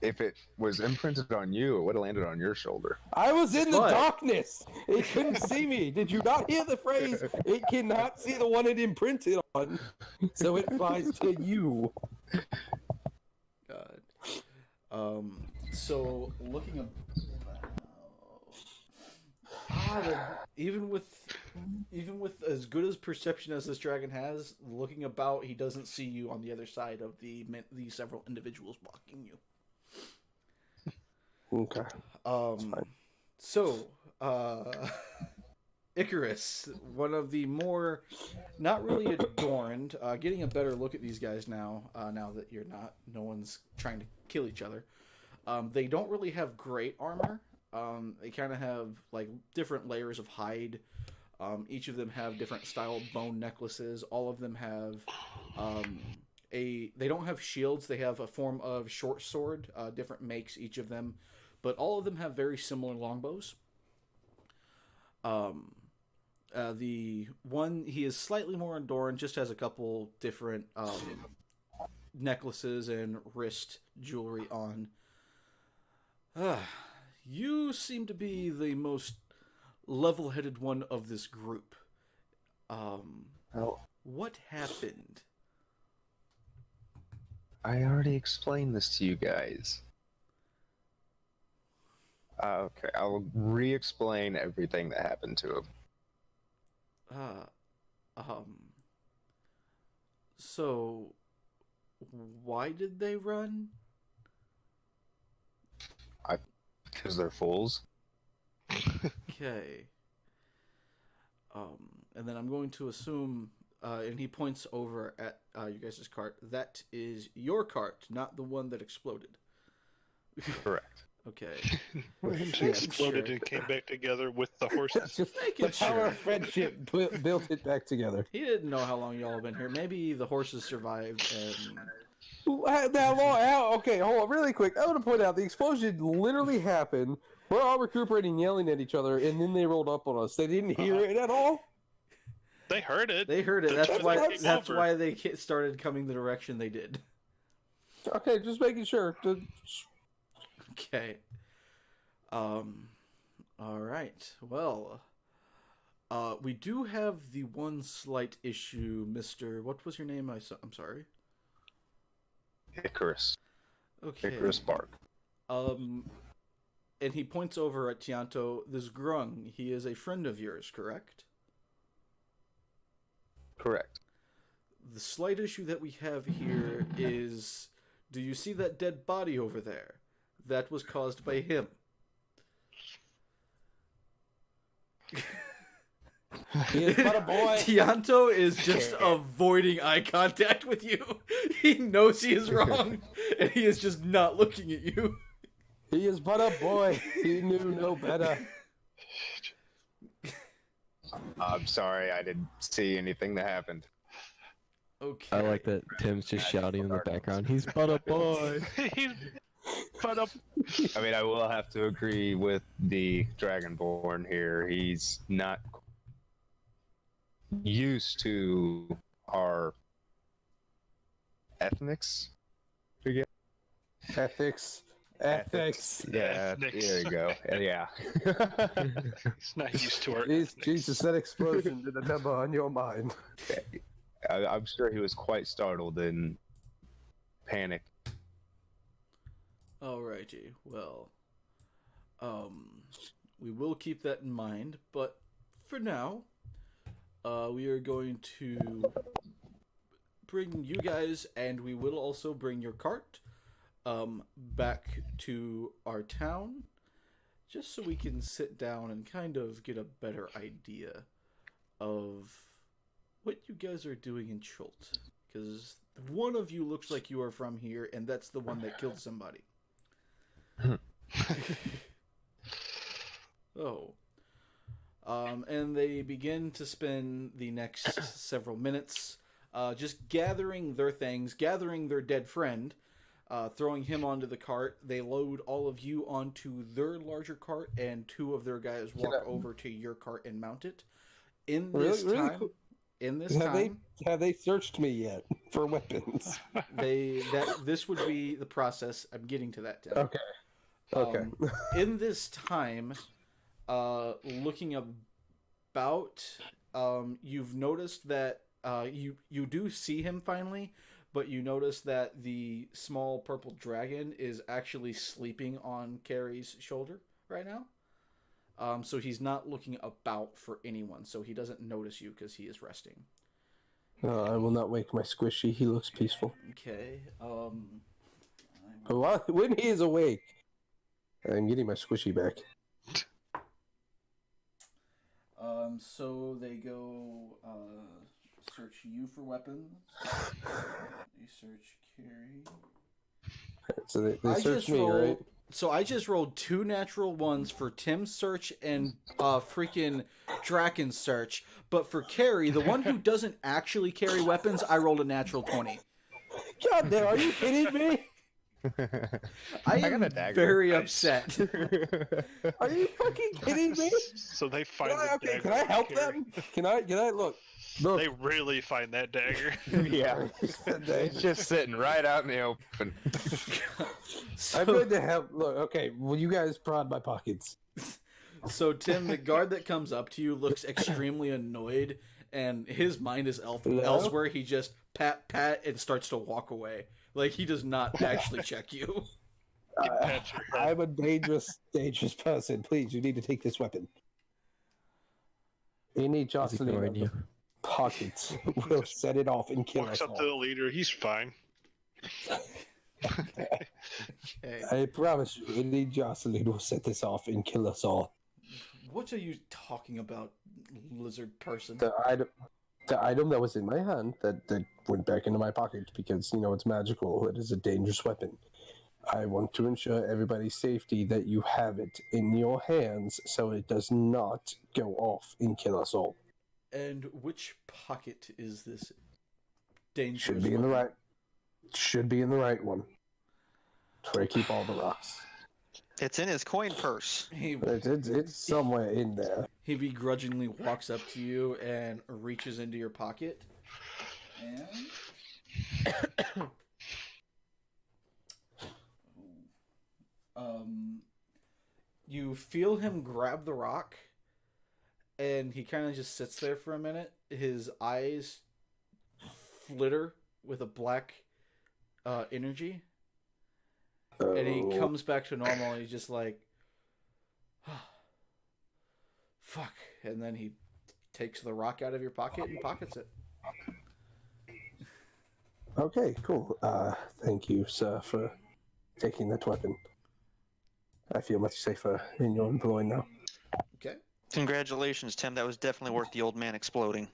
Speaker 7: If it was imprinted on you, it would have landed on your shoulder.
Speaker 1: I was in the
Speaker 3: But-
Speaker 1: darkness. It couldn't see me. Did you not hear the phrase? It cannot see the one it imprinted on, so it flies to you.
Speaker 3: God. So looking up. Even with as good as perception as this dragon has, looking about, he doesn't see you on the other side of the several individuals blocking you.
Speaker 1: Okay.
Speaker 3: So, Icarus, one of the more, not really adorned, getting a better look at these guys now, now that no one's trying to kill each other. They don't really have great armor. They kind of have, like, different layers of hide. Each of them have different style bone necklaces. All of them have, they don't have shields. They have a form of short sword, different makes, each of them. But all of them have very similar longbows. The one, he is slightly more adorned, just has a couple different necklaces and wrist jewelry on. You seem to be the most level-headed one of this group.
Speaker 7: Well,
Speaker 3: What happened?
Speaker 7: I already explained this to you guys. Okay, I'll re-explain everything that happened to him.
Speaker 3: So, why did they run?
Speaker 7: Because they're fools.
Speaker 3: Okay. And then I'm going to assume and he points over at you guys' cart. That is your cart, not the one that exploded.
Speaker 7: Correct.
Speaker 3: Okay.
Speaker 4: It exploded and came back together with the horses.
Speaker 1: Just
Speaker 3: Making
Speaker 1: the power
Speaker 3: sure.
Speaker 1: of friendship built it back together.
Speaker 3: He didn't know how long y'all have been here. Maybe the horses survived and
Speaker 1: Okay, hold on, really quick. I want to point out the explosion literally happened. We're all recuperating, yelling at each other, and then they rolled up on us. They didn't hear it at all.
Speaker 4: They heard it.
Speaker 3: they heard it.
Speaker 4: That's
Speaker 3: That's
Speaker 4: why
Speaker 3: why
Speaker 4: they came
Speaker 3: that's
Speaker 4: over.
Speaker 3: why they started coming the direction they did.
Speaker 1: Okay, just making sure.
Speaker 3: Okay. All right. Well, we do have the one slight issue, Mr. What was your name? I'm sorry.
Speaker 7: Icarus.
Speaker 3: Okay.
Speaker 7: Icarus Bark.
Speaker 3: And he points over at Tianto. This Grung, he is a friend of yours, correct?
Speaker 7: Correct.
Speaker 3: The slight issue that we have here is, do you see that dead body over there? That was caused by him.
Speaker 1: He is but a boy.
Speaker 3: Tianto is just avoiding eye contact with you. He knows he is wrong, and he is just not looking at you.
Speaker 1: He is but a boy. He knew no better.
Speaker 7: I'm sorry, I didn't see anything that happened.
Speaker 3: Okay.
Speaker 2: I like that Tim's just shouting in the background. He's but a boy.
Speaker 4: He's put up.
Speaker 7: I mean, I will have to agree with the Dragonborn here. He's not used to our ethnics.
Speaker 1: Ethics. Ethics.
Speaker 7: Yeah,
Speaker 4: Ethnics.
Speaker 7: there you go. Yeah.
Speaker 4: He's not used to our.
Speaker 1: Jeez,
Speaker 4: ethnics.
Speaker 1: Jesus, that explosion did a number on your mind.
Speaker 7: I'm sure he was quite startled and panicked.
Speaker 3: Alrighty. Well, we will keep that in mind, but for now, we are going to bring you guys, and we will also bring your cart, back to our town, just so we can sit down and kind of get a better idea of what you guys are doing in Chult. Because one of you looks like you are from here, and that's the one that killed somebody. Oh. And they begin to spend the next several minutes just gathering their things, gathering their dead friend, throwing him onto the cart. They load all of you onto their larger cart, and two of their guys walk over to your cart and mount it. In this
Speaker 1: Really
Speaker 3: time,
Speaker 1: cool.
Speaker 3: in this
Speaker 1: Have
Speaker 3: time,
Speaker 1: they searched me yet for weapons?
Speaker 3: this would be the process. I'm getting to that. Tim.
Speaker 1: Okay. Okay.
Speaker 3: In this time, looking about, you've noticed that you do see him finally, but you notice that the small purple dragon is actually sleeping on Carrie's shoulder right now. So he's not looking about for anyone, so he doesn't notice you because he is resting.
Speaker 1: I will not wake my squishy. He looks peaceful.
Speaker 3: Okay.
Speaker 1: When he is awake, I'm getting my squishy back.
Speaker 3: So they go search you for weapons. They search Carrie.
Speaker 1: So they
Speaker 3: I
Speaker 1: searched
Speaker 3: just
Speaker 1: me,
Speaker 3: rolled,
Speaker 1: right?
Speaker 3: So I just rolled 2 natural ones for Tim's search and freaking Draken's search. But for Carrie, the one who doesn't actually carry weapons, I rolled a natural 20.
Speaker 1: God damn, are you kidding me?
Speaker 3: I
Speaker 7: got
Speaker 3: am
Speaker 7: a dagger.
Speaker 3: very
Speaker 4: Nice.
Speaker 3: upset.
Speaker 1: Are you fucking kidding me?
Speaker 4: So they find
Speaker 1: Can I,
Speaker 4: the
Speaker 1: okay,
Speaker 4: dagger.
Speaker 1: can I help
Speaker 4: Carrie.
Speaker 1: them? Can I look? Look.
Speaker 4: They really find that dagger.
Speaker 7: Yeah. It's just sitting right out in the open.
Speaker 3: So,
Speaker 1: I'm going to help. Look, okay. Well, you guys prod my pockets.
Speaker 3: so Tim, the guard that comes up to you looks extremely annoyed, and his mind is
Speaker 1: Hello?
Speaker 3: elsewhere. He just pat and starts to walk away. Like he does not actually check you.
Speaker 4: He pats your head.
Speaker 1: I'm a dangerous person. Please, you need to take this weapon. Any
Speaker 2: Is he
Speaker 1: jostling
Speaker 2: ignoring
Speaker 1: of
Speaker 2: you?
Speaker 1: the pockets will set it off and kill
Speaker 4: Walks
Speaker 1: us
Speaker 4: up to the
Speaker 1: all.
Speaker 4: leader. He's fine.
Speaker 3: Okay.
Speaker 1: I promise you, any jostling will set this off and kill us all.
Speaker 3: What are you talking about, lizard person?
Speaker 1: the item that was in my hand that went back into my pocket because, it's magical. It is a dangerous weapon. I want to ensure everybody's safety that you have it in your hands so it does not go off and kill us all.
Speaker 3: And which pocket is this dangerous
Speaker 1: Should be in the
Speaker 3: weapon?
Speaker 1: right. Should be in the right one. That's where I keep all the rocks.
Speaker 5: It's in his coin purse.
Speaker 1: It's somewhere in there.
Speaker 3: He begrudgingly walks up to you and reaches into your pocket. And you feel him grab the rock, and he kind of just sits there for a minute. His eyes flitter with a black energy, and he
Speaker 1: Oh.
Speaker 3: comes back to normal, and he's just like, fuck. And then he takes the rock out of your pocket and pockets it.
Speaker 1: Okay, cool. Thank you, sir, for taking that weapon. I feel much safer in your employ now.
Speaker 3: Okay.
Speaker 5: Congratulations, Tim. That was definitely worth the old man exploding.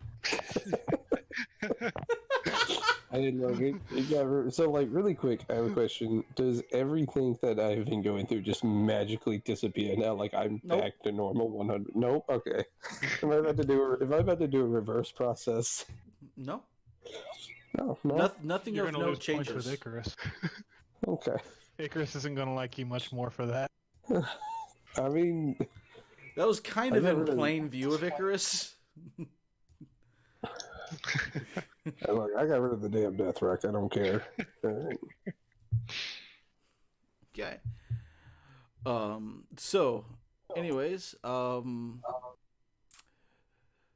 Speaker 1: I didn't know. So, really quick, I have a question. Does everything that I've been going through just magically disappear now? Like, I'm
Speaker 3: Nope.
Speaker 1: back to normal 100? Nope. Okay. Am I about to do a reverse process?
Speaker 3: No.
Speaker 1: No. No.
Speaker 3: Nothing
Speaker 6: You're
Speaker 3: of
Speaker 6: gonna
Speaker 3: no
Speaker 6: lose points
Speaker 3: changes.
Speaker 6: with Icarus.
Speaker 1: Okay.
Speaker 6: Icarus isn't gonna like you much more for that.
Speaker 1: I mean,
Speaker 3: That was kind
Speaker 1: I
Speaker 3: of in
Speaker 1: never really-
Speaker 3: plain view of Icarus.
Speaker 1: look, I got rid of the damn death rock. I don't care.
Speaker 3: Okay. So, anyways,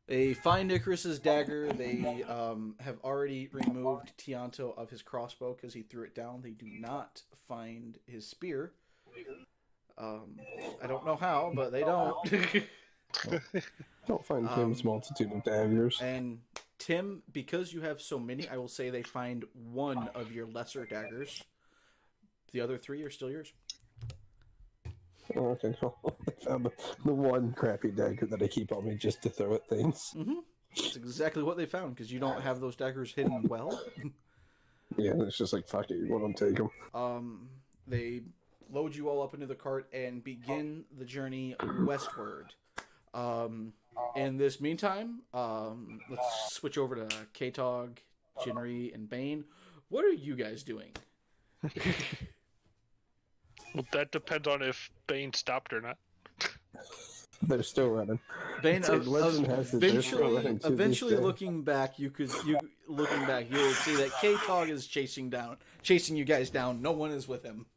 Speaker 3: they find Icarus's dagger. They have already removed Tianto of his crossbow because he threw it down. They do not find his spear. I don't know how, but they don't.
Speaker 1: Don't find Tim's multitude of daggers.
Speaker 3: And Tim, because you have so many, I will say they find one of your lesser daggers. The other three are still yours.
Speaker 1: Oh, okay, cool. I found the one crappy dagger that I keep on me just to throw at things.
Speaker 3: That's exactly what they found because you don't have those daggers hidden well.
Speaker 1: Yeah, it's just like, fuck it, you want to take them.
Speaker 3: They load you all up into the cart and begin the journey westward. In this meantime, let's switch over to K-Tog, Jinri, and Bane. What are you guys doing?
Speaker 4: Well, that depends on if Bane stopped or not.
Speaker 1: They're still running.
Speaker 3: Bane,
Speaker 1: It's like legend has it, they're still running to this
Speaker 3: eventually
Speaker 1: day.
Speaker 3: looking back, you'll see that K-Tog is chasing you guys down. No one is with him.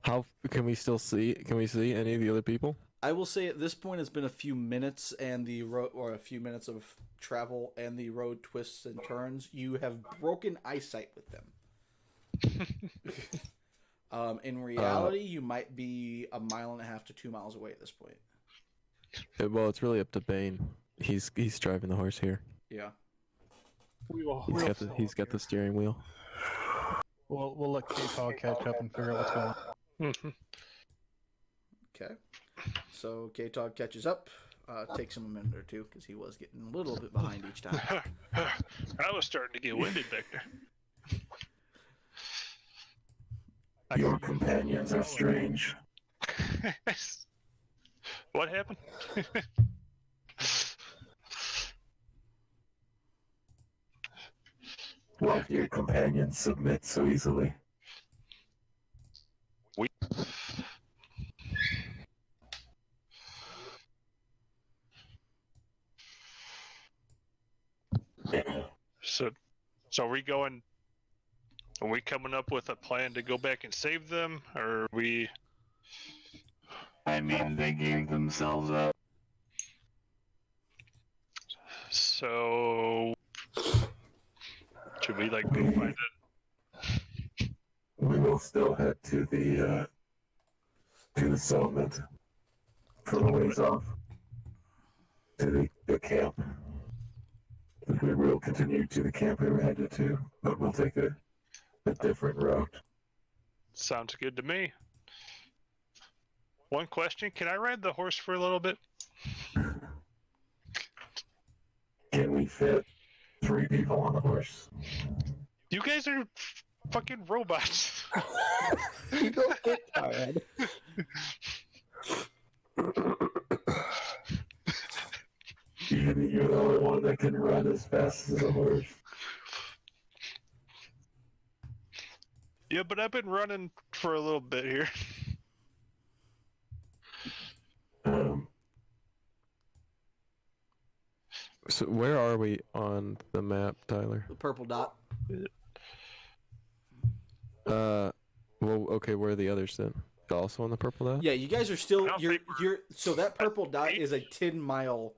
Speaker 2: How can we still see? Can we see any of the other people?
Speaker 3: I will say at this point it's been a few minutes and the road, or a few minutes of travel, and the road twists and turns. You have broken eyesight with them. In reality, you might be 1.5 to 2 miles away at this point.
Speaker 2: Well, it's really up to Bane. He's driving the horse here.
Speaker 3: Yeah.
Speaker 2: He's got the steering wheel.
Speaker 6: We'll let K-Tog catch up and figure out what's going on.
Speaker 3: Okay. So K-Tog catches up. Takes him a minute or two because he was getting a little bit behind each time.
Speaker 4: I was starting to get winded back there.
Speaker 8: Your companions are strange.
Speaker 4: What happened?
Speaker 8: Why do your companions submit so easily?
Speaker 4: So are we going? Are we coming up with a plan to go back and save them, or are we?
Speaker 8: I mean, they gave themselves up.
Speaker 4: So should we like go find it?
Speaker 8: We will still head to the settlement from a ways off to the camp. We will continue to the camp we were headed to, but we'll take a different route.
Speaker 4: Sounds good to me. One question: can I ride the horse for a little bit?
Speaker 8: Can we fit 3 people on the horse?
Speaker 4: You guys are fucking robots.
Speaker 1: You don't get tired.
Speaker 8: You're the only one that can run as fast as a horse.
Speaker 4: Yeah, but I've been running for a little bit here.
Speaker 2: So where are we on the map, Tyler?
Speaker 3: The purple dot.
Speaker 2: Well, okay, where are the others then? Also on the purple dot?
Speaker 3: Yeah, you guys are still
Speaker 4: I don't
Speaker 3: you're
Speaker 4: think we're-
Speaker 3: you're so that purple dot is a 10-mile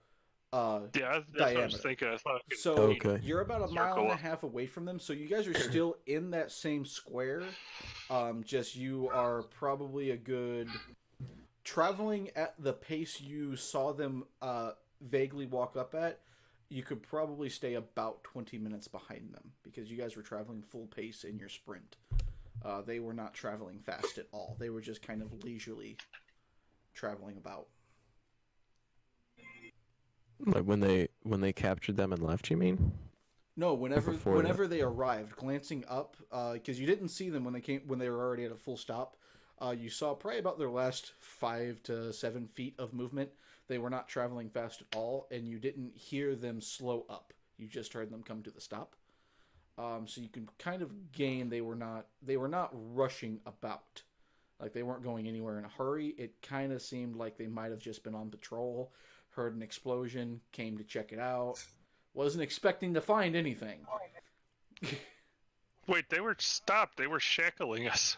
Speaker 4: Yeah, that's what I was
Speaker 3: diameter.
Speaker 4: thinking. I thought I could
Speaker 3: So
Speaker 2: Okay.
Speaker 3: you're about a mile
Speaker 4: Circle
Speaker 3: and a
Speaker 4: up.
Speaker 3: half away from them. So you guys are still in that same square. Just you are probably a good traveling at the pace you saw them vaguely walk up at. You could probably stay about 20 minutes behind them because you guys were traveling full pace in your sprint. They were not traveling fast at all. They were just kind of leisurely traveling about.
Speaker 2: Like when they captured them and left, you mean?
Speaker 3: No, whenever
Speaker 2: before that.
Speaker 3: they arrived, glancing up, because you didn't see them when they were already at a full stop. You saw probably about their last 5 to 7 feet of movement. They were not traveling fast at all, and you didn't hear them slow up. You just heard them come to the stop. So you can kind of gain they were not rushing about, like they weren't going anywhere in a hurry. It kind of seemed like they might have just been on patrol, heard an explosion, came to check it out, wasn't expecting to find anything.
Speaker 4: Wait, they were stopped. They were shackling us.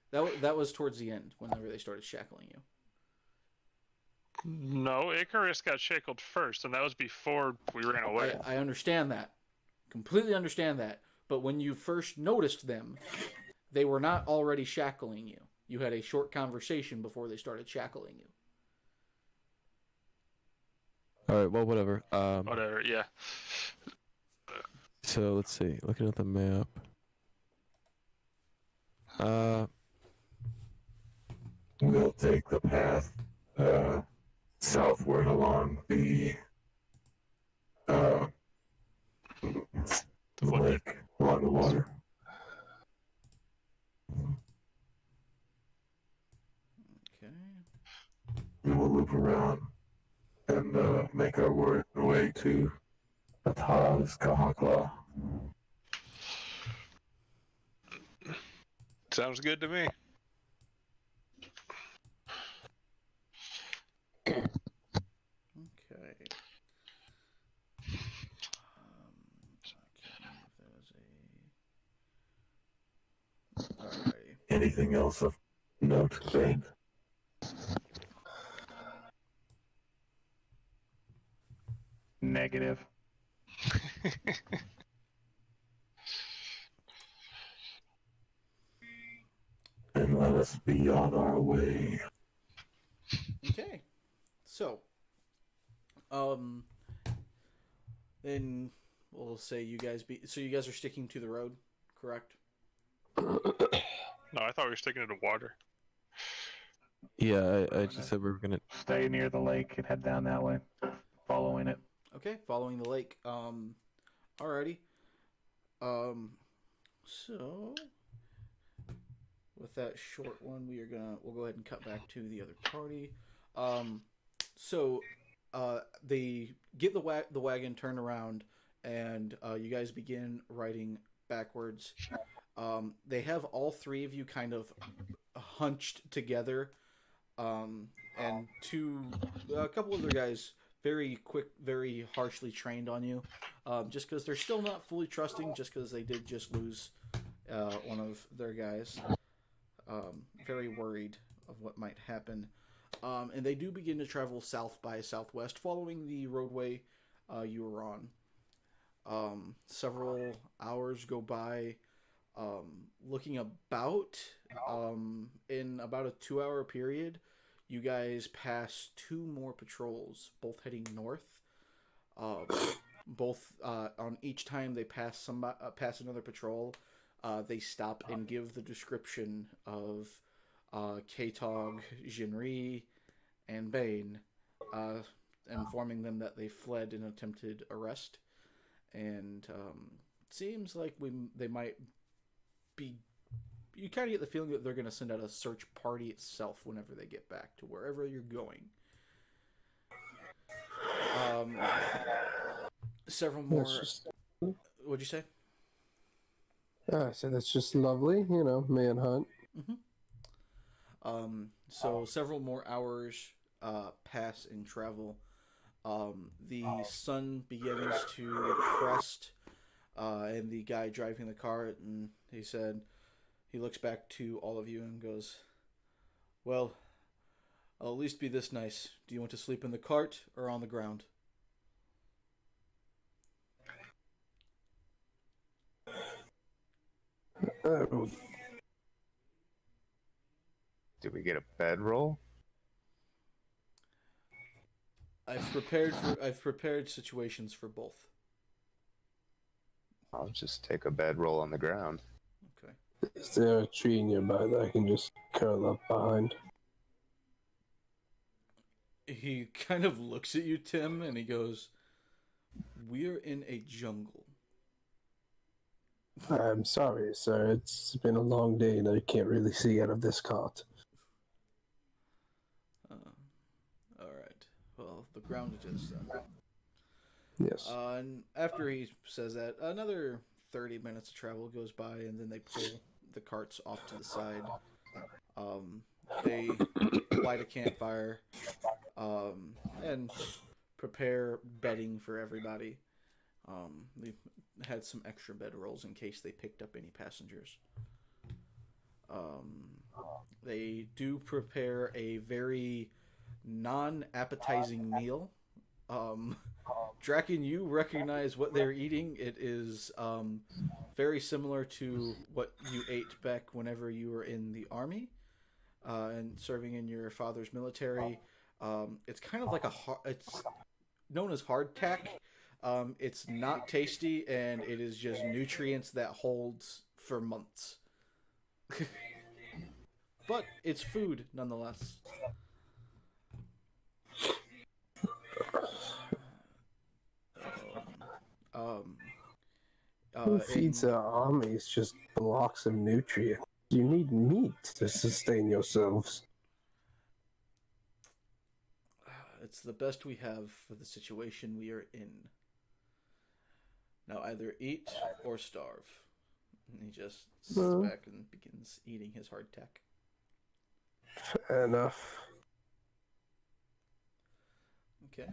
Speaker 3: That was towards the end, whenever they started shackling you.
Speaker 4: No, Icarus got shackled first, and that was before we ran away.
Speaker 3: I understand that. Completely understand that. But when you first noticed them, they were not already shackling you. You had a short conversation before they started shackling you.
Speaker 2: All right, well, whatever.
Speaker 4: Whatever, yeah.
Speaker 2: So let's see. Looking at the map.
Speaker 8: We'll take the path southward along the lake, along the water.
Speaker 3: Okay.
Speaker 8: We will loop around and make our way to Ataz Kahakla.
Speaker 4: Sounds good to me.
Speaker 3: Okay. Alrighty.
Speaker 8: Anything else of note, Bane?
Speaker 6: Negative.
Speaker 8: And let us be on our way.
Speaker 3: Okay. So, then we'll say you guys are sticking to the road, correct?
Speaker 4: No, I thought we were sticking to the water.
Speaker 2: Yeah, I just said we were gonna.
Speaker 6: Stay near the lake and head down that way, following it.
Speaker 3: Okay, following the lake. Alrighty. So with that short one, we'll go ahead and cut back to the other party. They get the wagon turned around, and you guys begin riding backwards. They have all three of you kind of hunched together, and a couple other guys very quick, very harshly trained on you, just because they're still not fully trusting, just because they did just lose one of their guys. Very worried of what might happen. And they do begin to travel south by southwest, following the roadway you were on. Several hours go by. Looking about, in about a 2-hour period, you guys pass 2 more patrols, both heading north. Both on each time they pass another patrol, they stop and give the description of K-Tog, Jinri, and Bane, informing them that they fled an attempted arrest. and seems like they might be. You kind of get the feeling that they're going to send out a search party itself whenever they get back to wherever you're going. Several more. What'd you say?
Speaker 1: I said that's just lovely, manhunt.
Speaker 3: So several more hours pass in travel. The sun begins to crest, and the guy driving the car, and he looks back to all of you and goes, "Well, I'll at least be this nice. Do you want to sleep in the cart or on the ground?"
Speaker 1: Oh,
Speaker 7: Do we get a bedroll?
Speaker 3: I've prepared situations for both.
Speaker 7: I'll just take a bedroll on the ground.
Speaker 3: Okay.
Speaker 1: is there a tree nearby that I can just curl up behind?
Speaker 3: He kind of looks at you, Tim, and he goes, "We're in a jungle."
Speaker 1: I'm sorry, sir. It's been a long day and I can't really see out of this cart.
Speaker 3: All right. Well, the ground it is then.
Speaker 1: Yes.
Speaker 3: And after he says that, another 30 minutes of travel goes by, and then they pull the carts off to the side. They light a campfire and prepare bedding for everybody. They had some extra bedrolls in case they picked up any passengers. They do prepare a very non-appetizing meal. Draken, you recognize what they're eating. It is very similar to what you ate back whenever you were in the army and serving in your father's military. It's kind of like it's known as hardtack. It's not tasty, and it is just nutrients that holds for months. But it's food nonetheless.
Speaker 1: Who feeds the armies just blocks of nutrients? You need meat to sustain yourselves.
Speaker 3: It's the best we have for the situation we are in. Now either eat or starve. And he just sits back and begins eating his hardtack.
Speaker 1: Fair enough.
Speaker 3: Okay.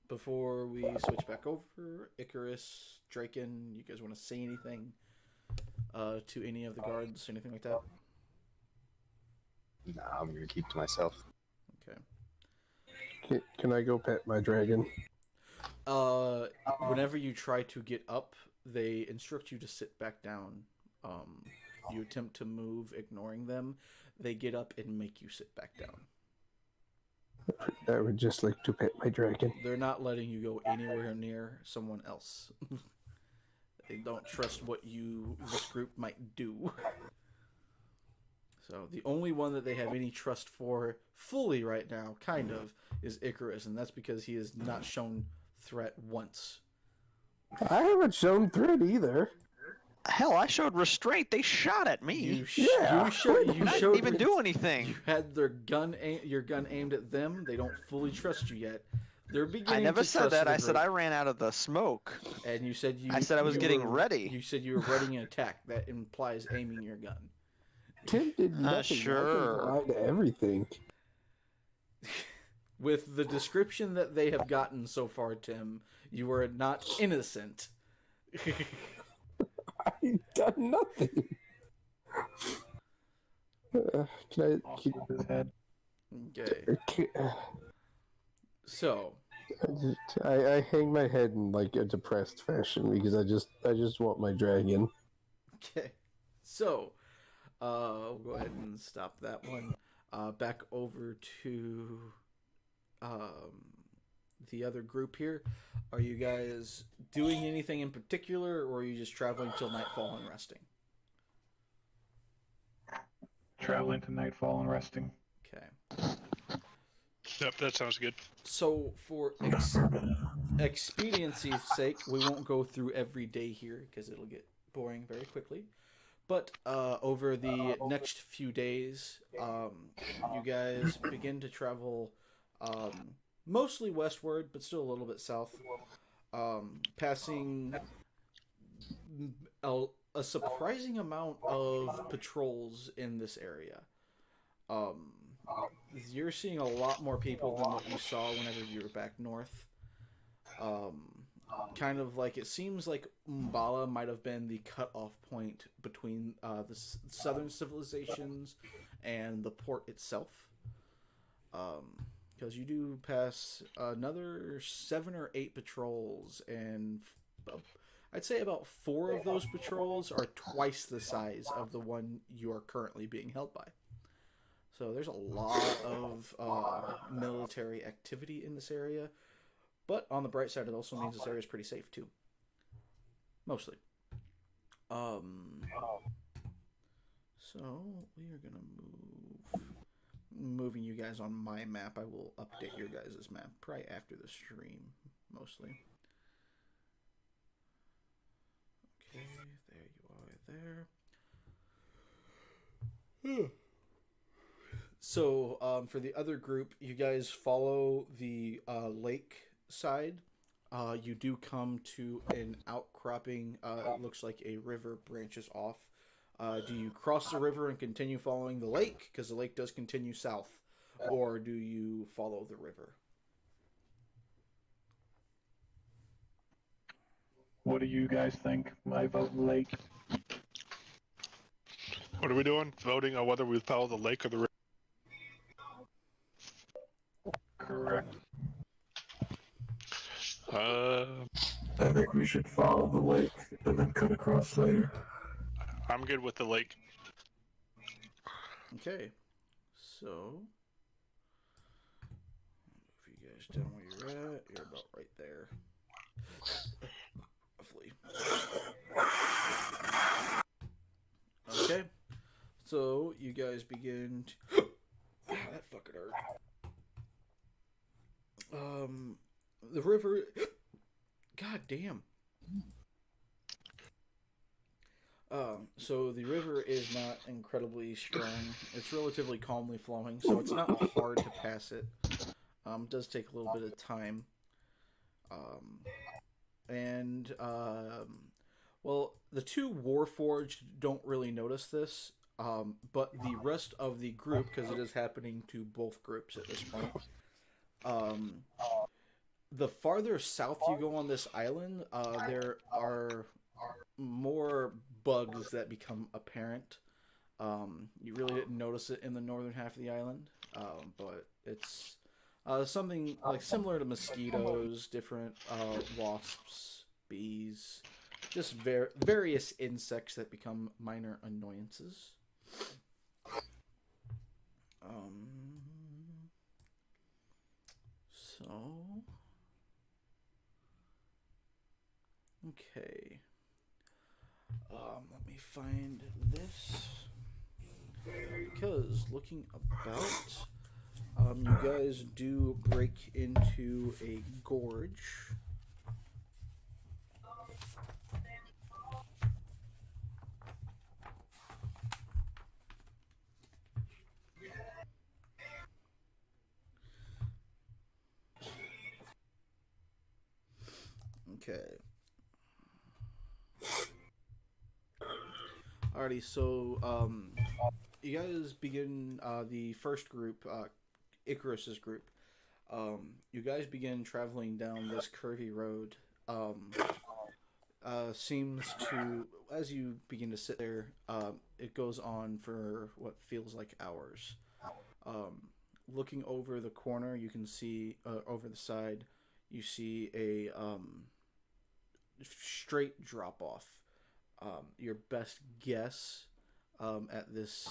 Speaker 3: Before we switch back over, Icarus, Draken, you guys want to say anything to any of the guards, anything like that?
Speaker 7: Nah, I'm gonna keep to myself.
Speaker 3: Okay.
Speaker 1: Can I go pet my dragon?
Speaker 3: Whenever you try to get up, they instruct you to sit back down. You attempt to move, ignoring them. They get up and make you sit back down.
Speaker 1: I would just like to pet my dragon.
Speaker 3: They're not letting you go anywhere near someone else. They don't trust what this group might do. So the only one that they have any trust for fully right now, kind of, is Icarus, and that's because he has not shown threat once.
Speaker 1: I haven't shown threat either.
Speaker 5: Hell, I showed restraint. They shot at me.
Speaker 3: You
Speaker 5: I
Speaker 3: showed
Speaker 5: didn't even do anything.
Speaker 3: You had your gun aimed at them. They don't fully trust you yet. They're beginning.
Speaker 5: I never
Speaker 3: to
Speaker 5: said
Speaker 3: trust
Speaker 5: that.
Speaker 3: the
Speaker 5: I said
Speaker 3: group.
Speaker 5: I ran out of the smoke.
Speaker 3: And you said
Speaker 5: I said I was getting
Speaker 3: were-
Speaker 5: ready.
Speaker 3: You said you were ready an attack. That implies aiming your gun.
Speaker 1: Tim did nothing.
Speaker 5: Sure.
Speaker 1: I can lie to everything.
Speaker 3: With the description that they have gotten so far, Tim, you are not innocent.
Speaker 1: I've done nothing. Can
Speaker 3: Okay. So,
Speaker 1: I hang my head in like a depressed fashion because I just want my dragon.
Speaker 3: okay. So, we'll go ahead and stop that one. Back over to the other group here. Are you guys doing anything in particular, or are you just traveling till nightfall and resting?
Speaker 6: Traveling to nightfall and resting.
Speaker 3: Okay.
Speaker 4: Yep, that sounds good.
Speaker 3: So for expediency's sake, we won't go through every day here because it'll get boring very quickly. But over the next few days, you guys begin to travel mostly westward, but still a little bit south, passing a surprising amount of patrols in this area. You're seeing a lot more people than what you saw whenever you were back north. Kind of like it seems like Umbala might have been the cutoff point between the southern civilizations and the port itself. Because you do pass another 7 or 8 patrols, and I'd say about 4 of those patrols are twice the size of the one you are currently being held by. So there's a lot of military activity in this area. But on the bright side, it also means this area is pretty safe too. Mostly. So we are gonna moving you guys on my map. I will update your guys' map probably after the stream, mostly. Okay, there you are there. So for the other group, you guys follow the lake side. You do come to an outcropping. It looks like a river branches off. Do you cross the river and continue following the lake? Because the lake does continue south. Or do you follow the river?
Speaker 6: What do you guys think? My vote lake.
Speaker 4: What are we doing? Voting on whether we follow the lake or the river?
Speaker 6: Correct.
Speaker 8: I think we should follow the lake and then cut across later.
Speaker 4: I'm good with the lake.
Speaker 3: Okay. So move you guys down where you're at. You're about right there. Roughly. Okay. So you guys begin to that fucking hurt. The river. God damn. So the river is not incredibly strong. It's relatively calmly flowing, so it's not hard to pass it. It does take a little bit of time. Well, the 2 Warforged don't really notice this, but the rest of the group, because it is happening to both groups at this point, the farther south you go on this island, there are more bugs that become apparent. You really didn't notice it in the northern half of the island, but it's something like similar to mosquitoes, different wasps, bees, just various insects that become minor annoyances. Okay. Let me find this. Because looking about, you guys do break into a gorge. Okay. Alrighty, so you guys begin the first group, Icarus's group. You guys begin traveling down this curvy road. Seems to, as you begin to sit there, it goes on for what feels like hours. Looking over the corner, you can see over the side, you see a straight drop off. Your best guess at this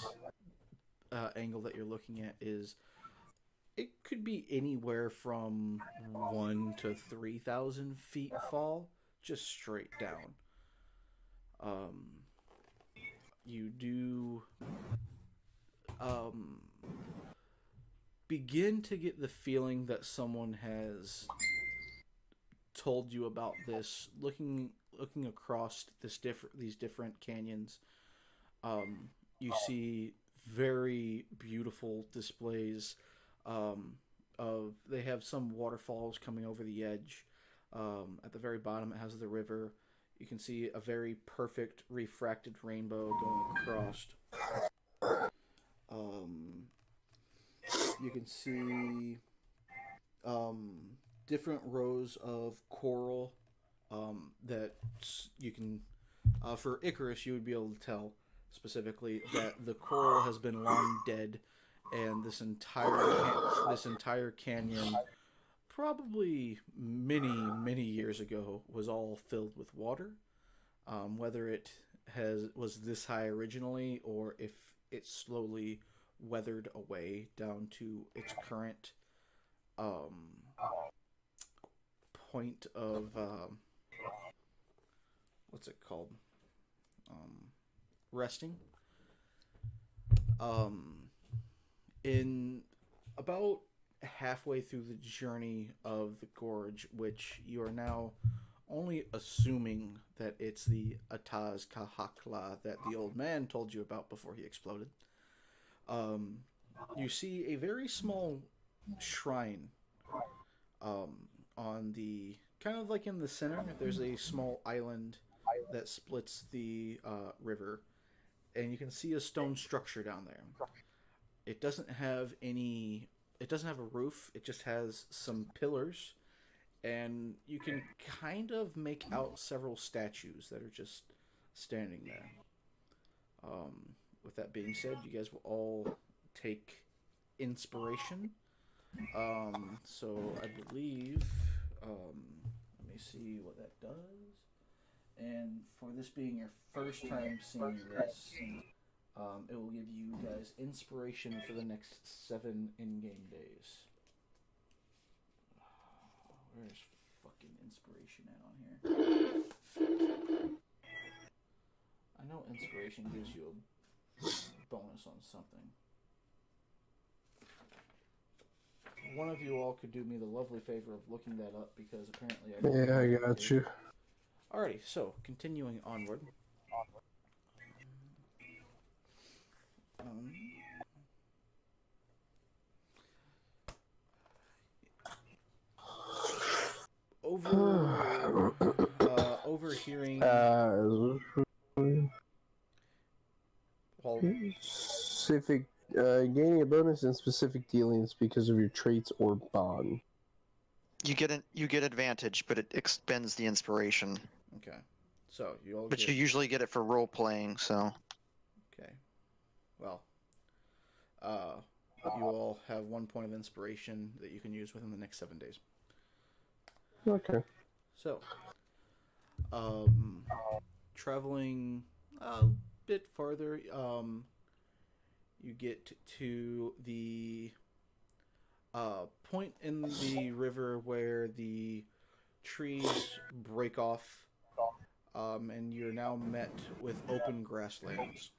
Speaker 3: angle that you're looking at is it could be anywhere from 1,000 to 3,000 feet fall, just straight down. You do begin to get the feeling that someone has told you about this. Looking across these different canyons, you see very beautiful displays. They have some waterfalls coming over the edge. At the very bottom, it has the river. You can see a very perfect refracted rainbow going across. You can see different rows of coral that you can, for Icarus, you would be able to tell specifically that the coral has been long dead, and this entire canyon, probably many years ago, was all filled with water. Whether it was this high originally, or if it slowly weathered away down to its current point of what's it called? Resting. In about halfway through the journey of the gorge, which you are now only assuming that it's the Ataz Kahakla that the old man told you about before he exploded, you see a very small shrine on the, kind of like in the center. There's a small island that splits the river, and you can see a stone structure down there. It doesn't have a roof. It just has some pillars, and you can kind of make out several statues that are just standing there. With that being said, you guys will all take inspiration. So I believe, let me see what that does. And for this being your first time seeing this, it will give you guys inspiration for the next 7 in-game days. Where's fucking inspiration at on here? I know inspiration gives you a bonus on something. One of you all could do me the lovely favor of looking that up, because apparently I don't
Speaker 1: Yeah, I got you.
Speaker 3: Alrighty, so continuing onward. Overhearing
Speaker 1: specific gaining a bonus in specific dealings because of your traits or bond.
Speaker 5: You get advantage, but it expends the inspiration.
Speaker 3: Okay, so you all.
Speaker 5: But
Speaker 3: get...
Speaker 5: you usually get it for role playing, so.
Speaker 3: Okay, well, you all have 1 point of inspiration that you can use within the next 7 days.
Speaker 1: Okay.
Speaker 3: So, traveling a bit farther, you get to the point in the river where the trees break off, and you're now met with open grasslands.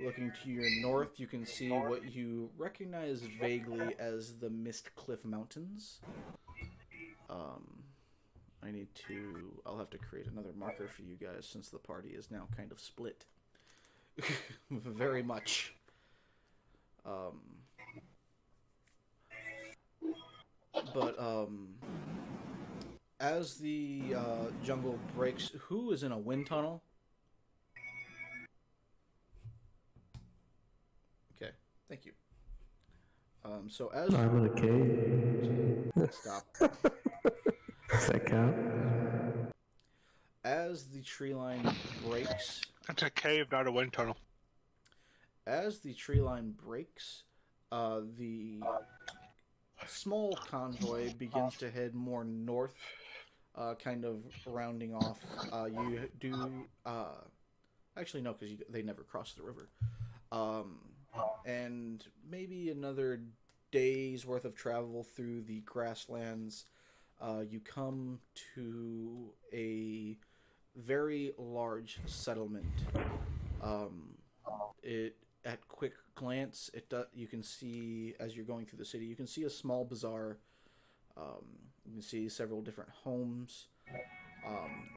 Speaker 3: Looking to your north, you can see what you recognize vaguely as the Mist Cliff Mountains. I'll have to create another marker for you guys, since the party is now kind of split. Very much. As the jungle breaks, who is in a wind tunnel? Okay, thank you. So as
Speaker 8: I'm in a cave.
Speaker 3: stop.
Speaker 8: Does that count?
Speaker 3: As the tree line breaks,
Speaker 4: It's a cave, not a wind tunnel.
Speaker 3: as the tree line breaks, the small convoy begins to head more north, kind of rounding off. You do actually no, because they never crossed the river. And maybe another day's worth of travel through the grasslands, you come to a very large settlement. It at quick glance, you can see as you're going through the city, you can see a small bazaar. You can see several different homes.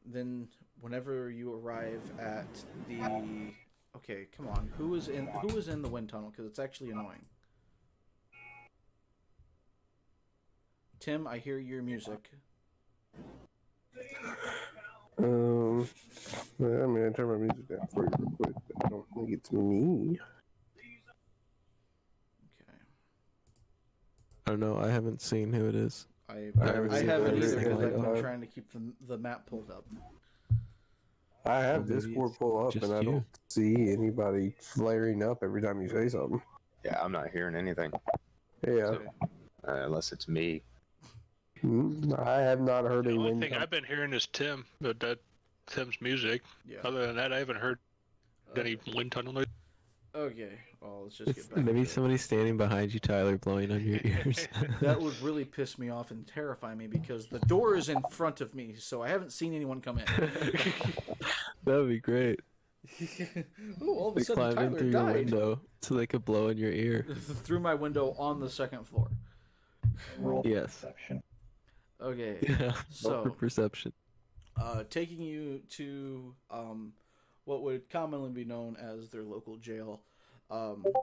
Speaker 3: Then, whenever you arrive at the, okay, come on, who is in the wind tunnel? Because it's actually annoying. Tim, I hear your music.
Speaker 1: Well, I mean, I turn my music down for you real quick, but I don't think it's me.
Speaker 3: Okay.
Speaker 2: I don't know. I haven't seen who it is.
Speaker 3: I
Speaker 1: haven't seen
Speaker 3: haven't
Speaker 1: it
Speaker 3: either because
Speaker 1: either.
Speaker 3: I've been trying to keep the map pulled up.
Speaker 1: I have
Speaker 2: Well, maybe
Speaker 1: Discord
Speaker 2: it's
Speaker 1: pull up,
Speaker 2: just
Speaker 1: and I
Speaker 2: you.
Speaker 1: don't see anybody flaring up every time you say something.
Speaker 7: Yeah, I'm not hearing anything
Speaker 1: Yeah,
Speaker 3: Okay.
Speaker 7: unless it's me.
Speaker 1: I have not heard
Speaker 4: The
Speaker 1: a
Speaker 4: only
Speaker 1: wind
Speaker 4: thing
Speaker 1: tunnel.
Speaker 4: I've been hearing is Tim's music.
Speaker 3: Yeah.
Speaker 4: Other than that, I haven't heard any wind tunnel noise.
Speaker 3: Okay. Well, let's just
Speaker 2: It's
Speaker 3: get back.
Speaker 2: maybe
Speaker 3: to it.
Speaker 2: somebody standing behind you, Tyler, blowing on your ears.
Speaker 3: That would really piss me off and terrify me because the door is in front of me, so I haven't seen anyone come in.
Speaker 2: That would be great.
Speaker 3: Ooh, all of a
Speaker 2: They
Speaker 3: sudden
Speaker 2: climbed in
Speaker 3: Tyler
Speaker 2: through your
Speaker 3: died
Speaker 2: window so they could blow in your ear.
Speaker 3: through my window on the second floor.
Speaker 6: Roll
Speaker 2: Yes.
Speaker 6: perception.
Speaker 3: Okay.
Speaker 2: Yeah.
Speaker 3: So-
Speaker 2: For perception.
Speaker 3: Taking you to what would commonly be known as their local jail.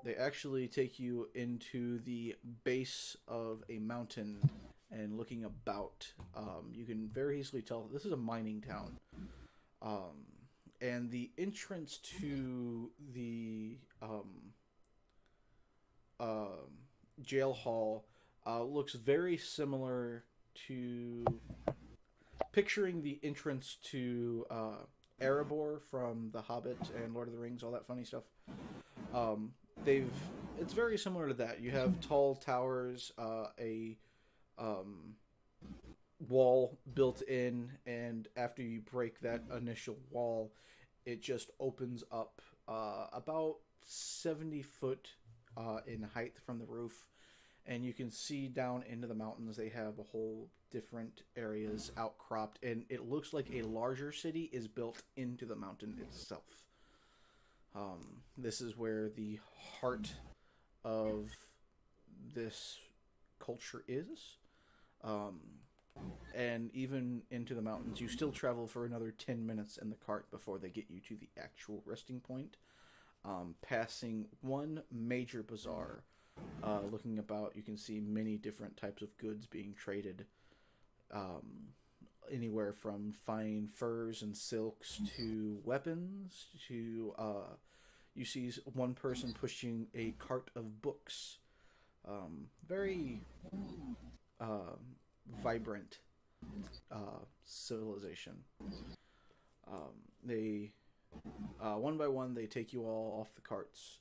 Speaker 3: They actually take you into the base of a mountain and looking about. You can very easily tell this is a mining town. And the entrance to the jail hall looks very similar to picturing the entrance to Erebor from The Hobbit and Lord of the Rings, all that funny stuff. It's very similar to that. You have tall towers, a wall built in, and after you break that initial wall, it just opens up about 70 foot in height from the roof, and you can see down into the mountains. They have a whole different areas outcropped, and it looks like a larger city is built into the mountain itself. This is where the heart of this culture is. And even into the mountains, you still travel for another 10 minutes in the cart before they get you to the actual resting point. Passing one major bazaar. Looking about, you can see many different types of goods being traded. Anywhere from fine furs and silks to weapons to you see one person pushing a cart of books. Very vibrant civilization. They one by one they take you all off the carts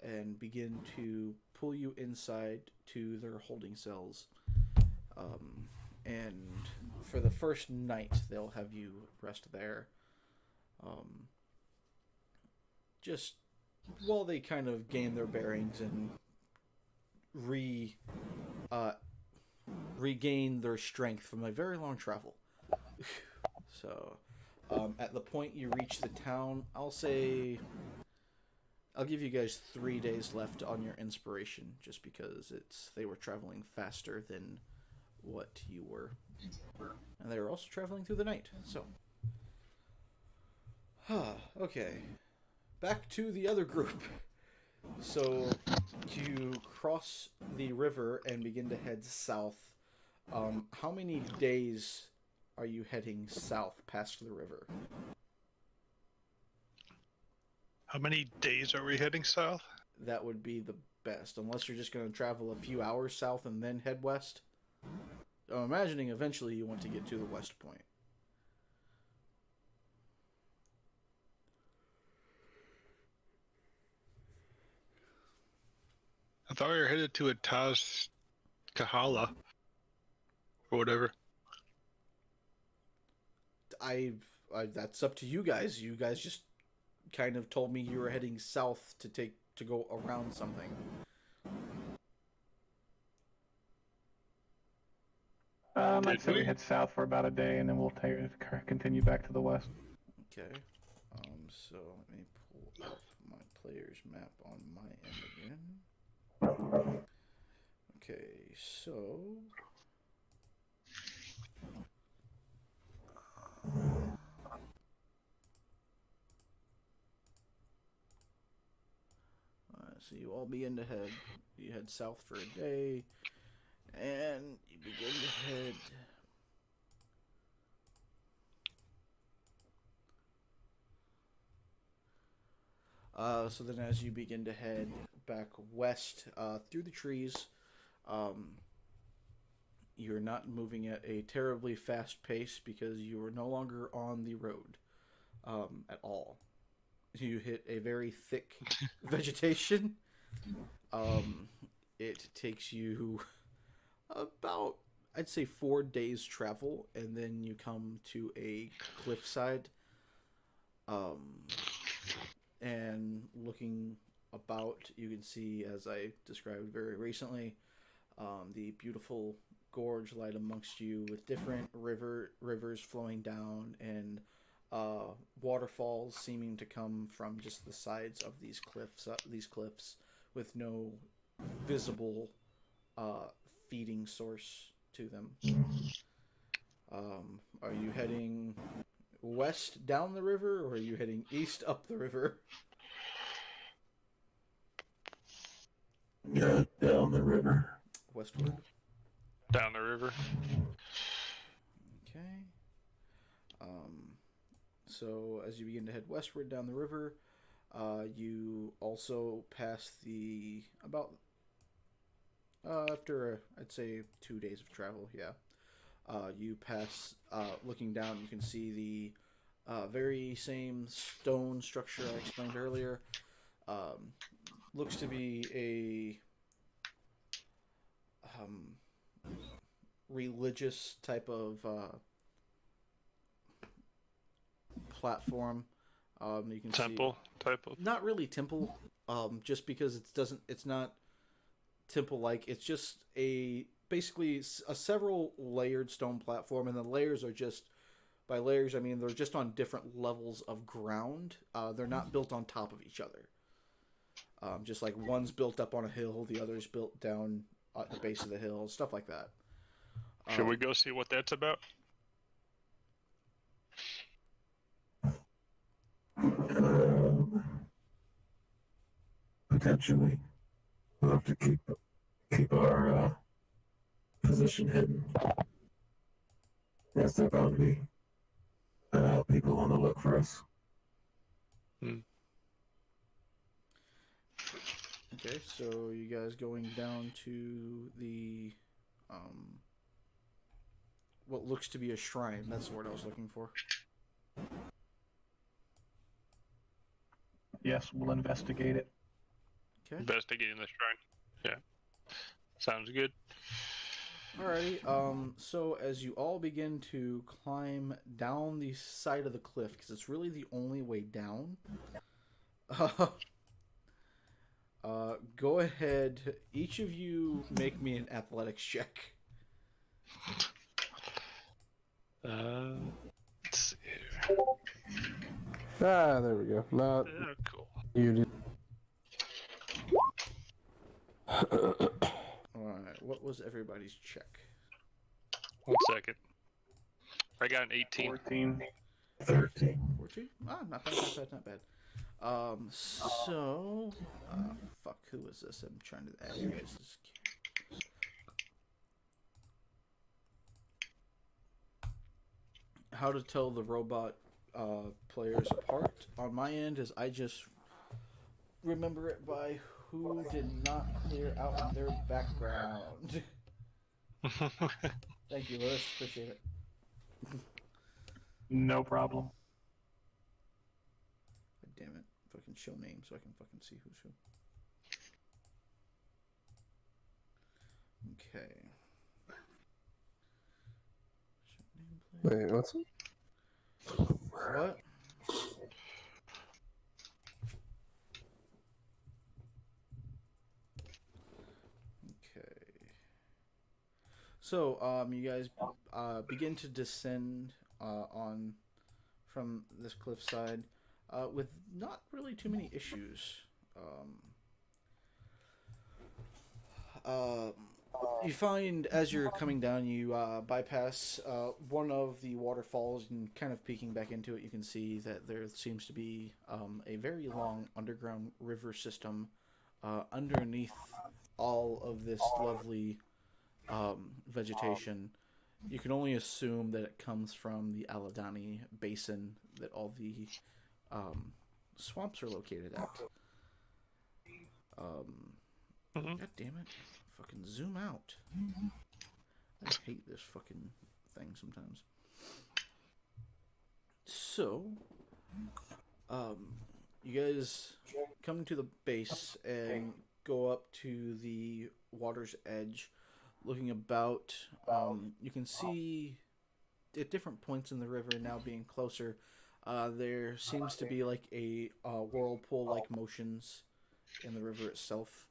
Speaker 3: and begin to pull you inside to their holding cells. And for the first night, they'll have you rest there. Just while they kind of gain their bearings and regain their strength from a very long travel. So, at the point you reach the town, I'll give you guys 3 days left on your inspiration, just because they were traveling faster than what you were, and they were also traveling through the night. So, okay, back to the other group. So you cross the river and begin to head south. How many days are you heading south past the river?
Speaker 4: How many days are we heading south?
Speaker 3: That would be the best, unless you're just going to travel a few hours south and then head west. I'm imagining eventually you want to get to the west point.
Speaker 4: I thought we were headed to Ataz Kahala or whatever.
Speaker 3: That's up to you guys. You guys just kind of told me you were heading south to go around something.
Speaker 6: I'd say we head south for about a day, and then we'll continue back to the west.
Speaker 3: Okay. So let me pull up my player's map on my end again. Okay, so so you all begin to head. You head south for a day, and you begin to head. So then, as you begin to head back west through the trees, you're not moving at a terribly fast pace because you are no longer on the road at all. You hit a very thick vegetation. It takes you about, I'd say, 4 days travel, and then you come to a cliffside. And looking about, you can see, as I described very recently, the beautiful gorge light amongst you with different rivers flowing down and waterfalls seeming to come from just the sides of these cliffs with no visible feeding source to them. Are you heading west down the river, or are you heading east up the river?
Speaker 8: Yeah, down the river.
Speaker 3: Westward.
Speaker 4: Down the river.
Speaker 3: Okay. So as you begin to head westward down the river, you also pass the after I'd say 2 days of travel. Yeah. You pass, looking down, you can see the very same stone structure I explained earlier. Looks to be a religious type of platform. You can
Speaker 4: Temple type of.
Speaker 3: not really temple, just because it's not temple-like. It's just basically a several layered stone platform, and the layers are just, by layers I mean they're just on different levels of ground. They're not built on top of each other. Just like one's built up on a hill, the other's built down at the base of the hill, stuff like that.
Speaker 4: Should we go see what that's about?
Speaker 8: Potentially, we'll have to keep our position hidden. Yes, there bound to be people on the look for us.
Speaker 3: Okay, so you guys going down to the what looks to be a shrine. That's the word I was looking for.
Speaker 6: Yes, we'll investigate it.
Speaker 3: Okay.
Speaker 4: Investigating the shrine. Yeah. Sounds good.
Speaker 3: Alrighty. So as you all begin to climb down the side of the cliff, because it's really the only way down. Go ahead. Each of you make me an athletics check.
Speaker 4: Let's see here.
Speaker 1: Ah, there we go. Not
Speaker 4: Oh, cool.
Speaker 1: you.
Speaker 3: Alright, what was everybody's check?
Speaker 4: 1 second. I got an 18.
Speaker 6: 14.
Speaker 8: 13.
Speaker 3: 14? Ah, not bad, not bad. So... fuck, who is this? I'm trying to add you guys this. How to tell the robot players apart on my end is I just remember it by who did not clear out their background. Thank you, Lewis. Appreciate it.
Speaker 6: No problem.
Speaker 3: God damn it. Fucking show name so I can fucking see who's who. Okay. Show nameplate.
Speaker 1: Wait, what's it?
Speaker 3: What? Okay. So, you guys begin to descend from this cliffside with not really too many issues. You find as you're coming down, you bypass one of the waterfalls, and kind of peeking back into it, you can see that there seems to be a very long underground river system underneath all of this lovely vegetation. You can only assume that it comes from the Aladani Basin that all the swamps are located at. God damn it. Fucking zoom out. I hate this fucking thing sometimes. So, you guys come to the base and go up to the water's edge. Looking about, you can see at different points in the river, now being closer, there seems to be like a whirlpool-like motions in the river itself.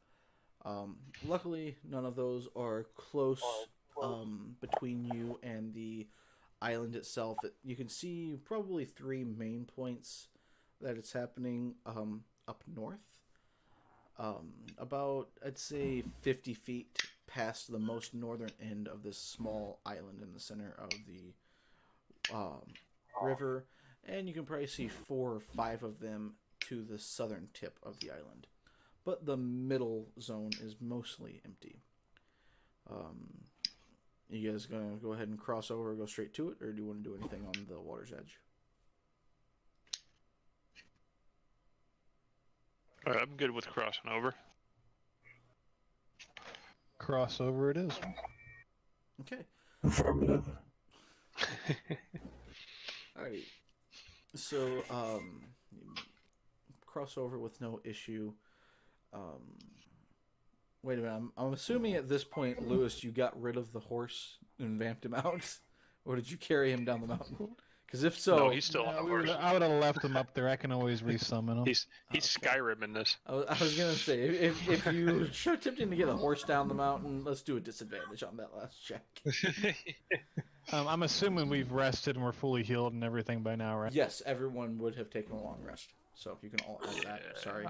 Speaker 3: Luckily, none of those are close between you and the island itself. You can see probably 3 main points that it's happening up north. About, I'd say, 50 feet past the most northern end of this small island in the center of the river. And you can probably see 4 or 5 of them to the southern tip of the island. But the middle zone is mostly empty. You guys gonna go ahead and cross over, go straight to it, or do you want to do anything on the water's edge?
Speaker 4: I'm good with crossing over.
Speaker 6: Crossover it is.
Speaker 3: Okay.
Speaker 8: Affirmative.
Speaker 3: Alright. So, cross over with no issue. Wait a minute. I'm assuming at this point, Lewis, you got rid of the horse and vamped him out, or did you carry him down the mountain? Because if so,
Speaker 4: No, he's still on the horse.
Speaker 6: I would have left him up there. I can always resummon him.
Speaker 4: He's Skyrim this.
Speaker 3: I was gonna say if you are attempting to get a horse down the mountain, let's do a disadvantage on that last check.
Speaker 6: I'm assuming we've rested and we're fully healed and everything by now, right?
Speaker 3: Yes, everyone would have taken a long rest, so you can all add that. Sorry.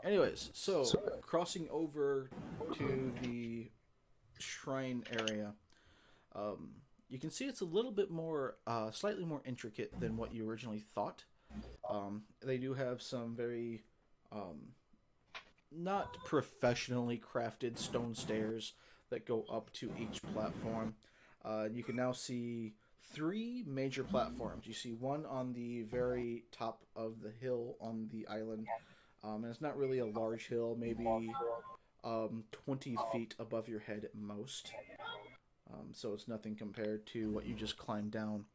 Speaker 3: Anyways, so crossing over to the shrine area, you can see it's a little bit more, slightly more intricate than what you originally thought. They do have some very, not professionally crafted stone stairs that go up to each platform. You can now see 3 major platforms. You see one on the very top of the hill on the island, and it's not really a large hill, maybe 20 feet above your head at most. So it's nothing compared to what you just climbed down.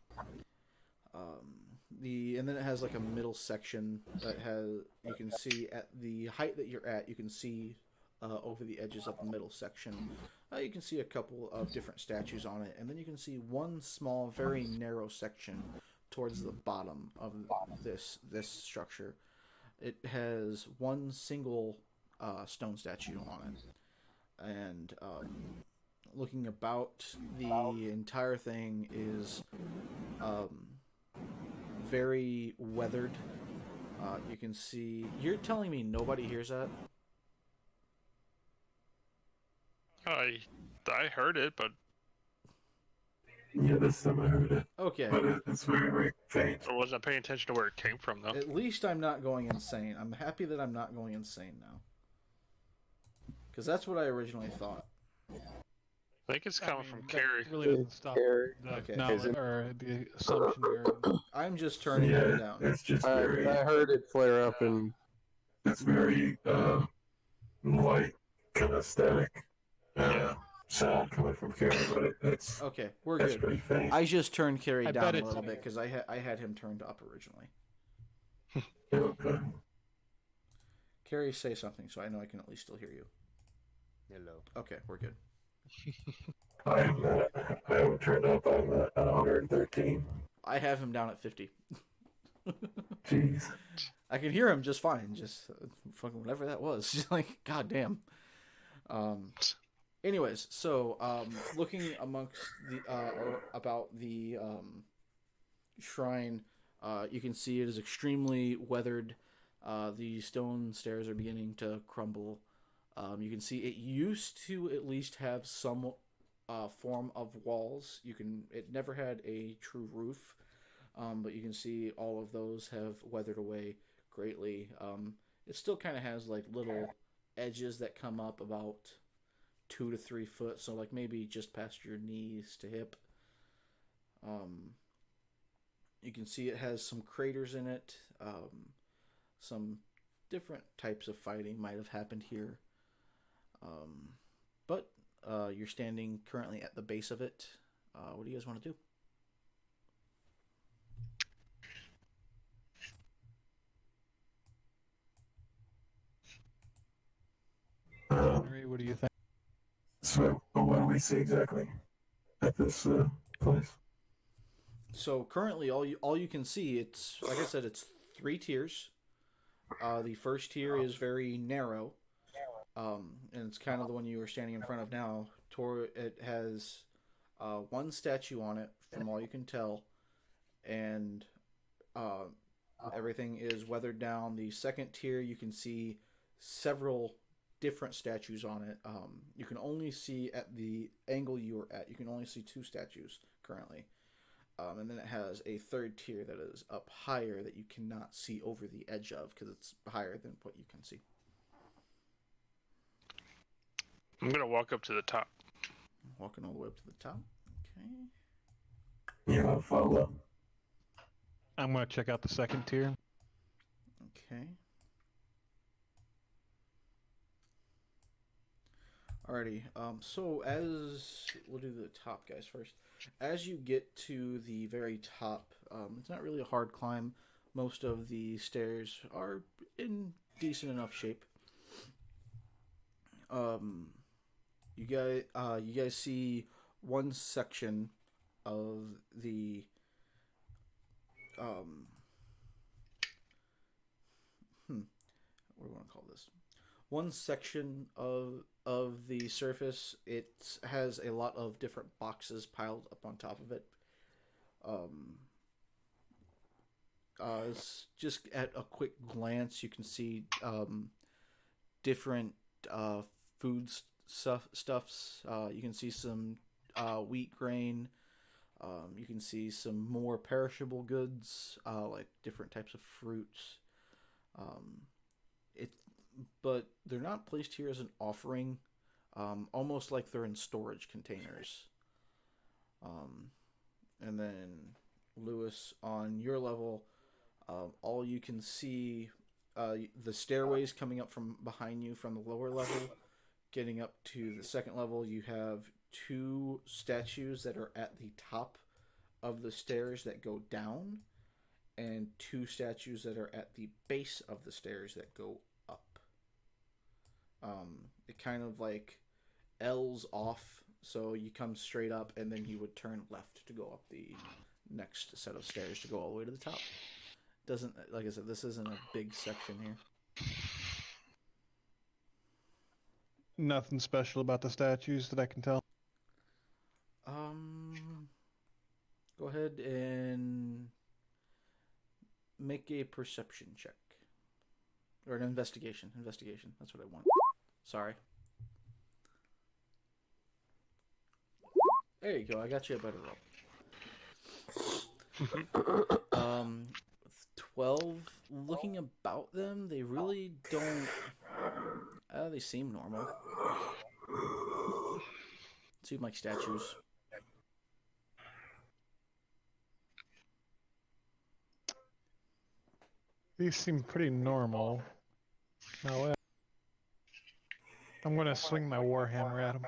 Speaker 3: And then it has like a middle section that has, you can see at the height that you're at, you can see over the edges of the middle section. You can see a couple of different statues on it, and then you can see one small, very narrow section towards the bottom of this structure. It has one single stone statue on it, and looking about, the entire thing is very weathered. You can see. You're telling me nobody hears that?
Speaker 4: I heard it, but
Speaker 8: Yeah, this time I heard it,
Speaker 3: Okay.
Speaker 8: but it's very, very faint.
Speaker 4: I wasn't paying attention to where it came from, though.
Speaker 3: At least I'm not going insane. I'm happy that I'm not going insane now. Because that's what I originally thought.
Speaker 4: I think it's coming from
Speaker 6: that
Speaker 4: Carrie.
Speaker 6: Really doesn't stop
Speaker 1: Carrie.
Speaker 6: the
Speaker 3: Okay.
Speaker 6: knowledge or the assumption here.
Speaker 3: I'm just turning it
Speaker 8: Yeah,
Speaker 3: down.
Speaker 8: it's just
Speaker 1: I
Speaker 8: very,
Speaker 1: heard it flare up and
Speaker 8: it's very light, kind of static sound coming from Carrie, but it's
Speaker 3: Okay, we're
Speaker 8: that's
Speaker 3: good.
Speaker 8: pretty faint.
Speaker 3: I just turned Carrie
Speaker 6: I
Speaker 3: down
Speaker 6: bet
Speaker 3: a
Speaker 6: it's-
Speaker 3: little bit because I had him turned up originally.
Speaker 8: Okay.
Speaker 3: Carrie, say something so I know I can at least still hear you.
Speaker 7: Hello.
Speaker 3: Okay, we're good.
Speaker 8: I haven't turned up. I'm at 113.
Speaker 3: I have him down at 50.
Speaker 8: Jeez.
Speaker 3: I can hear him just fine. Just fucking whatever that was. Just like, goddamn. Anyways, so looking amongst the or about the shrine, You can see it is extremely weathered. The stone stairs are beginning to crumble. You can see it used to at least have some form of walls. It never had a true roof, but you can see all of those have weathered away greatly. It still kind of has like little edges that come up about 2 to 3 foot, so like maybe just past your knees to hip. You can see it has some craters in it. Some different types of fighting might have happened here. But you're standing currently at the base of it. What do you guys want to do?
Speaker 6: Henry, what do you think?
Speaker 8: So, what do we see exactly at this place?
Speaker 3: So currently, all you can see, it's like I said, it's 3 tiers. The first tier is very narrow, and it's kind of the one you are standing in front of now. It has 1 statue on it, from all you can tell, and everything is weathered down. The second tier, you can see several different statues on it. You can only see at the angle you are at. You can only see 2 statues currently. And then it has a third tier that is up higher that you cannot see over the edge of because it's higher than what you can see.
Speaker 4: I'm gonna walk up to the top.
Speaker 3: Walking all the way up to the top. Okay.
Speaker 8: Yeah, I'll follow.
Speaker 6: I'm going to check out the second tier.
Speaker 3: Okay. Alrighty. So as we'll do the top guys first. As you get to the very top, it's not really a hard climb. Most of the stairs are in decent enough shape. You guys see one section of the what do we want to call this? One section of the surface, it has a lot of different boxes piled up on top of it. It's just at a quick glance, you can see different food stuffs. You can see some wheat grain. You can see some more perishable goods, like different types of fruits. But they're not placed here as an offering, almost like they're in storage containers. And then, Lewis, on your level, all you can see, the stairways coming up from behind you from the lower level, getting up to the second level, you have 2 statues that are at the top of the stairs that go down, and 2 statues that are at the base of the stairs that go up. It kind of like L's off, so you come straight up, and then you would turn left to go up the next set of stairs to go all the way to the top. Doesn't, like I said, this isn't a big section here.
Speaker 6: Nothing special about the statues that I can tell.
Speaker 3: Go ahead and make a perception check. Or an investigation. Investigation. That's what I want. Sorry. There you go. I got you a better roll. 12. Looking about them, they really don't... they seem normal. Seem like statues.
Speaker 6: These seem pretty normal. Now, I'm going to swing my warhammer at them.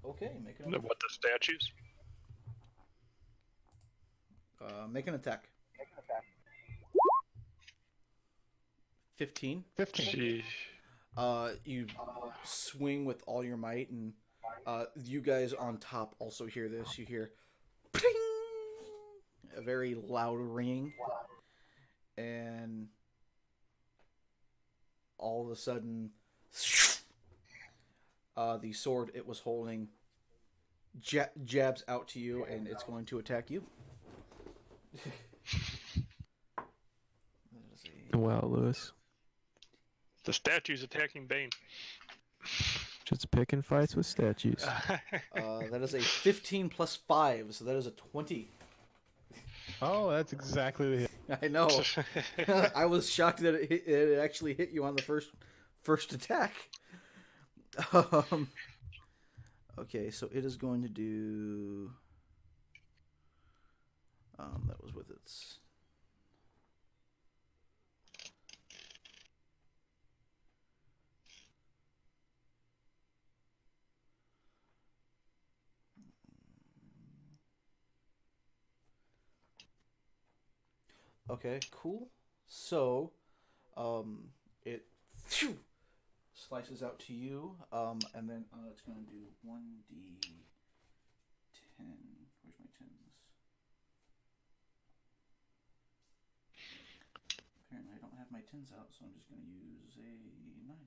Speaker 3: Okay,
Speaker 4: What, the statues?
Speaker 3: Make an attack. 15.
Speaker 6: 15.
Speaker 4: Jeez.
Speaker 3: You swing with all your might, and you guys on top also hear this. You hear ping! A very loud ringing, and all of a sudden, the sword it was holding jabs out to you, and it's going to attack you.
Speaker 2: Wow, Lewis.
Speaker 4: The statue's attacking Bane.
Speaker 2: Just picking fights with statues.
Speaker 3: That is a 15 plus 5, so that is a 20.
Speaker 6: Oh, that's exactly the hit.
Speaker 3: I know. I was shocked that it actually hit you on the first attack. Okay, so it is going to do. That was with its. Okay, cool. So, it slices out to you, and then it's going to do 1d10. Where's my 10s? Apparently I don't have my 10s out, so I'm just going to use a 9.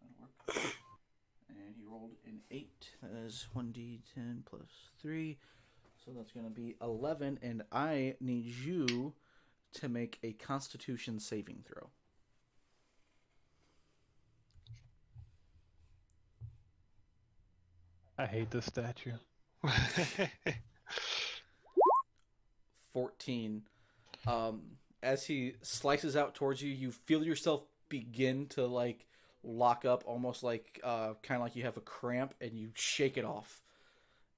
Speaker 3: That'll work. And he rolled an 8. That is 1d10 plus 3. So that's going to be 11, and I need you to make a Constitution saving throw.
Speaker 6: I hate this statue.
Speaker 3: 14. As he slices out towards you, you feel yourself begin to like lock up, almost like kind of like you have a cramp, and you shake it off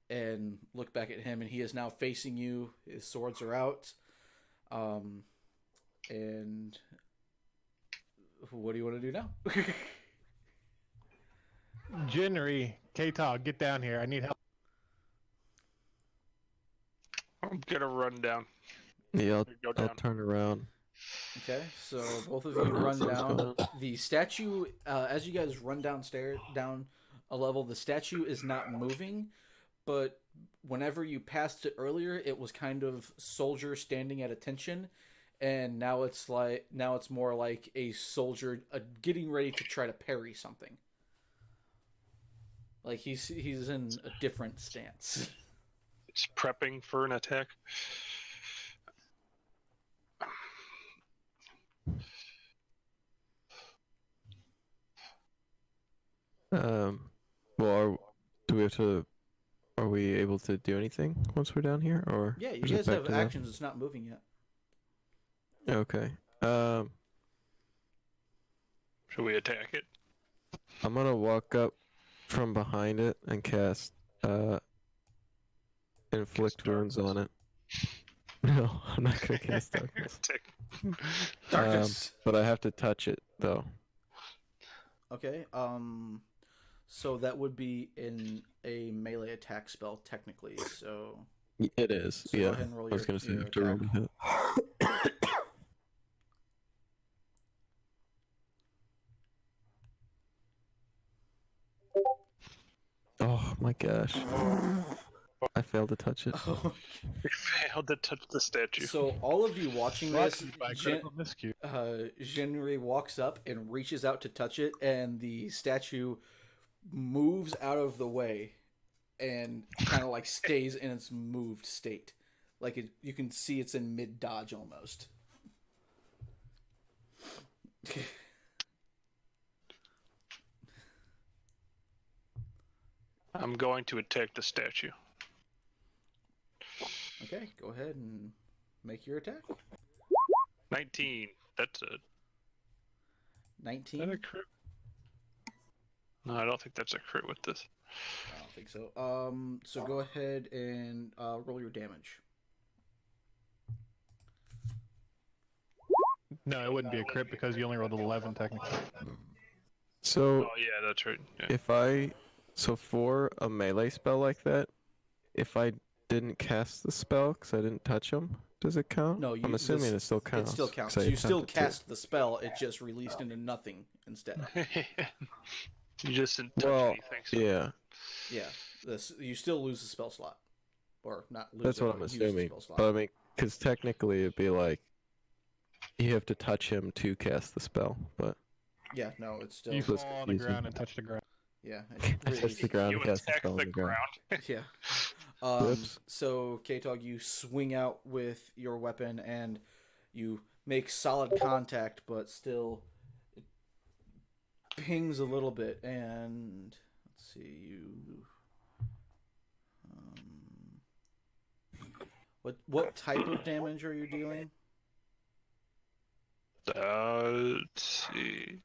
Speaker 3: and look back at him, and he is now facing you. His swords are out. And what do you want to do now?
Speaker 6: Jinri, K-Tog, get down here. I need help.
Speaker 4: I'm gonna run down.
Speaker 2: Yeah,
Speaker 4: Go
Speaker 2: I'll
Speaker 4: down.
Speaker 2: turn around.
Speaker 3: Okay, so both of you run down. The statue, as you guys run down a level, the statue is not moving, but whenever you passed it earlier, it was kind of soldier standing at attention, and now it's more like a soldier getting ready to try to parry something. Like he's in a different stance.
Speaker 4: It's prepping for an attack.
Speaker 2: Well, do we have to? Are we able to do anything once we're down here, or
Speaker 3: Yeah, you
Speaker 2: is it
Speaker 3: guys
Speaker 2: back
Speaker 3: have
Speaker 2: to them?
Speaker 3: actions. It's not moving yet.
Speaker 2: Okay.
Speaker 4: Should we attack it?
Speaker 2: I'm gonna walk up from behind it and cast inflict wounds on it. No, I'm not gonna cast darkness.
Speaker 3: Darkness.
Speaker 2: But I have to touch it though.
Speaker 3: Okay. So that would be in a melee attack spell technically. So
Speaker 2: It is.
Speaker 3: So go
Speaker 2: yeah.
Speaker 3: ahead and roll
Speaker 2: I was
Speaker 3: your-
Speaker 2: gonna say
Speaker 3: your
Speaker 2: you have to roll
Speaker 3: attack.
Speaker 2: to hit. Oh my gosh. I failed to touch it.
Speaker 4: We failed to touch the statue.
Speaker 3: So all of you watching
Speaker 6: Brought
Speaker 3: this,
Speaker 6: to you by critical miscue.
Speaker 3: Jinri walks up and reaches out to touch it, and the statue moves out of the way and kind of like stays in its moved state. Like you can see it's in mid dodge almost.
Speaker 4: I'm going to attack the statue.
Speaker 3: Okay, go ahead and make your attack.
Speaker 4: 19. That's a
Speaker 3: 19.
Speaker 4: Is that a crit? No, I don't think that's a crit with this.
Speaker 3: I don't think so. So go ahead and roll your damage.
Speaker 6: No, it wouldn't be a crit because you only rolled an 11 technically.
Speaker 2: So
Speaker 4: Oh yeah, that's right. Yeah.
Speaker 2: so for a melee spell like that, if I didn't cast the spell because I didn't touch him, does it count?
Speaker 3: No,
Speaker 2: I'm assuming it still counts.
Speaker 3: It still counts.
Speaker 2: 'cause I
Speaker 3: You still
Speaker 2: attempted to.
Speaker 3: cast the spell. It just released into nothing instead.
Speaker 4: You just didn't touch
Speaker 2: Well,
Speaker 4: anything. So
Speaker 2: yeah,
Speaker 3: Yeah, you still lose the spell slot, or not lose.
Speaker 2: that's
Speaker 3: it,
Speaker 2: what I'm
Speaker 3: but use the
Speaker 2: assuming.
Speaker 3: spell slot.
Speaker 2: But I mean, because technically it'd be like you have to touch him to cast the spell. But
Speaker 3: Yeah, no, it's still.
Speaker 6: You
Speaker 2: So it's
Speaker 6: fall on the
Speaker 2: confusing.
Speaker 6: ground and touch the ground.
Speaker 3: Yeah,
Speaker 2: I touched the ground
Speaker 4: you
Speaker 2: and cast the
Speaker 4: attack
Speaker 2: spell on
Speaker 4: the
Speaker 2: the ground.
Speaker 4: ground.
Speaker 3: yeah.
Speaker 2: Whoops.
Speaker 3: So K-Tog, you swing out with your weapon and you make solid contact, but still it pings a little bit. And let's see, you. What type of damage are you dealing?
Speaker 4: Let's see.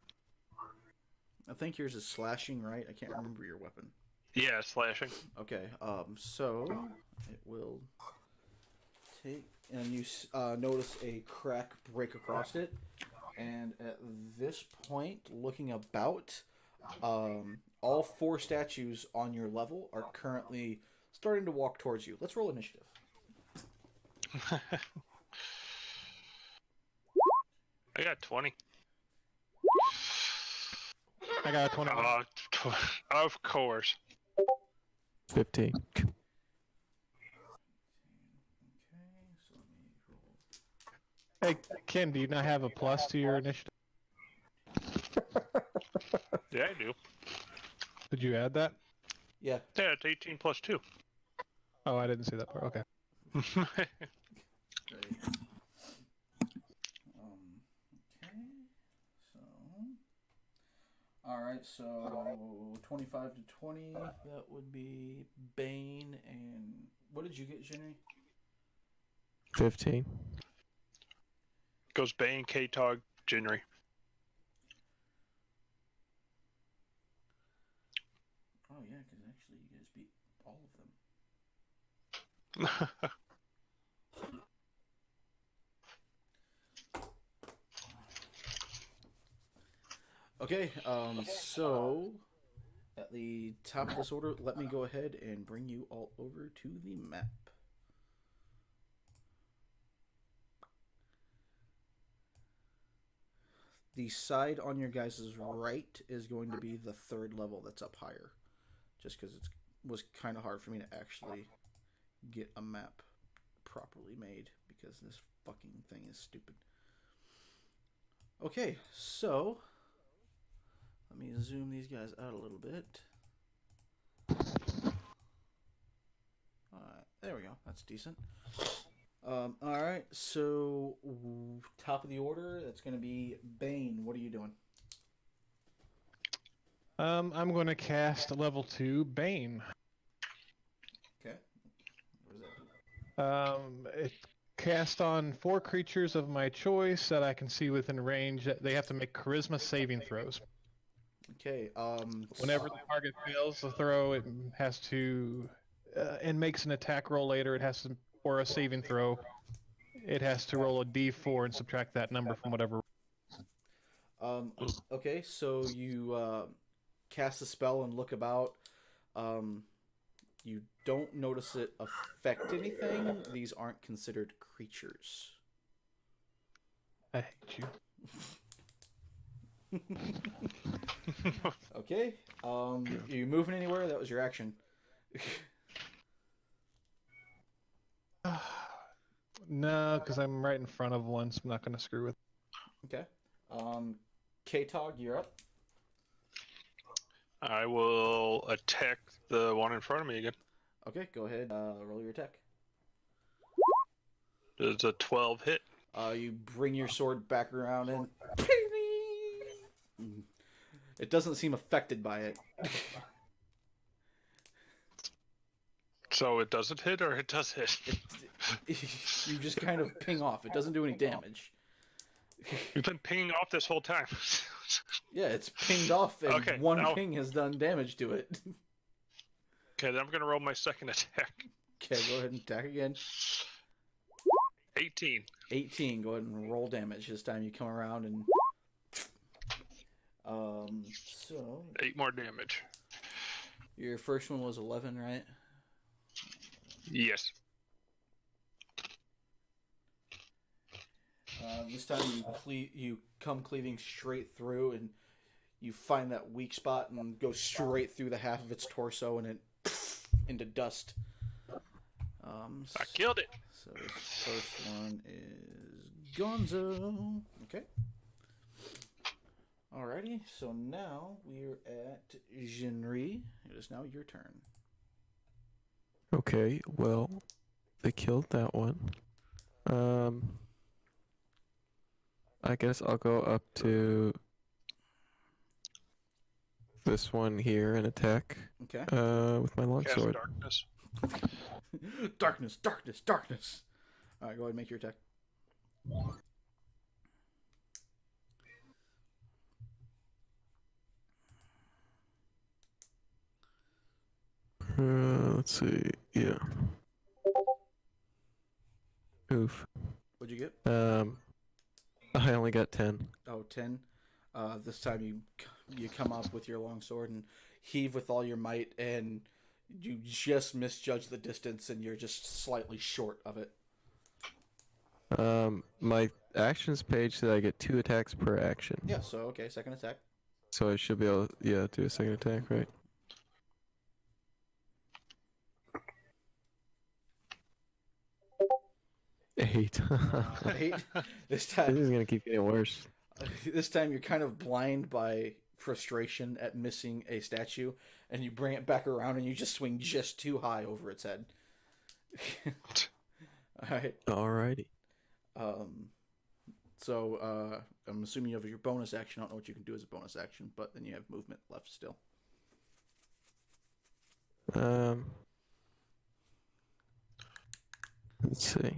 Speaker 3: I think yours is slashing, right? I can't remember your weapon.
Speaker 4: Yeah, slashing.
Speaker 3: Okay. So it will take, and you notice a crack break across it, and at this point, looking about, all 4 statues on your level are currently starting to walk towards you. Let's roll initiative.
Speaker 4: I got 20.
Speaker 6: I got a 20.
Speaker 4: Of course.
Speaker 2: 15.
Speaker 3: Okay, so let me roll.
Speaker 6: Hey, Ken, do you not have a plus to your initiative?
Speaker 4: Yeah, I do.
Speaker 6: Did you add that?
Speaker 3: Yeah.
Speaker 4: Yeah, it's 18 plus 2.
Speaker 6: Oh, I didn't see that part. Okay.
Speaker 3: Great. Okay. So. All right. So 25 to 20. That would be Bane and what did you get, Jenny?
Speaker 2: 15.
Speaker 4: Goes Bane, K-Tog, Jinri.
Speaker 3: Oh yeah, because actually you guys beat all of them. Okay, so at the top of this order, let me go ahead and bring you all over to the map. The side on your guys' right is going to be the 3rd level that's up higher. Just because it was kind of hard for me to actually get a map properly made because this fucking thing is stupid. Okay, so let me zoom these guys out a little bit. There we go. That's decent. All right, so top of the order, that's going to be Bane. What are you doing?
Speaker 6: I'm going to cast level 2 Bane.
Speaker 3: Okay. What does that do?
Speaker 6: It cast on 4 creatures of my choice that I can see within range. They have to make charisma saving throws.
Speaker 3: Okay.
Speaker 6: Whenever the target fails the throw, it has to, and makes an attack roll later. It has to, or a saving throw. It has to roll a d4 and subtract that number from whatever.
Speaker 3: Okay, so you cast a spell and look about. You don't notice it affect anything. These aren't considered creatures.
Speaker 6: I hate you.
Speaker 3: Okay. Are you moving anywhere? That was your action.
Speaker 6: No, because I'm right in front of one, so I'm not going to screw with it.
Speaker 3: Okay. K-Tog, you're up.
Speaker 4: I will attack the one in front of me again.
Speaker 3: Okay, go ahead. Roll your attack.
Speaker 4: Does a 12 hit?
Speaker 3: You bring your sword back around and it doesn't seem affected by it.
Speaker 4: So it doesn't hit, or it does hit?
Speaker 3: You just kind of ping off. It doesn't do any damage.
Speaker 4: You've been pinging off this whole time.
Speaker 3: Yeah, it's pinged off, and
Speaker 4: Okay,
Speaker 3: one
Speaker 4: now-
Speaker 3: ping has done damage to it.
Speaker 4: Okay, then I'm going to roll my second attack.
Speaker 3: Okay, go ahead and attack again.
Speaker 4: 18.
Speaker 3: 18. Go ahead and roll damage. This time you come around and... So...
Speaker 4: 8 more damage.
Speaker 3: Your first one was 11, right?
Speaker 4: Yes.
Speaker 3: This time you come cleaving straight through, and you find that weak spot and go straight through the half of its torso, and it into dust.
Speaker 4: I killed it.
Speaker 3: So this first one is Gonzo. Okay. Alrighty, so now we're at Jinri. It is now your turn.
Speaker 2: Okay, well, they killed that one. I guess I'll go up to this one here and attack
Speaker 3: Okay.
Speaker 2: with my
Speaker 4: Cast
Speaker 2: longsword.
Speaker 4: darkness.
Speaker 3: Darkness, darkness, darkness. All right, go ahead and make your attack.
Speaker 2: Let's see. Yeah. Oof.
Speaker 3: What'd you get?
Speaker 2: I only got 10.
Speaker 3: Oh, 10. This time you come up with your longsword and heave with all your might, and you just misjudge the distance, and you're just slightly short of it.
Speaker 2: My actions page said I get 2 attacks per action.
Speaker 3: Yeah. So okay, second attack.
Speaker 2: So I should be able to, do a second attack, right? 8.
Speaker 3: 8. This
Speaker 2: This
Speaker 3: time,
Speaker 2: is gonna keep getting worse.
Speaker 3: this time you're kind of blind by frustration at missing a statue, and you bring it back around, and you just swing just too high over its head. All right.
Speaker 2: Alrighty.
Speaker 3: So I'm assuming you have your bonus action. I don't know what you can do as a bonus action, but then you have movement left still.
Speaker 2: Let's see.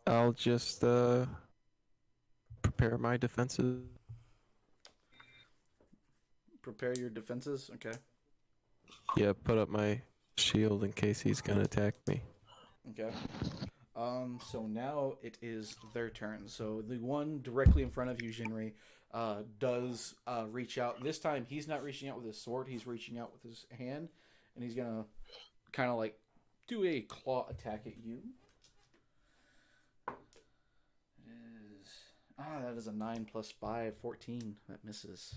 Speaker 2: I'll just prepare my defenses.
Speaker 3: Prepare your defenses. Okay.
Speaker 2: Yeah, put up my shield in case he's gonna attack me.
Speaker 3: Okay. So now it is their turn. So the one directly in front of you, Jinri, does reach out. This time he's not reaching out with his sword. He's reaching out with his hand, and he's gonna kind of like do a claw attack at you. That is a 9 plus 5, 14. That misses.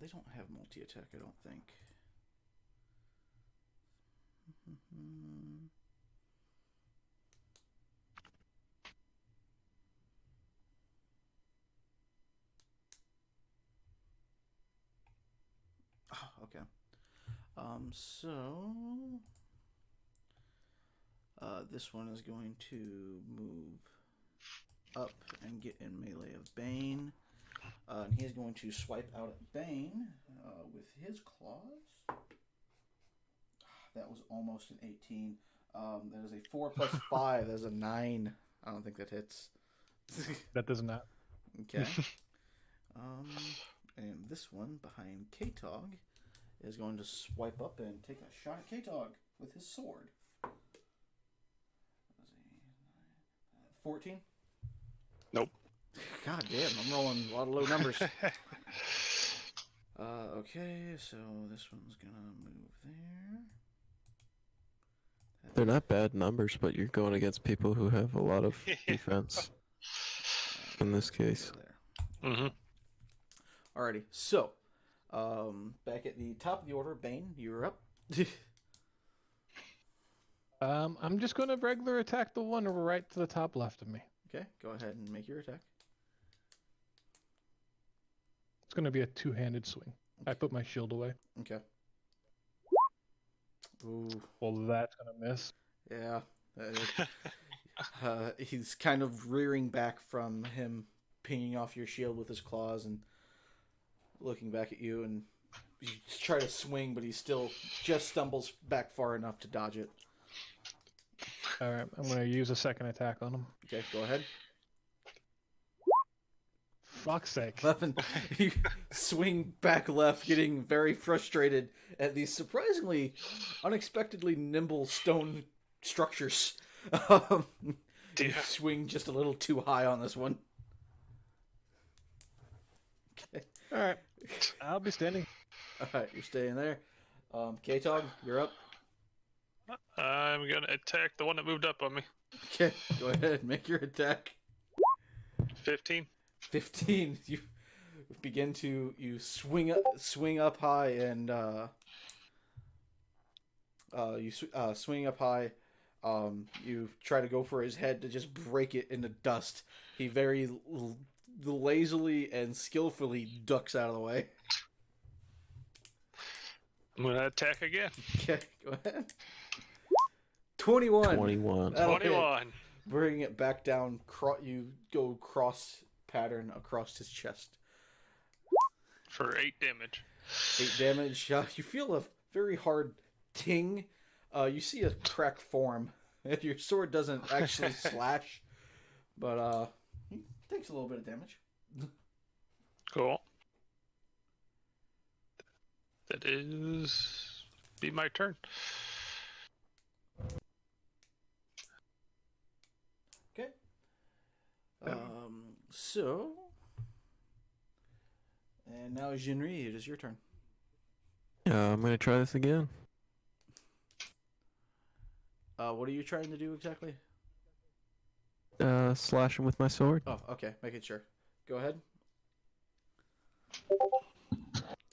Speaker 3: They don't have multi-attack, I don't think. Oh, okay. So this one is going to move up and get in melee of Bane. And he is going to swipe out at Bane with his claws. That was almost an 18. That is a 4 plus 5. That is a 9. I don't think that hits.
Speaker 6: That does not.
Speaker 3: Okay. And this one behind K-Tog is going to swipe up and take a shot at K-Tog with his sword. 14?
Speaker 4: Nope.
Speaker 3: God damn, I'm rolling a lot of low numbers. Okay, so this one's gonna move there.
Speaker 2: They're not bad numbers, but you're going against people who have a lot of defense. In this case.
Speaker 3: There.
Speaker 4: Mm-hmm.
Speaker 3: Alrighty, so back at the top of the order, Bane, you're up.
Speaker 6: I'm just going to regular attack the one right to the top left of me.
Speaker 3: Okay, go ahead and make your attack.
Speaker 6: It's going to be a two-handed swing. I put my shield away.
Speaker 3: Okay. Ooh,
Speaker 6: Well, that's going to miss.
Speaker 3: yeah. He's kind of rearing back from him pinging off your shield with his claws and looking back at you, and you try to swing, but he still just stumbles back far enough to dodge it.
Speaker 6: All right, I'm going to use a second attack on him.
Speaker 3: Okay, go ahead.
Speaker 6: Fuck's sake.
Speaker 3: 11. You swing back left, getting very frustrated at these surprisingly, unexpectedly nimble stone structures. You swing just a little too high on this one. Okay.
Speaker 6: All right, I'll be standing.
Speaker 3: Alright, you're staying there. K-Tog, you're up.
Speaker 4: I'm gonna attack the one that moved up on me.
Speaker 3: Okay, go ahead, make your attack.
Speaker 4: 15.
Speaker 3: 15. You begin to swing up high and swing up high. You try to go for his head to just break it into dust. He very lazily and skillfully ducks out of the way.
Speaker 4: I'm gonna attack again.
Speaker 3: Okay, go ahead. 21.
Speaker 2: 21.
Speaker 3: That'll hit.
Speaker 4: 21.
Speaker 3: Bring it back down. You go cross pattern across his chest.
Speaker 4: For 8 damage.
Speaker 3: 8 damage. You feel a very hard ting. You see a crack form. Your sword doesn't actually slash, but he takes a little bit of damage.
Speaker 4: Cool. That is be my turn.
Speaker 3: Okay. So, and now Jinri, it is your turn.
Speaker 2: I'm gonna try this again.
Speaker 3: What are you trying to do exactly?
Speaker 2: Slash him with my sword.
Speaker 3: Oh, okay, making sure. Go ahead.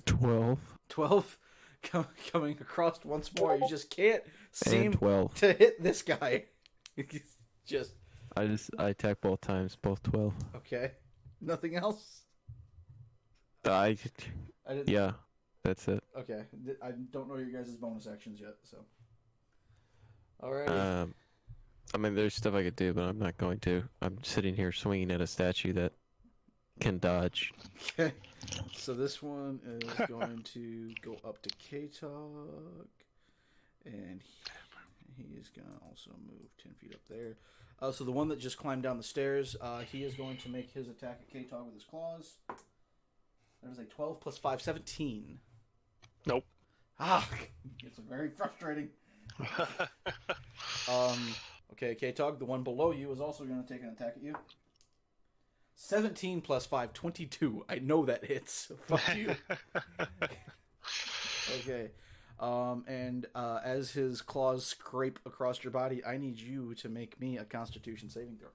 Speaker 2: 12
Speaker 3: 12 coming across once more. You just can't seem
Speaker 2: and 12.
Speaker 3: to hit this guy. Just
Speaker 2: I attack both times, both 12.
Speaker 3: okay. Nothing else.
Speaker 2: I
Speaker 3: didn't.
Speaker 2: yeah, that's it.
Speaker 3: Okay. I don't know your guys' bonus actions yet, so. Alrighty.
Speaker 2: I mean, there's stuff I could do, but I'm not going to. I'm sitting here swinging at a statue that can dodge.
Speaker 3: Okay. So this one is going to go up to K-Tog, and he is going to also move 10 feet up there. So the one that just climbed down the stairs, he is going to make his attack at K-Tog with his claws. That is a 12 plus 5, 17.
Speaker 4: Nope.
Speaker 3: It's very frustrating. Okay, K-Tog, the one below you is also going to take an attack at you. 17 plus 5, 22. I know that hits. Fuck you. Okay. And as his claws scrape across your body, I need you to make me a Constitution saving throw.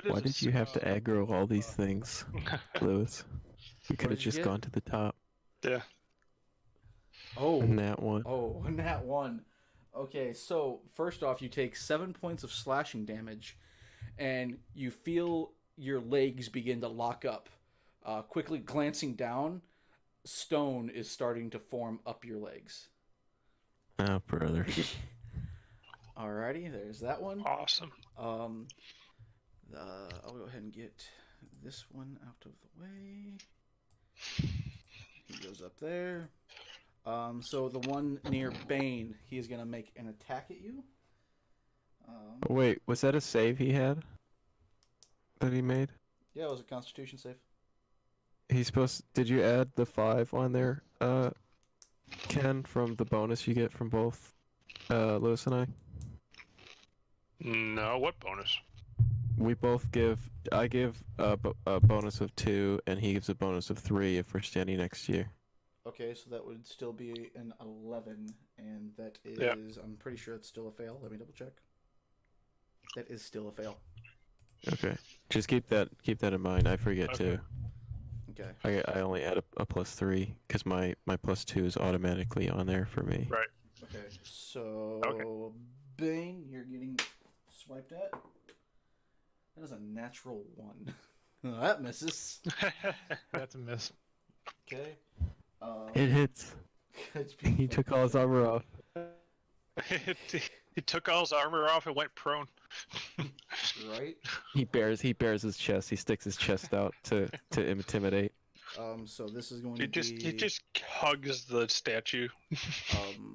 Speaker 2: Why did you have to aggro all these things, Lewis? You could have
Speaker 3: did you
Speaker 2: just
Speaker 3: get?
Speaker 2: gone to the top.
Speaker 4: Yeah.
Speaker 3: Oh.
Speaker 2: And that one.
Speaker 3: Oh, nat 1. Okay, so first off, you take 7 points of slashing damage, and you feel your legs begin to lock up. Quickly glancing down, stone is starting to form up your legs.
Speaker 2: Oh, brother.
Speaker 3: Alrighty, there's that one.
Speaker 4: Awesome.
Speaker 3: I'll go ahead and get this one out of the way. He goes up there. So the one near Bane, he's gonna make an attack at you.
Speaker 2: Oh, wait, was that a save he had? That he made?
Speaker 3: Yeah, it was a Constitution save.
Speaker 2: He's supposed. Did you add the 5 on there, Ken, from the bonus you get from both Lewis and I?
Speaker 4: No, what bonus?
Speaker 2: We both give. I give a bonus of 2, and he gives a bonus of 3 if we're standing next to you.
Speaker 3: Okay, so that would still be an 11, and that is,
Speaker 4: Yeah.
Speaker 3: I'm pretty sure it's still a fail. Let me double check. That is still a fail.
Speaker 2: Okay. Just keep that in mind. I forget
Speaker 4: Okay.
Speaker 2: too.
Speaker 3: Okay.
Speaker 2: I only add a plus 3 because my plus 2 is automatically on there for me.
Speaker 4: Right.
Speaker 3: Okay, so
Speaker 4: Okay.
Speaker 3: Bane, you're getting swiped at. That is a natural 1. That misses.
Speaker 6: That's a miss.
Speaker 3: Okay.
Speaker 2: It hits.
Speaker 3: It's being
Speaker 2: He took all his armor off.
Speaker 4: He took all his armor off and went prone.
Speaker 3: right.
Speaker 2: He bares his chest. He sticks his chest out to intimidate.
Speaker 3: So this is going
Speaker 4: He
Speaker 3: to
Speaker 4: just
Speaker 3: be.
Speaker 4: he just hugs the statue.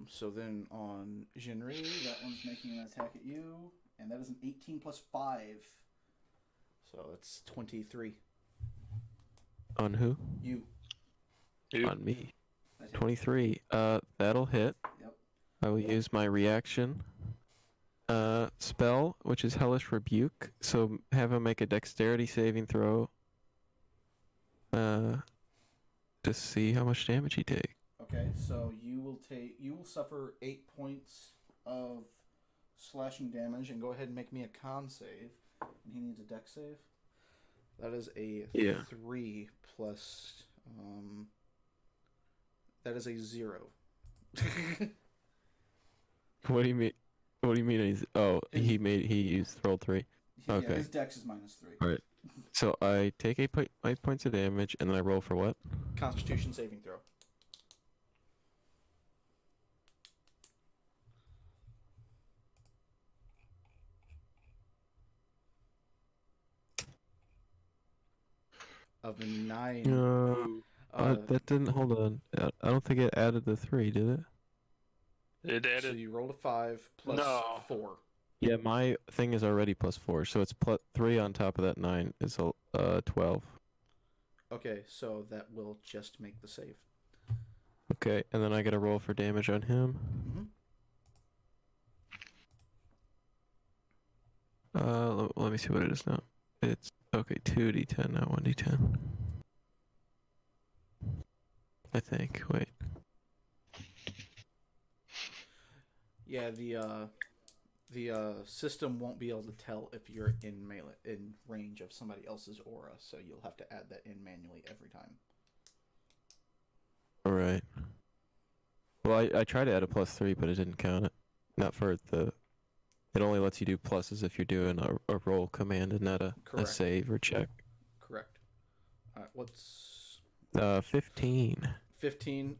Speaker 3: So then on Jinri, that one's making an attack at you, and that is an 18 plus 5. So it's 23.
Speaker 2: On who?
Speaker 3: You.
Speaker 4: You.
Speaker 2: On me.
Speaker 3: That's it.
Speaker 2: 23. That'll hit.
Speaker 3: Yep.
Speaker 2: I will use my reaction spell, which is Hellish Rebuke. So have him make a dexterity saving throw. To see how much damage he takes.
Speaker 3: Okay, so you will suffer 8 points of slashing damage, and go ahead and make me a con save. And he needs a dex save. That is a
Speaker 2: Yeah.
Speaker 3: 3 plus. That is a 0.
Speaker 2: What do you mean? What do you mean? He used roll 3.
Speaker 3: Yeah,
Speaker 2: Okay.
Speaker 3: his dex is -3.
Speaker 2: All right. So I take 8 points of damage, and then I roll for what?
Speaker 3: Constitution saving throw. Of a 9.
Speaker 2: That didn't. Hold on. I don't think it added the 3, did it?
Speaker 4: It
Speaker 3: So
Speaker 4: added.
Speaker 3: you rolled a 5 plus
Speaker 4: No.
Speaker 3: 4.
Speaker 2: Yeah, my thing is already +4, so it's +3 on top of that 9 is 12.
Speaker 3: Okay, so that will just make the save.
Speaker 2: Okay, and then I get a roll for damage on him. Let me see what it is now. It's okay, 2d10, not 1d10. I think. Wait.
Speaker 3: Yeah, the system won't be able to tell if you're in range of somebody else's aura, so you'll have to add that in manually every time.
Speaker 2: All right. Well, I tried to add a +3, but it didn't count it. Not for the. It only lets you do pluses if you're doing a roll command and not a
Speaker 3: Correct.
Speaker 2: save or check.
Speaker 3: Correct. All right, what's
Speaker 2: 15.
Speaker 3: 15?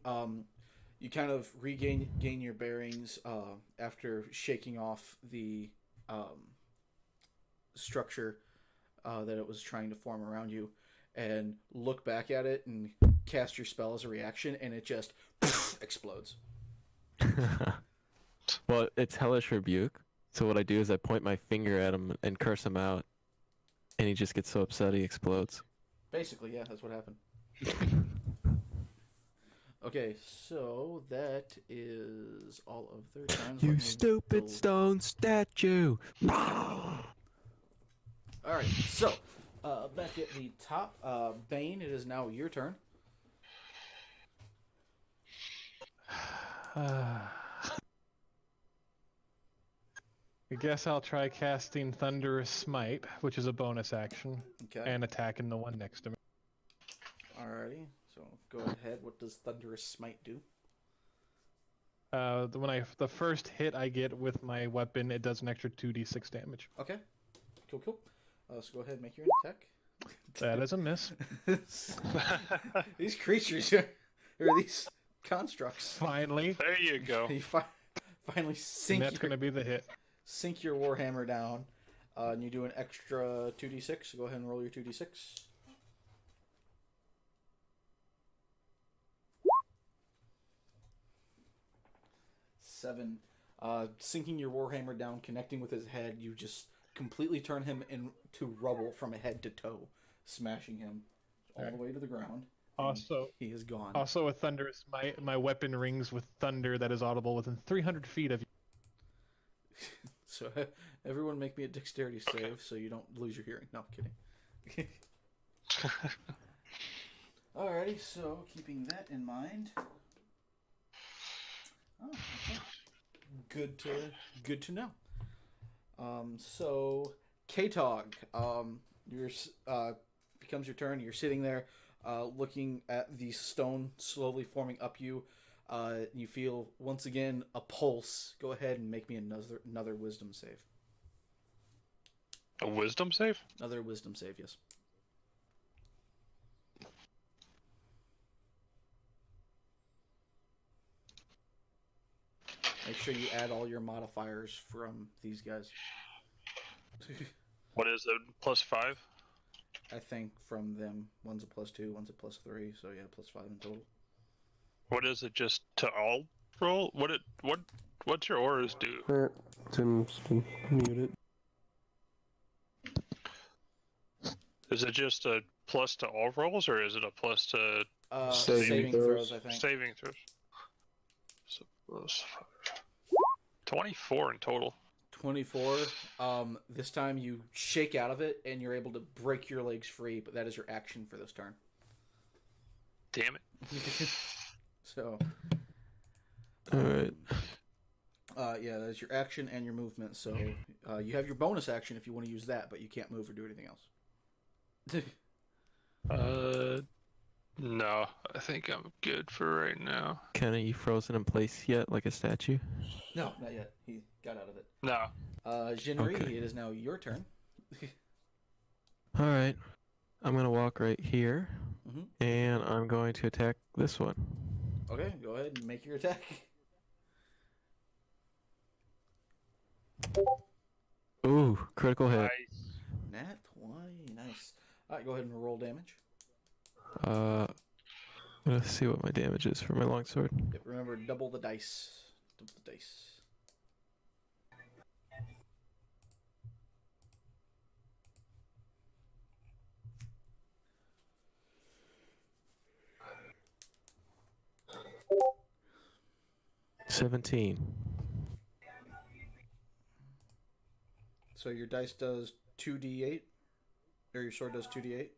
Speaker 3: You kind of gain your bearings after shaking off the structure that it was trying to form around you, and look back at it and cast your spell as a reaction, and it just explodes.
Speaker 2: Well, it's Hellish Rebuke. So what I do is I point my finger at him and curse him out, and he just gets so upset he explodes.
Speaker 3: Basically, yeah, that's what happened. Okay, so that is all of their times.
Speaker 2: You stupid stone statue!
Speaker 3: Alright, so, back at the top, Bane, it is now your turn.
Speaker 6: I guess I'll try casting Thunderous Smite, which is a bonus action,
Speaker 3: Okay.
Speaker 6: and attacking the one next to me.
Speaker 3: Alrighty, so go ahead. What does Thunderous Smite do?
Speaker 6: The first hit I get with my weapon, it does an extra 2d6 damage.
Speaker 3: Okay, cool. So go ahead and make your attack.
Speaker 6: That is a miss.
Speaker 3: These creatures or these constructs.
Speaker 6: Finally.
Speaker 4: There you go.
Speaker 3: You finally sink.
Speaker 6: And that's going to be the hit.
Speaker 3: Sink your warhammer down, and you do an extra 2d6. So go ahead and roll your 2d6. Seven. Sinking your warhammer down, connecting with his head, you just completely turn him into rubble from head to toe, smashing him all the way to the ground.
Speaker 6: Also,
Speaker 3: he is gone.
Speaker 6: Also, with Thunderous Smite, my weapon rings with thunder that is audible within 300 feet of you.
Speaker 3: So everyone make me a dexterity save so you don't lose your hearing. No, I'm kidding. Alrighty, so keeping that in mind. Oh, okay. Good to know. So K-Tog, becomes your turn. You're sitting there, looking at the stone slowly forming up you. You feel once again a pulse. Go ahead and make me another wisdom save.
Speaker 4: A wisdom save?
Speaker 3: Another wisdom save, yes. Make sure you add all your modifiers from these guys.
Speaker 4: What is it? +5?
Speaker 3: I think from them, one's a +2, one's a +3, so yeah, +5 in total.
Speaker 4: What is it? Just to all roll? What's your auras do?
Speaker 1: Tim's been muted.
Speaker 4: Is it just a plus to all rolls, or is it a plus to
Speaker 3: saving throws, I think.
Speaker 4: saving throws? So +5. 24 in total.
Speaker 3: 24. This time you shake out of it and you're able to break your legs free, but that is your action for this turn.
Speaker 4: Damn it.
Speaker 3: So,
Speaker 2: All right.
Speaker 3: yeah, that's your action and your movement. So, you have your bonus action if you want to use that, but you can't move or do anything else.
Speaker 4: No, I think I'm good for right now.
Speaker 2: Ken, are you frozen in place yet, like a statue?
Speaker 3: No, not yet. He got out of it.
Speaker 4: No.
Speaker 3: Jinri,
Speaker 2: Okay.
Speaker 3: it is now your turn.
Speaker 2: All right. I'm gonna walk right here,
Speaker 3: Mhm.
Speaker 2: and I'm going to attack this one.
Speaker 3: Okay, go ahead and make your attack.
Speaker 2: Ooh, critical hit.
Speaker 4: Nice.
Speaker 3: Nat 20, nice. All right, go ahead and roll damage.
Speaker 2: I'm gonna see what my damage is for my longsword.
Speaker 3: Yep, remember, double the dice. Double the dice.
Speaker 2: $17.
Speaker 3: So your dice does 2d8? Or your sword does 2d8?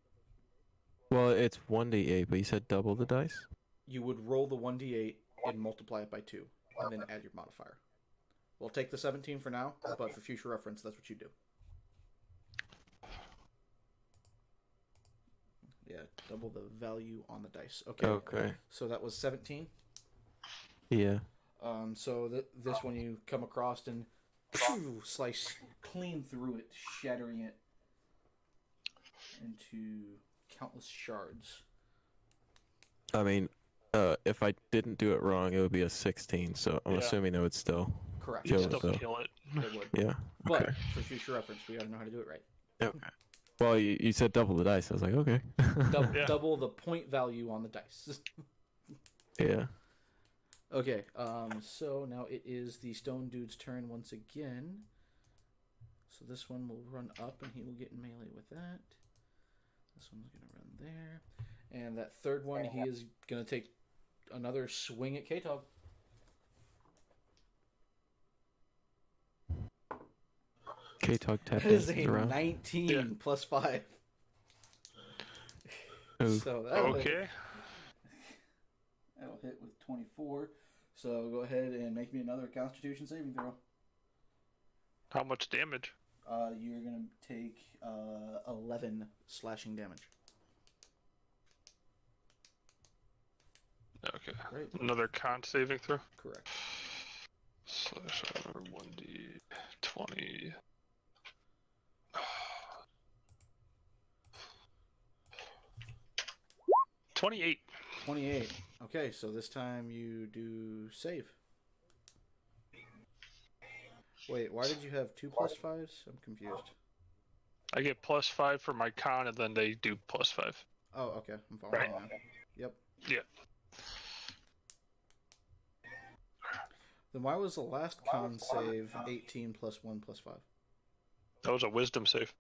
Speaker 2: Well, it's 1d8, but you said double the dice?
Speaker 3: You would roll the 1d8 and multiply it by 2, and then add your modifier. We'll take the 17 for now, but for future reference, that's what you do. Yeah, double the value on the dice. Okay.
Speaker 2: Okay.
Speaker 3: So that was 17.
Speaker 2: Yeah.
Speaker 3: So this one you come across and slice clean through it, shattering it into countless shards.
Speaker 2: I mean, if I didn't do it wrong, it would be a 16, so I'm
Speaker 4: Yeah.
Speaker 2: assuming it would still
Speaker 3: Correct.
Speaker 2: kill
Speaker 4: Still
Speaker 2: it, though.
Speaker 4: kill it.
Speaker 3: It would.
Speaker 2: Yeah.
Speaker 3: But
Speaker 2: Okay.
Speaker 3: for future reference, we gotta know how to do it right.
Speaker 2: Okay. Well, you said double the dice. I was like, okay.
Speaker 4: Yeah.
Speaker 3: Double the point value on the dice.
Speaker 2: Yeah.
Speaker 3: Okay, so now it is the stone dude's turn once again. So this one will run up and he will get in melee with that. This one's going to run there. And that third one, he is going to take another swing at K-Tog.
Speaker 2: K-Tog tap
Speaker 3: That is
Speaker 2: dances
Speaker 3: a
Speaker 2: around.
Speaker 3: 19
Speaker 4: Yeah.
Speaker 3: plus 5.
Speaker 2: Ooh.
Speaker 3: So that'll
Speaker 4: Okay.
Speaker 3: that'll hit with 24. So go ahead and make me another Constitution saving throw.
Speaker 4: How much damage?
Speaker 3: You're going to take 11 slashing damage.
Speaker 4: Okay.
Speaker 3: Great.
Speaker 4: Another con saving throw.
Speaker 3: Correct.
Speaker 4: Slash 1d20. 28.
Speaker 3: 28. Okay, so this time you do save. Wait, why did you have 2 plus 5s? I'm confused.
Speaker 4: I get +5 for my con, and then they do +5.
Speaker 3: Oh, okay. I'm following
Speaker 4: Right.
Speaker 3: now. Yep.
Speaker 4: Yeah.
Speaker 3: Then why was the last con save 18 plus 1 plus 5?
Speaker 4: That was a wisdom save.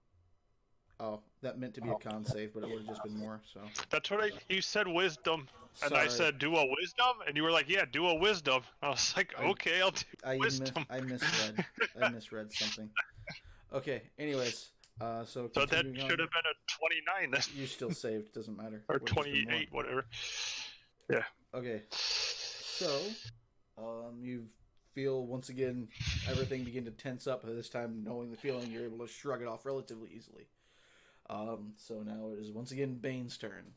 Speaker 3: Oh, that meant to be a con save, but it would have just been more, so.
Speaker 4: That's what you said wisdom, and I
Speaker 3: Sorry.
Speaker 4: said do a wisdom, and you were like, yeah, do a wisdom. I was like, okay, I'll do wisdom.
Speaker 3: I misread. I misread something. Okay, anyways. So
Speaker 4: So that
Speaker 3: continuing
Speaker 4: should
Speaker 3: on.
Speaker 4: have been a 29 then.
Speaker 3: You still saved, doesn't matter.
Speaker 4: Or
Speaker 3: Would have just been more.
Speaker 4: 28, whatever.
Speaker 3: Okay, so you feel once again everything begin to tense up. This time, knowing the feeling, you're able to shrug it off relatively easily. So now it is once again Bane's turn.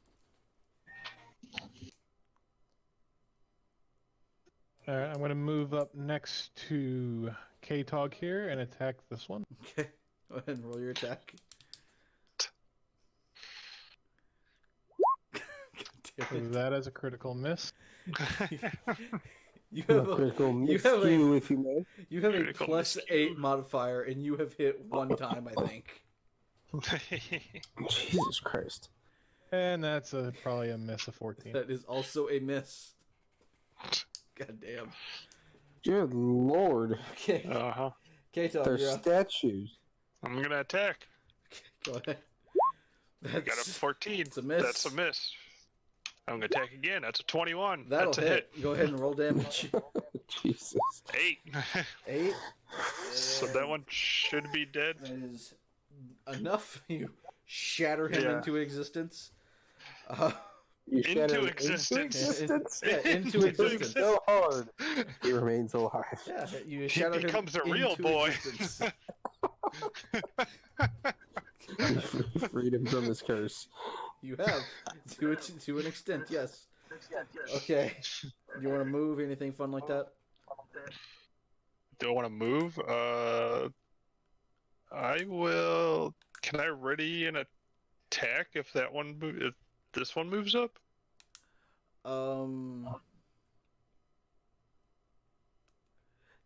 Speaker 6: All right, I'm going to move up next to K-Tog here and attack this one.
Speaker 3: Okay, go ahead and roll your attack. God damn it.
Speaker 6: That is a critical miss.
Speaker 3: You have
Speaker 1: Critical
Speaker 3: you have a-
Speaker 1: miscue, if you may.
Speaker 3: you have a
Speaker 4: Critical
Speaker 3: +8 modifier, and you have hit one time, I think.
Speaker 1: Jesus Christ.
Speaker 6: And that's probably a miss of 14.
Speaker 3: That is also a miss. God damn.
Speaker 1: Good lord.
Speaker 3: Okay,
Speaker 4: Uh-huh.
Speaker 3: K-Tog,
Speaker 1: They're
Speaker 3: you're up.
Speaker 4: I'm gonna attack.
Speaker 3: Go ahead.
Speaker 4: I got a
Speaker 3: That's
Speaker 4: 14.
Speaker 3: it's a miss.
Speaker 4: That's a miss. I'm gonna attack again. That's a 21.
Speaker 3: That'll
Speaker 4: That's a
Speaker 3: hit. Go ahead and roll damage.
Speaker 1: Jesus.
Speaker 4: 8.
Speaker 3: 8.
Speaker 4: So that one should be dead.
Speaker 3: That is enough. You shatter him
Speaker 4: Yeah.
Speaker 3: into existence.
Speaker 1: You
Speaker 4: Into
Speaker 1: shattered it
Speaker 4: existence.
Speaker 3: Yeah, into existence.
Speaker 1: so hard. He remains alive.
Speaker 3: Yeah, you
Speaker 4: He
Speaker 3: shattered him
Speaker 4: becomes a real
Speaker 3: into
Speaker 4: boy.
Speaker 3: existence.
Speaker 1: You freed him from his curse.
Speaker 3: You have to an extent, yes. Okay. You want to move anything fun like that?
Speaker 4: Do I want to move? I will. Can I ready an attack if if this one moves up?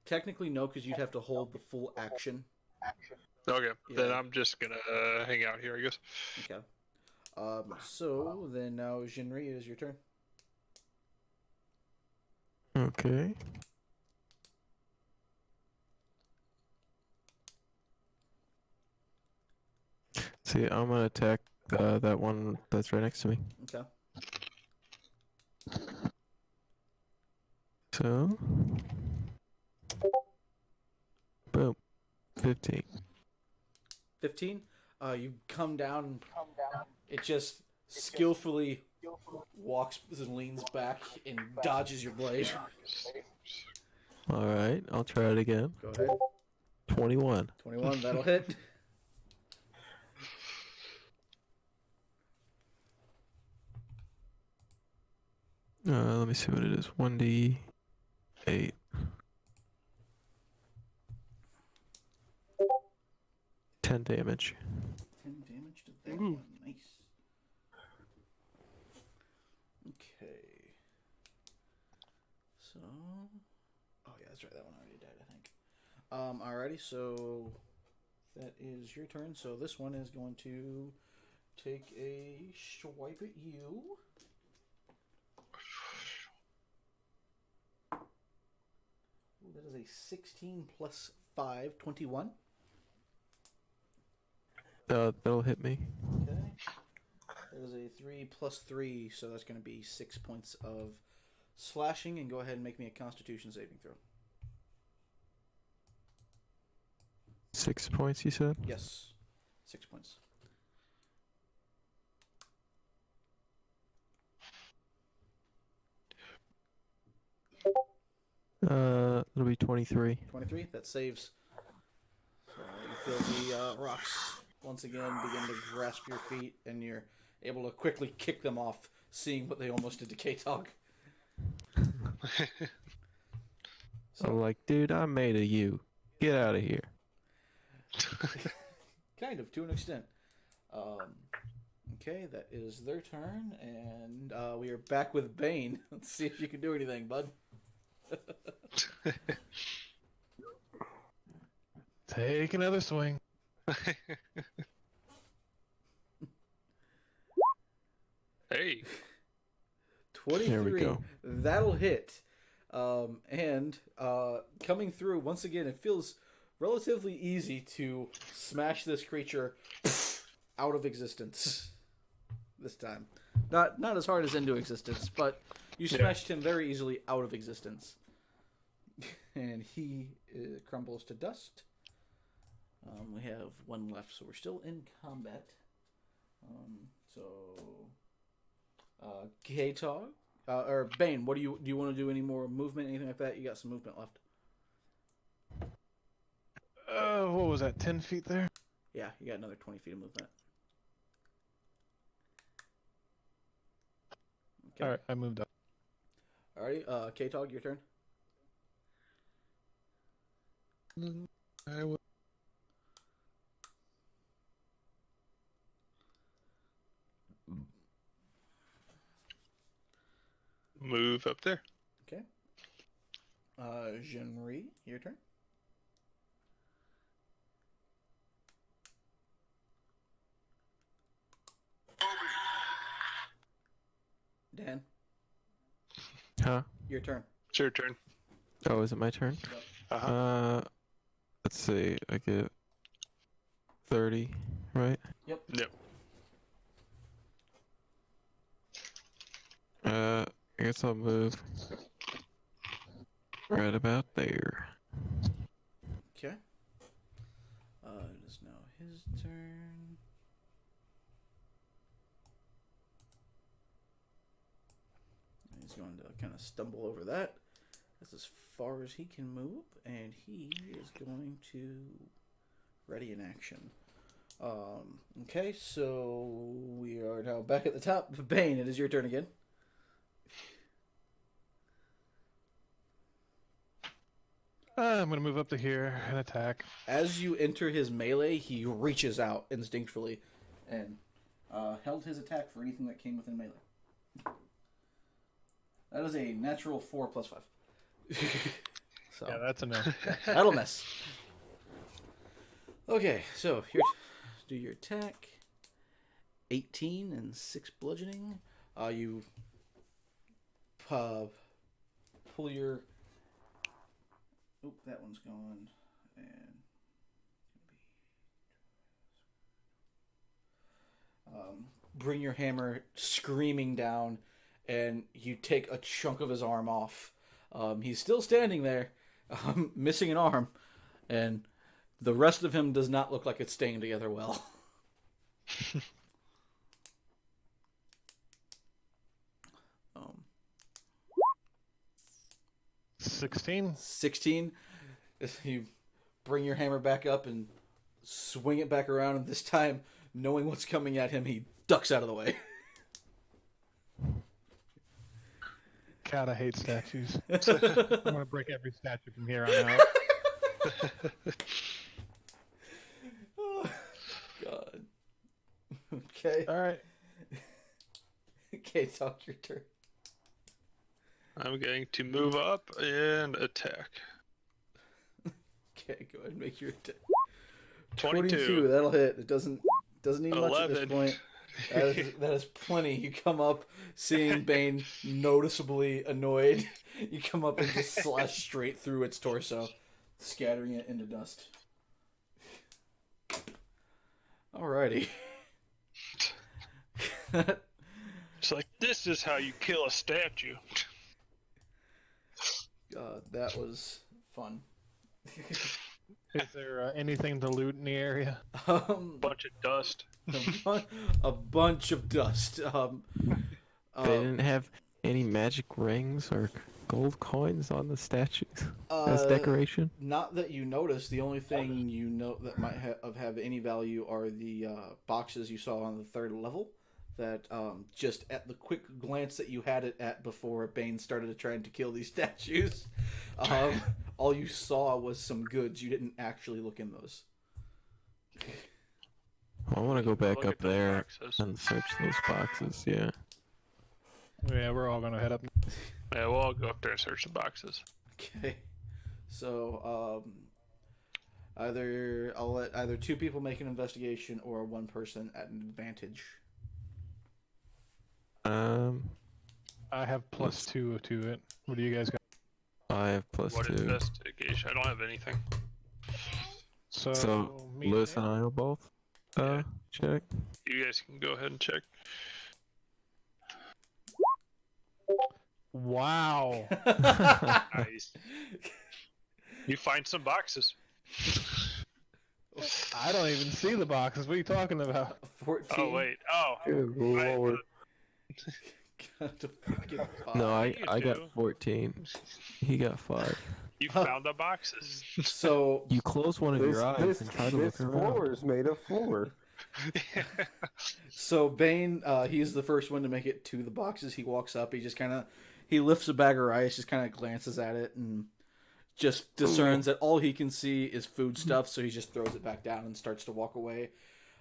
Speaker 3: Technically no, because you'd have to hold the full action.
Speaker 4: Okay, then
Speaker 3: Yeah.
Speaker 4: I'm just gonna hang out here, I guess.
Speaker 3: Okay. So then now Jinri, it is your turn.
Speaker 2: Okay. See, I'm gonna attack that one that's right next to me.
Speaker 3: Okay.
Speaker 2: So, boom, 15.
Speaker 3: 15. You come down. It just skillfully walks and leans back and dodges your blade.
Speaker 2: All right, I'll try it again.
Speaker 3: Go ahead.
Speaker 2: 21.
Speaker 3: 21. That'll hit.
Speaker 2: Let me see what it is. 1d8. 10 damage.
Speaker 3: 10 damage to that one. Nice. Okay. So. Oh, yeah, that's right. That one already died, I think. Alrighty, so. That is your turn. So this one is going to take a swipe at you. Ooh, that is a 16 plus 5, 21.
Speaker 2: That'll hit me.
Speaker 3: Okay. That is a 3 plus 3, so that's going to be 6 points of slashing. And go ahead and make me a Constitution saving throw.
Speaker 2: 6 points, you said?
Speaker 3: Yes, 6 points.
Speaker 2: It'll be 23.
Speaker 3: 23, that saves. So you feel the rocks once again begin to grasp your feet, and you're able to quickly kick them off, seeing what they almost did to K-Tog.
Speaker 2: I'm like, dude, I'm made of you. Get out of here.
Speaker 3: Kind of, to an extent. Okay, that is their turn, and we are back with Bane. Let's see if you can do anything, bud.
Speaker 6: Take another swing.
Speaker 4: Hey,
Speaker 3: 23.
Speaker 2: There we go.
Speaker 3: That'll hit. And coming through, once again, it feels relatively easy to smash this creature out of existence this time. Not as hard as into existence, but you smashed him very easily out of existence. And he crumbles to dust. We have one left, so we're still in combat. K-Tog? Or Bane, what do you want to do? Any more movement, anything like that? You got some movement left.
Speaker 6: What was that? 10 feet there?
Speaker 3: Yeah, you got another 20 feet of movement. Okay.
Speaker 6: All right, I moved up.
Speaker 3: Alrighty, K-Tog, your turn.
Speaker 4: I will move up there.
Speaker 3: Okay. Jinri, your turn. Dan,
Speaker 2: Huh?
Speaker 3: your turn.
Speaker 4: It's your turn.
Speaker 2: Oh, is it my turn?
Speaker 4: Uh-huh.
Speaker 2: Let's see. I get 30, right?
Speaker 3: Yep.
Speaker 2: I guess I'll move right about there.
Speaker 3: Okay. It is now his turn. He's going to kind of stumble over that. That's as far as he can move, and he is going to ready in action. Okay, so we are now back at the top. Bane, it is your turn again.
Speaker 6: I'm gonna move up to here and attack.
Speaker 3: As you enter his melee, he reaches out instinctually and held his attack for anything that came within melee. That is a natural 4 plus 5. So
Speaker 6: Yeah, that's enough.
Speaker 3: that'll miss. Okay, so here, do your attack. 18 and 6 bludgeoning. You pull your. Oop, that one's gone. And bring your hammer screaming down, and you take a chunk of his arm off. He's still standing there, missing an arm, and the rest of him does not look like it's staying together well.
Speaker 6: 16.
Speaker 3: You bring your hammer back up and swing it back around, and this time, knowing what's coming at him, he ducks out of the way.
Speaker 6: God, I hate statues. I'm gonna break every statue from here on out.
Speaker 3: Oh, God. Okay.
Speaker 6: All right.
Speaker 3: Okay, talk your turn.
Speaker 4: I'm going to move up and attack.
Speaker 3: Okay, go ahead and make your attack.
Speaker 4: 22.
Speaker 3: That'll hit. It doesn't need much at this
Speaker 4: 11.
Speaker 3: point. That is plenty. You come up, seeing Bane noticeably annoyed. You come up and just slash straight through its torso, scattering it into dust. Alrighty.
Speaker 4: It's like, this is how you kill a statue.
Speaker 3: That was fun.
Speaker 6: Is there anything to loot in the area?
Speaker 4: Bunch of dust.
Speaker 3: A bunch of dust.
Speaker 2: They didn't have any magic rings or gold coins on the statues as decoration.
Speaker 3: Not that you notice. The only thing you know that might have any value are the boxes you saw on the 3rd level. That just at the quick glance that you had it at before Bane started trying to kill these statues, all you saw was some goods. You didn't actually look in those.
Speaker 2: I want to go back
Speaker 4: Look
Speaker 2: up
Speaker 4: at the
Speaker 2: there
Speaker 4: boxes.
Speaker 2: and search those boxes. Yeah.
Speaker 6: Yeah, we're all gonna head up.
Speaker 4: Yeah, we'll all go up there and search the boxes.
Speaker 3: Okay, so I'll let either 2 people make an investigation or 1 person at an advantage.
Speaker 6: I have +2 to it. What do you guys got?
Speaker 2: I have +2.
Speaker 4: What investigation? I don't have anything.
Speaker 2: So
Speaker 6: me
Speaker 2: Lewis
Speaker 6: and
Speaker 2: and I will both
Speaker 4: Yeah.
Speaker 2: check.
Speaker 4: You guys can go ahead and check.
Speaker 6: Wow.
Speaker 4: Nice. You find some boxes.
Speaker 6: I don't even see the boxes. What are you talking about?
Speaker 3: 14.
Speaker 4: Oh, wait. Oh.
Speaker 1: Good lord.
Speaker 3: Got to fucking 5.
Speaker 2: No, I
Speaker 4: you
Speaker 2: got
Speaker 4: do.
Speaker 2: 14. He got 5.
Speaker 4: You found the boxes.
Speaker 3: So
Speaker 2: You close one of
Speaker 1: This,
Speaker 2: your eyes
Speaker 1: this,
Speaker 2: and try to
Speaker 1: this
Speaker 2: look around.
Speaker 1: floor is made of floor.
Speaker 3: So Bane, he's the first one to make it to the boxes. He walks up. He lifts a bag of rice, just kind of glances at it, and just discerns that all he can see is food stuff. So he just throws it back down and starts to walk away.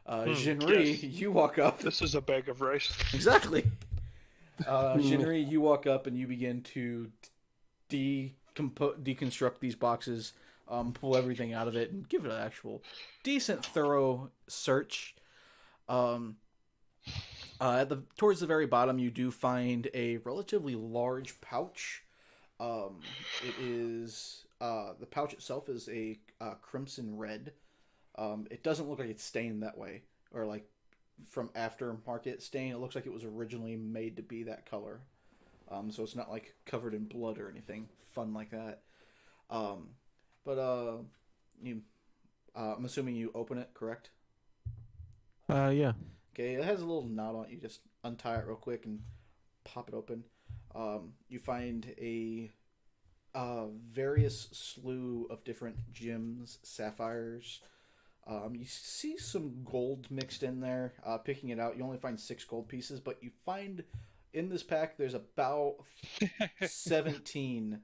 Speaker 3: Jinri,
Speaker 4: yes.
Speaker 3: you walk up.
Speaker 4: This is a bag of rice.
Speaker 3: Exactly. Jinri, you walk up and you begin to deconstruct these boxes, pull everything out of it, and give it an actual decent, thorough search. Towards the very bottom, you do find a relatively large pouch. It is the pouch itself is a crimson red. It doesn't look like it's stained that way, or like from aftermarket stain. It looks like it was originally made to be that color. So it's not like covered in blood or anything fun like that. I'm assuming you open it, correct?
Speaker 2: Yeah.
Speaker 3: Okay, it has a little knot on it. You just untie it real quick and pop it open. You find a various slew of different gems, sapphires. You see some gold mixed in there. Picking it out, you only find 6 gold pieces, but you find in this pack there's about 17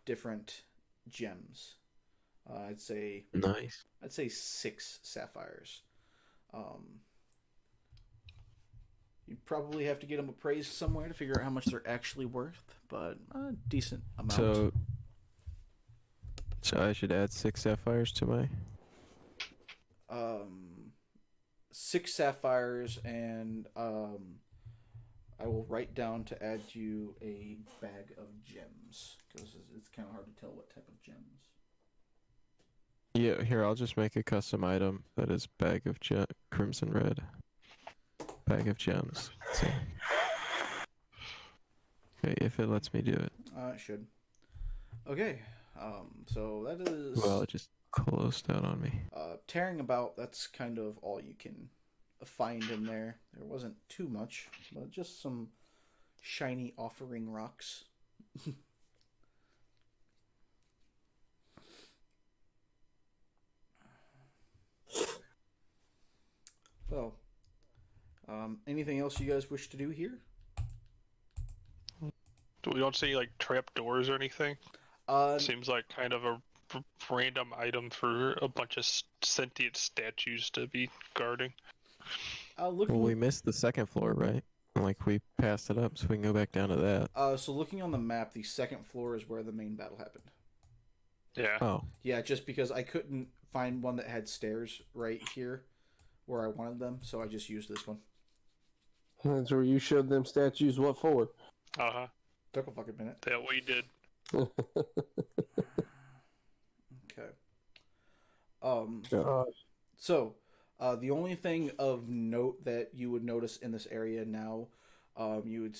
Speaker 3: different gems. I'd say
Speaker 2: Nice.
Speaker 3: 6 sapphires. You'd probably have to get them appraised somewhere to figure out how much they're actually worth, but a decent amount.
Speaker 2: So I should add 6 sapphires to my.
Speaker 3: 6 sapphires, and I will write down to add you a bag of gems because it's kind of hard to tell what type of gems.
Speaker 2: Yeah, here I'll just make a custom item that is bag of crimson red. Bag of gems. So. Okay, if it lets me do it.
Speaker 3: It should. Okay, so that is.
Speaker 2: Well, it just closed out on me.
Speaker 3: Tearing about, that's kind of all you can find in there. There wasn't too much, but just some shiny offering rocks. Well, anything else you guys wish to do here?
Speaker 4: We don't see like trap doors or anything. Seems like kind of a random item for a bunch of sentient statues to be guarding.
Speaker 2: Well, we missed the second floor, right? Like we passed it up, so we can go back down to that.
Speaker 3: So looking on the map, the second floor is where the main battle happened.
Speaker 4: Yeah.
Speaker 2: Oh.
Speaker 3: Yeah, just because I couldn't find one that had stairs right here where I wanted them, so I just used this one.
Speaker 1: That's where you showed them statues. What for?
Speaker 4: Uh-huh.
Speaker 3: Took a fucking minute.
Speaker 4: That we did.
Speaker 3: Okay.
Speaker 1: God.
Speaker 3: So, the only thing of note that you would notice in this area now, you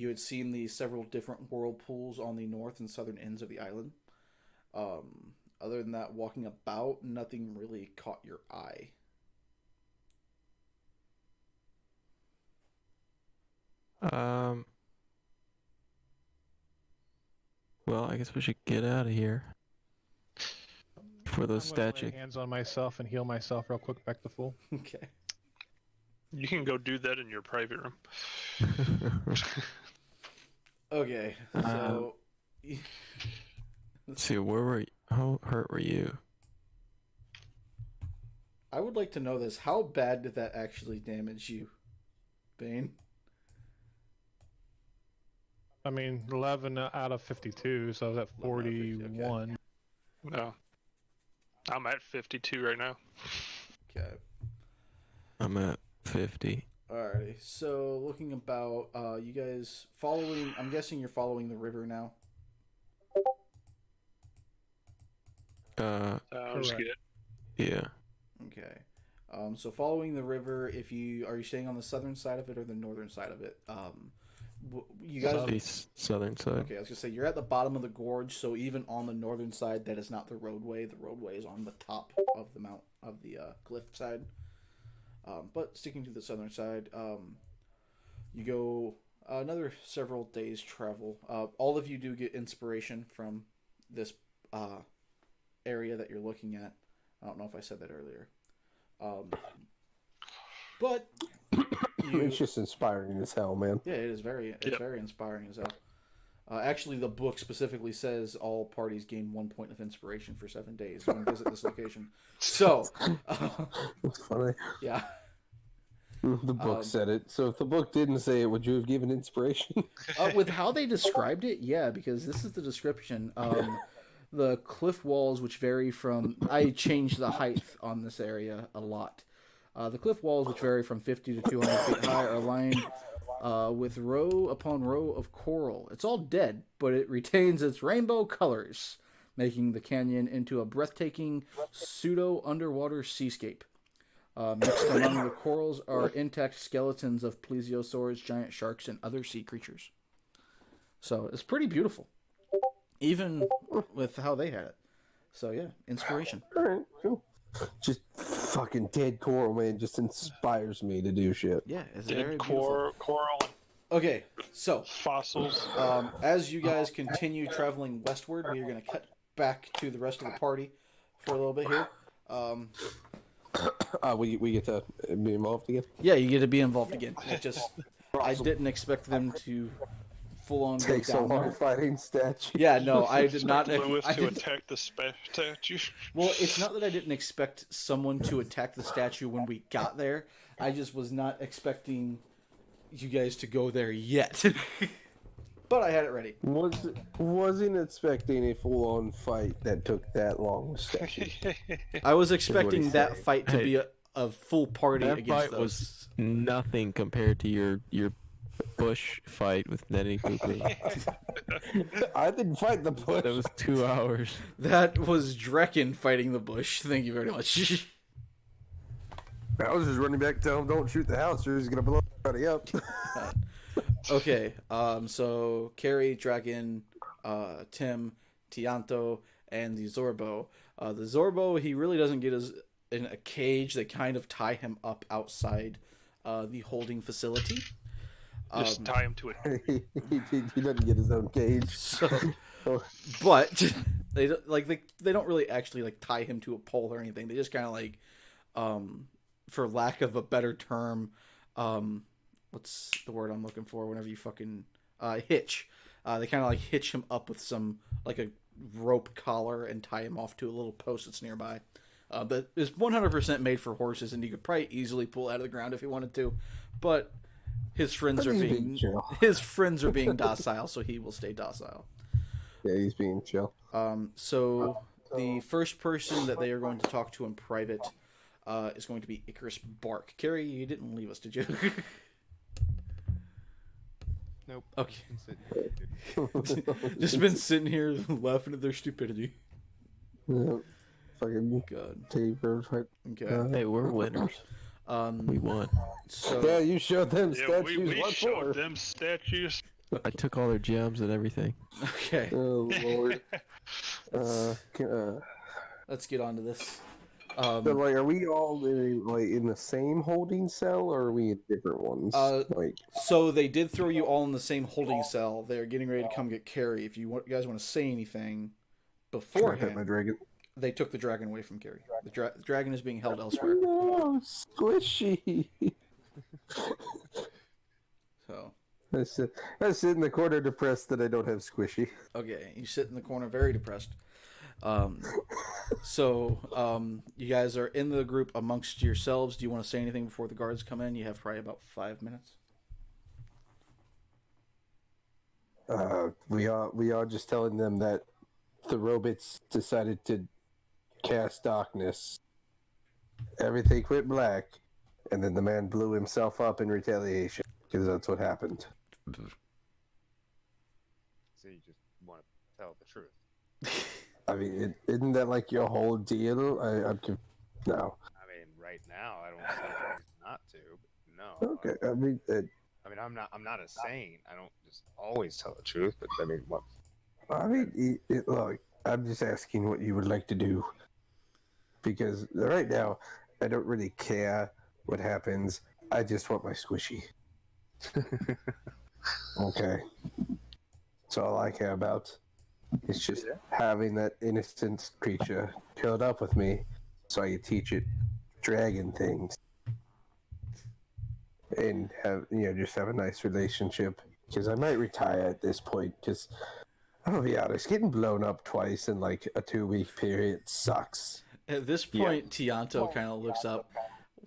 Speaker 3: had seen the several different whirlpools on the north and southern ends of the island. Other than that, walking about, nothing really caught your eye.
Speaker 2: Well, I guess we should get out of here. For those
Speaker 6: I'm gonna
Speaker 2: statues.
Speaker 6: lay hands on myself and heal myself real quick back to full.
Speaker 3: Okay.
Speaker 4: You can go do that in your private room.
Speaker 3: Okay. So.
Speaker 2: Let's see, how hurt were you?
Speaker 3: I would like to know this. How bad did that actually damage you, Bane?
Speaker 6: I mean, 11 out of 52, so I was at 41.
Speaker 3: Okay.
Speaker 4: No. I'm at 52 right now.
Speaker 3: Okay.
Speaker 2: I'm at 50.
Speaker 3: Alrighty. So looking about, you guys following. I'm guessing you're following the river now.
Speaker 4: Sounds
Speaker 6: Correct.
Speaker 4: good.
Speaker 2: Yeah.
Speaker 3: Okay. So following the river, are you staying on the southern side of it or the northern side of it? You guys.
Speaker 2: The southern side.
Speaker 3: Okay, I was gonna say you're at the bottom of the gorge, so even on the northern side, that is not the roadway. The roadway is on the top of the cliff side. But sticking to the southern side, you go another several days travel. All of you do get inspiration from this area that you're looking at. I don't know if I said that earlier. But
Speaker 1: It's just inspiring as hell, man.
Speaker 3: yeah, it is very inspiring as hell. Actually, the book specifically says all parties gain 1 point of inspiration for 7 days when visit this location. So,
Speaker 1: It's funny.
Speaker 3: yeah.
Speaker 1: The book said it. So if the book didn't say it, would you have given inspiration?
Speaker 3: With how they described it, yeah, because this is the description. The cliff walls, which vary from... I changed the height on this area a lot. The cliff walls, which vary from 50 to 200 feet high, are lined with row upon row of coral. It's all dead, but it retains its rainbow colors, making the canyon into a breathtaking pseudo-underwater seascape. Mixed among the corals are intact skeletons of plesiosaurs, giant sharks, and other sea creatures. So it's pretty beautiful, even with how they had it. So yeah, inspiration.
Speaker 1: Alright, cool. Just fucking dead coral, man, just inspires me to do shit.
Speaker 3: Yeah, it's very
Speaker 4: Dead
Speaker 3: beautiful.
Speaker 4: coral.
Speaker 3: Okay, so
Speaker 4: Fossils.
Speaker 3: as you guys continue traveling westward, we are going to cut back to the rest of the party for a little bit here.
Speaker 1: We get to be involved again.
Speaker 3: Yeah, you get to be involved again. It just I didn't expect them to full on go
Speaker 1: Takes so
Speaker 3: down
Speaker 1: long
Speaker 3: there.
Speaker 1: fighting statue.
Speaker 3: Yeah, no, I did not.
Speaker 4: Lewis
Speaker 3: I
Speaker 4: to
Speaker 3: didn't-
Speaker 4: attack the statue.
Speaker 3: Well, it's not that I didn't expect someone to attack the statue when we got there. I just was not expecting you guys to go there yet. But I had it ready.
Speaker 1: Wasn't expecting a full-on fight that took that long with statue.
Speaker 3: I was
Speaker 1: he
Speaker 3: expecting that
Speaker 1: said.
Speaker 3: fight to be a full party
Speaker 2: That
Speaker 3: against
Speaker 2: fight
Speaker 3: those.
Speaker 2: was nothing compared to your bush fight with Nenny Poopy.
Speaker 1: I didn't fight the bush.
Speaker 2: That was 2 hours.
Speaker 3: That was Drekken fighting the bush. Thank you very much.
Speaker 1: I was just running back, tell him don't shoot the house, or he's gonna blow everybody up.
Speaker 3: Okay, so Carrie, Dragon, Tim, Tianto, and the Zorbo. The Zorbo, he really doesn't get in a cage. They kind of tie him up outside the holding facility.
Speaker 4: Just tie him to it.
Speaker 1: he doesn't get his own cage.
Speaker 3: So, but they don't really actually tie him to a pole or anything. They just kind of for lack of a better term, what's the word I'm looking for? Whenever you fucking hitch, they kind of hitch him up with some a rope collar and tie him off to a little post that's nearby. But it's 100% made for horses, and you could probably easily pull it out of the ground if you wanted to. But his friends
Speaker 1: But
Speaker 3: are
Speaker 1: he's
Speaker 3: being
Speaker 1: being chill.
Speaker 3: his friends are being docile, so he will stay docile.
Speaker 1: Yeah, he's being chill.
Speaker 3: So the first person that they are going to talk to in private is going to be Icarus Bark. Carrie, you didn't leave us, did you?
Speaker 9: Nope.
Speaker 3: Okay.
Speaker 9: Been sitting here.
Speaker 3: Just been sitting here laughing at their stupidity.
Speaker 1: Yeah. Fucking
Speaker 3: God.
Speaker 1: taper fight.
Speaker 3: Okay.
Speaker 2: Hey, we're winners. We won.
Speaker 3: So
Speaker 1: Yeah, you showed them
Speaker 4: Yeah,
Speaker 1: statues.
Speaker 4: we
Speaker 1: What
Speaker 4: showed
Speaker 1: for?
Speaker 4: them statues.
Speaker 2: I took all their gems and everything.
Speaker 3: okay,
Speaker 1: Oh lord.
Speaker 3: let's get on to this.
Speaker 1: So, are we all in the same holding cell, or are we in different ones?
Speaker 3: So they did throw you all in the same holding cell. They're getting ready to come get Carrie. If you guys want to say anything
Speaker 1: can I pet
Speaker 3: beforehand,
Speaker 1: my dragon?
Speaker 3: they took the dragon away from Carrie. The dragon is being held elsewhere.
Speaker 1: No, squishy.
Speaker 3: So,
Speaker 1: I sit in the corner depressed that I don't have squishy.
Speaker 3: okay, you sit in the corner very depressed. So you guys are in the group amongst yourselves. Do you want to say anything before the guards come in? You have probably about 5 minutes.
Speaker 1: We are just telling them that the robots decided to cast darkness. Everything went black, and then the man blew himself up in retaliation, because that's what happened.
Speaker 7: So you just want to tell the truth.
Speaker 1: I mean, isn't that your whole deal? No.
Speaker 7: I mean, right now I don't see any reason not to. But no.
Speaker 1: Okay. I mean,
Speaker 7: I'm not a saint. I don't just always tell the truth. But I mean, what?
Speaker 1: Look, I'm just asking what you would like to do, because right now I don't really care what happens. I just want my squishy. Okay. That's all I care about. It's just having that innocent creature curled up with me so I can teach it dragon things. And just have a nice relationship. Because I might retire at this point, because I'm gonna be honest, getting blown up twice in a 2-week period sucks.
Speaker 3: At this point, Tianto kind of looks up.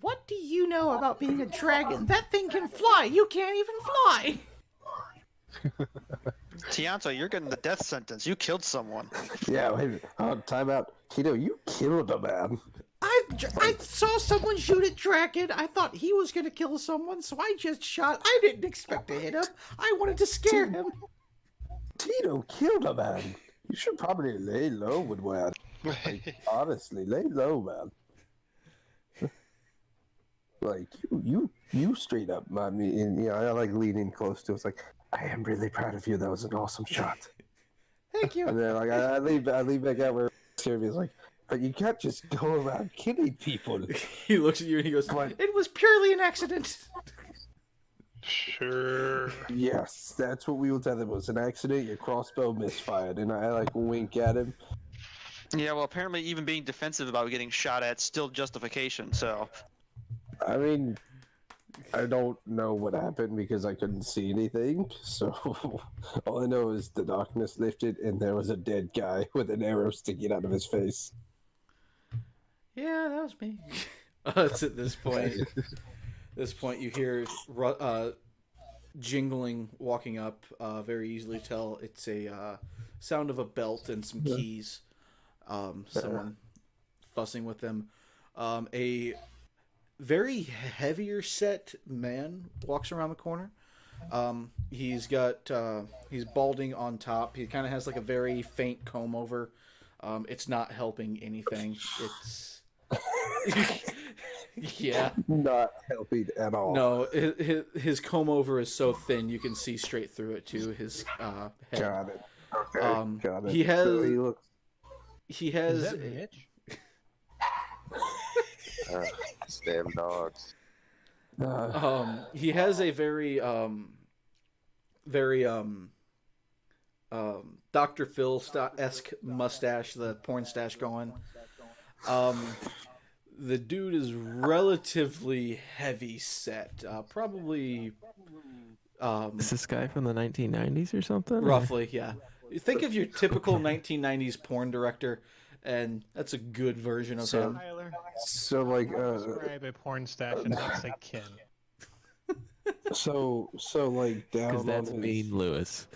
Speaker 3: What do you know about being a dragon? That thing can fly. You can't even fly.
Speaker 5: Tianto, you're getting the death sentence. You killed someone.
Speaker 1: Yeah, wait a minute. Oh, time out. Tito, you killed a man.
Speaker 3: I saw someone shoot at Dragon. I thought he was going to kill someone, so I just shot. I didn't expect to hit him. I wanted to scare him.
Speaker 1: Tito killed a man. You should probably lay low with one. Honestly, lay low, man. You straight up, man. I like leaning close to it. It's like, I am really proud of you. That was an awesome shot.
Speaker 3: Thank you.
Speaker 1: And then I leave back out where Sylvia's like, but you can't just go around killing people.
Speaker 3: He looks at you and he goes, "It was purely an accident."
Speaker 4: Sure.
Speaker 1: Yes, that's what we will tell them. It was an accident. Your crossbow misfired, and I like wink at him.
Speaker 5: Yeah, well, apparently even being defensive about getting shot at still justification. So
Speaker 1: I mean, I don't know what happened because I couldn't see anything. So all I know is the darkness lifted, and there was a dead guy with an arrow sticking out of his face.
Speaker 3: Yeah, that was me. It's at this point. You hear jingling walking up. Very easily tell it's a sound of a belt and some keys. Someone fussing with them. A very heavier set man walks around the corner. He's balding on top. He kind of has like a very faint comb over. It's not helping anything. It's yeah,
Speaker 1: Not helping at all.
Speaker 3: no. His comb over is so thin you can see straight through it to his head.
Speaker 1: Got it. Okay, got it.
Speaker 3: He has.
Speaker 1: So he looks.
Speaker 3: He
Speaker 6: Is
Speaker 3: has.
Speaker 6: that Mitch?
Speaker 7: These damn dogs.
Speaker 3: He has a very Dr. Phil-esque mustache, the porn stash going. The dude is relatively heavy set, probably
Speaker 2: Is this guy from the 1990s or something?
Speaker 3: roughly, yeah. You think of your typical 1990s porn director, and that's a good version of him.
Speaker 6: Tyler,
Speaker 1: So like,
Speaker 6: describe a porn stash and not say Ken.
Speaker 1: so like down
Speaker 2: Because that's
Speaker 1: on his,
Speaker 2: Mean Lewis.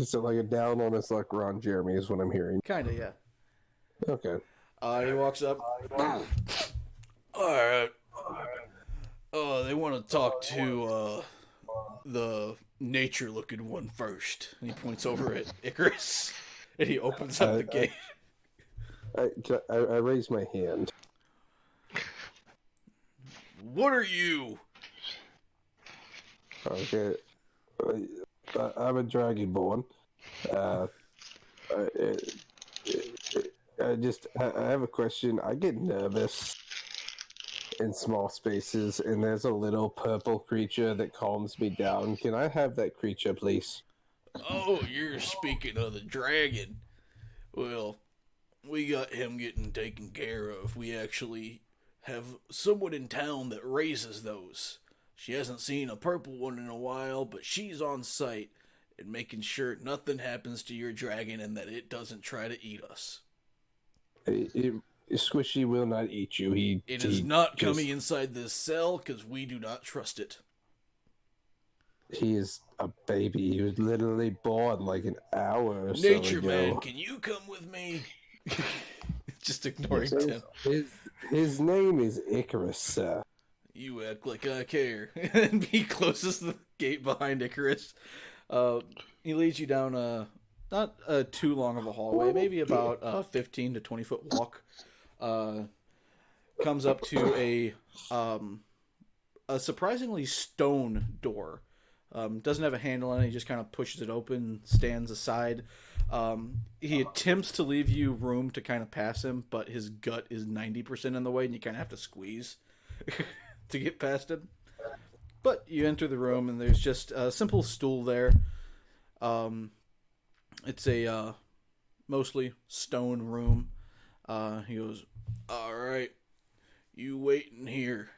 Speaker 1: so like a down on his luck, Ron Jeremy is what I'm hearing.
Speaker 3: Kinda, yeah.
Speaker 1: Okay.
Speaker 3: He walks up. Alright. They want to talk to, the nature-looking one first. And he points over at Icarus. And he opens up the gate.
Speaker 1: I raise my hand.
Speaker 3: What are you?
Speaker 1: Okay. I'm a dragonborn. I have a question. I get nervous in small spaces, and there's a little purple creature that calms me down. Can I have that creature, please?
Speaker 3: Oh, you're speaking of the dragon. Well, we got him getting taken care of. We actually have someone in town that raises those. She hasn't seen a purple one in a while, but she's on site and making sure nothing happens to your dragon and that it doesn't try to eat us.
Speaker 1: Squishy will not eat you.
Speaker 3: It is not coming inside this cell because we do not trust it.
Speaker 1: He is a baby. He was literally born like an hour or so
Speaker 3: Nature
Speaker 1: ago.
Speaker 3: man, can you come with me? Just ignoring Tim.
Speaker 1: His name is Icarus, sir.
Speaker 3: You act like I care. And he closes the gate behind Icarus. He leads you down not too long of a hallway, maybe about a 15 to 20 foot walk. Comes up to a surprisingly stone door. Doesn't have a handle on it. He just kind of pushes it open, stands aside. He attempts to leave you room to kind of pass him, but his gut is 90% in the way, and you kind of have to squeeze to get past him. But you enter the room, and there's just a simple stool there. It's a mostly stone room. He goes, "All right, you wait in here.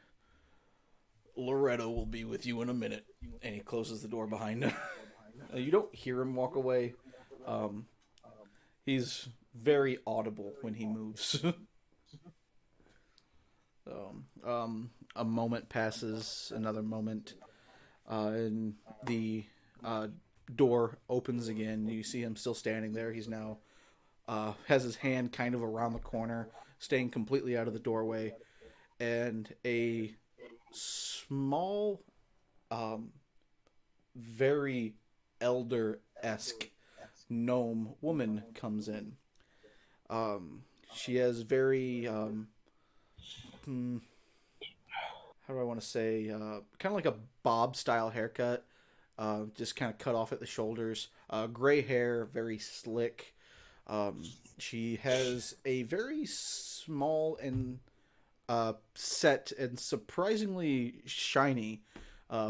Speaker 3: Loretto will be with you in a minute." And he closes the door behind him. You don't hear him walk away. He's very audible when he moves. A moment passes, another moment, and the door opens again. You see him still standing there. He's now has his hand kind of around the corner, staying completely out of the doorway, and a small, very elder-esque gnome woman comes in. She has very, how do I want to say, kind of like a bob-style haircut, just kind of cut off at the shoulders, gray hair, very slick. She has a very small and set and surprisingly shiny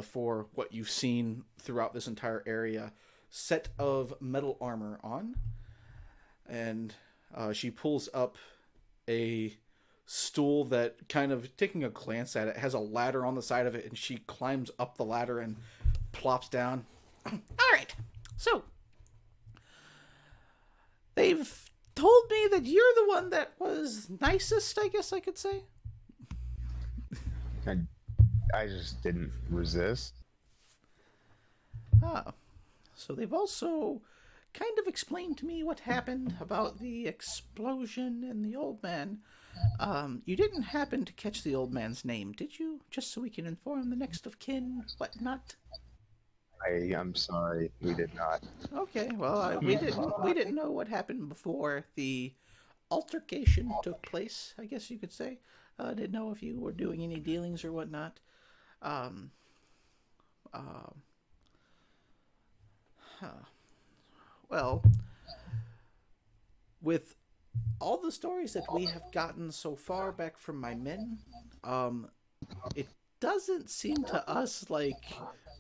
Speaker 3: for what you've seen throughout this entire area, set of metal armor on. And she pulls up a stool that, kind of taking a glance at it, has a ladder on the side of it, and she climbs up the ladder and plops down. All right, so they've told me that you're the one that was nicest, I guess I could say.
Speaker 7: I just didn't resist.
Speaker 3: Ah, so they've also kind of explained to me what happened about the explosion and the old man. You didn't happen to catch the old man's name, did you? Just so we can inform the next of kin, whatnot.
Speaker 7: I'm sorry, we did not.
Speaker 3: Okay, well, we didn't know what happened before the altercation took place, I guess you could say. Didn't know if you were doing any dealings or whatnot. Well, with all the stories that we have gotten so far back from my men, it doesn't seem to us like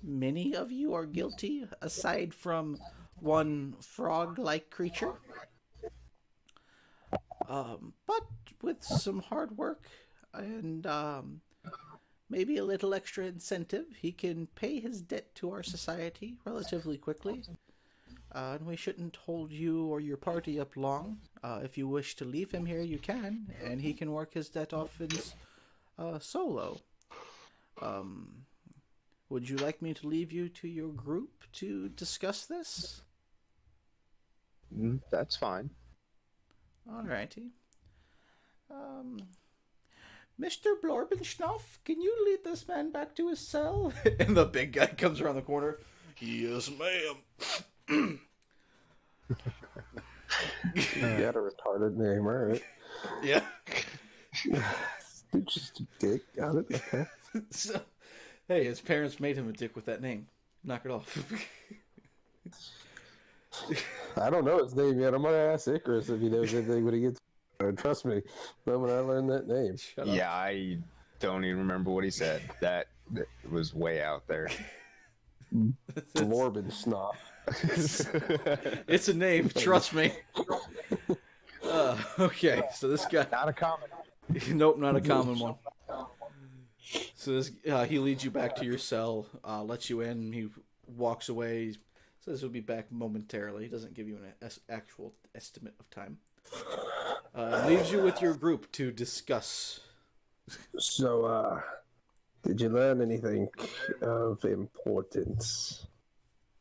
Speaker 3: many of you are guilty, aside from one frog-like creature. But with some hard work and maybe a little extra incentive, he can pay his debt to our society relatively quickly. And we shouldn't hold you or your party up long. If you wish to leave him here, you can, and he can work his debt off in solo. Would you like me to leave you to your group to discuss this?
Speaker 7: That's fine.
Speaker 3: Alrighty. Mr. Blorbenschnoff, can you lead this man back to his cell? And the big guy comes around the corner. Yes, ma'am.
Speaker 1: You got a retarded name, right?
Speaker 3: Yeah.
Speaker 1: Dude, just a dick. Got it. Okay.
Speaker 3: So, hey, his parents made him a dick with that name. Knock it off.
Speaker 1: I don't know his name yet. I'm gonna ask Icarus if he knows anything when he gets. Trust me, the moment I learned that name.
Speaker 3: Shut up.
Speaker 7: Yeah, I don't even remember what he said. That was way out there.
Speaker 1: Blorbenschnoff.
Speaker 3: It's a name, trust me. Okay, so this guy...
Speaker 7: Not a common.
Speaker 3: Nope, not a common one. So this he leads you back to your cell, lets you in, he walks away, says he'll be back momentarily. He doesn't give you an actual estimate of time. Leaves you with your group to discuss.
Speaker 1: So, did you learn anything of importance?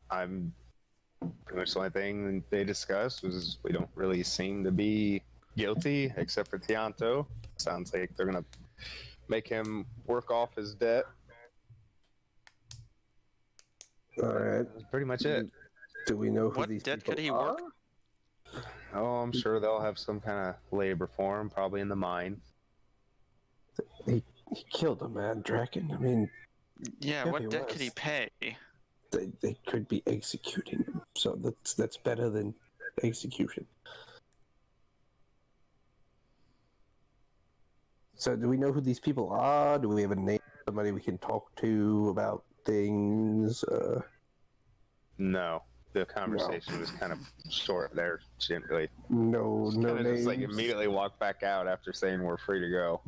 Speaker 7: Pretty much the only thing they discussed was we don't really seem to be guilty, except for Tianto. Sounds like they're gonna make him work off his debt.
Speaker 1: All right.
Speaker 7: That's pretty much it.
Speaker 1: Do we know who
Speaker 5: What
Speaker 1: these
Speaker 5: debt
Speaker 1: people
Speaker 5: could he
Speaker 1: are?
Speaker 5: work?
Speaker 7: Oh, I'm sure they'll have some kind of labor for him, probably in the mine.
Speaker 1: He killed a man, Draken. I mean,
Speaker 5: Yeah,
Speaker 1: Yeah,
Speaker 5: what
Speaker 1: he
Speaker 5: debt could he
Speaker 1: was.
Speaker 5: pay?
Speaker 1: they could be executing him, so that's better than execution. So, do we know who these people are? Do we have a name? Somebody we can talk to about things?
Speaker 7: No, the conversation was kind of short there. She didn't really.
Speaker 1: No
Speaker 7: Kind of
Speaker 1: names.
Speaker 7: just like immediately walked back out after saying we're free to go.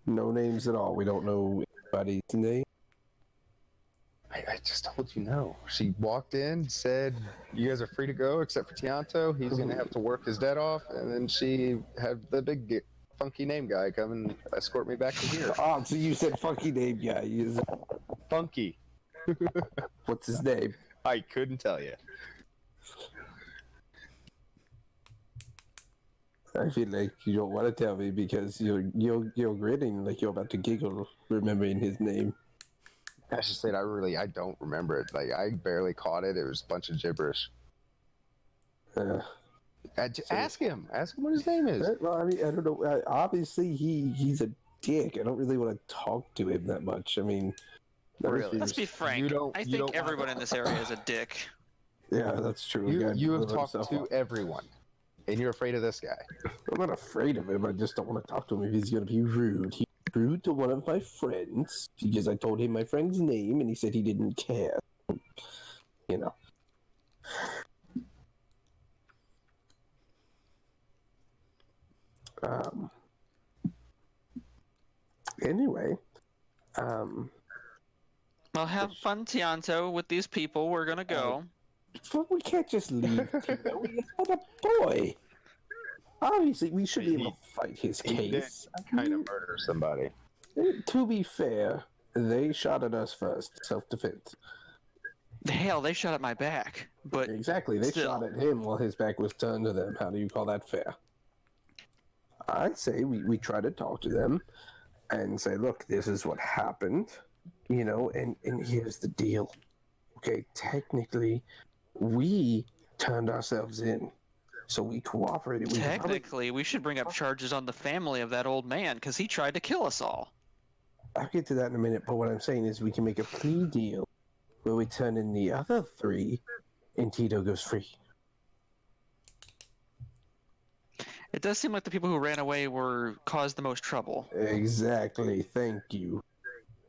Speaker 1: No names at all. We don't know anybody's name.
Speaker 7: I just told you no. She walked in, said, "You guys are free to go, except for Tianto. He's gonna have to work his debt off." And then she had the big funky name guy come and escort me back to here.
Speaker 1: Oh, so you said funky name guy.
Speaker 7: Funky.
Speaker 1: What's his name?
Speaker 7: I couldn't tell you.
Speaker 1: I feel like you don't want to tell me because you're grinning like you're about to giggle remembering his name.
Speaker 7: I should say I don't remember it. Like I barely caught it. It was a bunch of gibberish. Ask him. Ask him what his name is.
Speaker 1: Well, I mean, I don't know. Obviously, he's a dick. I don't really want to talk to him that much. I mean,
Speaker 7: Really?
Speaker 5: Let's be frank. I think everyone in this area is a dick.
Speaker 1: Yeah, that's true.
Speaker 7: You have talked to everyone, and you're afraid of this guy.
Speaker 1: I'm not afraid of him. I just don't want to talk to him if he's going to be rude. rude to one of my friends because I told him my friend's name and he said he didn't care. You know. Anyway,
Speaker 5: Well, have fun, Tianto, with these people. We're gonna go.
Speaker 1: we can't just leave. Tito. He's but a boy. Obviously, we should be able to fight his
Speaker 7: He did
Speaker 1: case.
Speaker 7: kind of murder somebody.
Speaker 1: To be fair, they shot at us first, self-defense.
Speaker 5: Hell, they shot at my back. But
Speaker 1: Exactly, they
Speaker 5: still.
Speaker 1: shot at him while his back was turned to them. How do you call that fair? I'd say we try to talk to them and say, look, this is what happened, you know, and here's the deal. Okay, technically, we turned ourselves in, so we cooperated.
Speaker 5: technically, we should bring up charges on the family of that old man because he tried to kill us all.
Speaker 1: I'll get to that in a minute, but what I'm saying is we can make a plea deal where we turn in the other 3 and Tito goes free.
Speaker 5: It does seem like the people who ran away caused the most trouble.
Speaker 1: Exactly, thank you.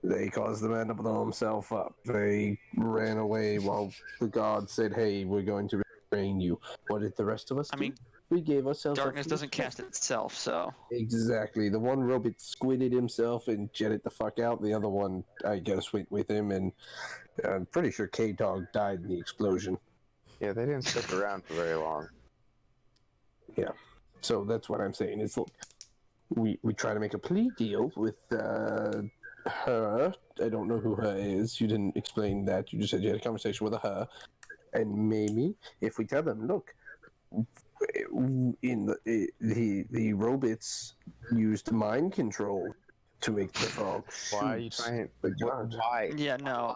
Speaker 1: They caused the man to blow himself up. They ran away while the god said, hey, we're going to restrain you. What did the rest of us do?
Speaker 5: I mean,
Speaker 1: we gave ourselves
Speaker 5: darkness doesn't cast itself, so...
Speaker 1: Exactly. The one robot squidded himself and jetted the fuck out. The other one, I guess, went with him, and I'm pretty sure K-Dog died in the explosion.
Speaker 7: Yeah, they didn't stick around for very long.
Speaker 1: Yeah. So that's what I'm saying. Is look, we try to make a plea deal with her. I don't know who her is. You didn't explain that. You just said you had a conversation with her. And maybe if we tell them, look, in the robots used mind control to make the frog shoot.
Speaker 7: Why are you trying?
Speaker 1: the god.
Speaker 7: Why?
Speaker 5: Yeah, no.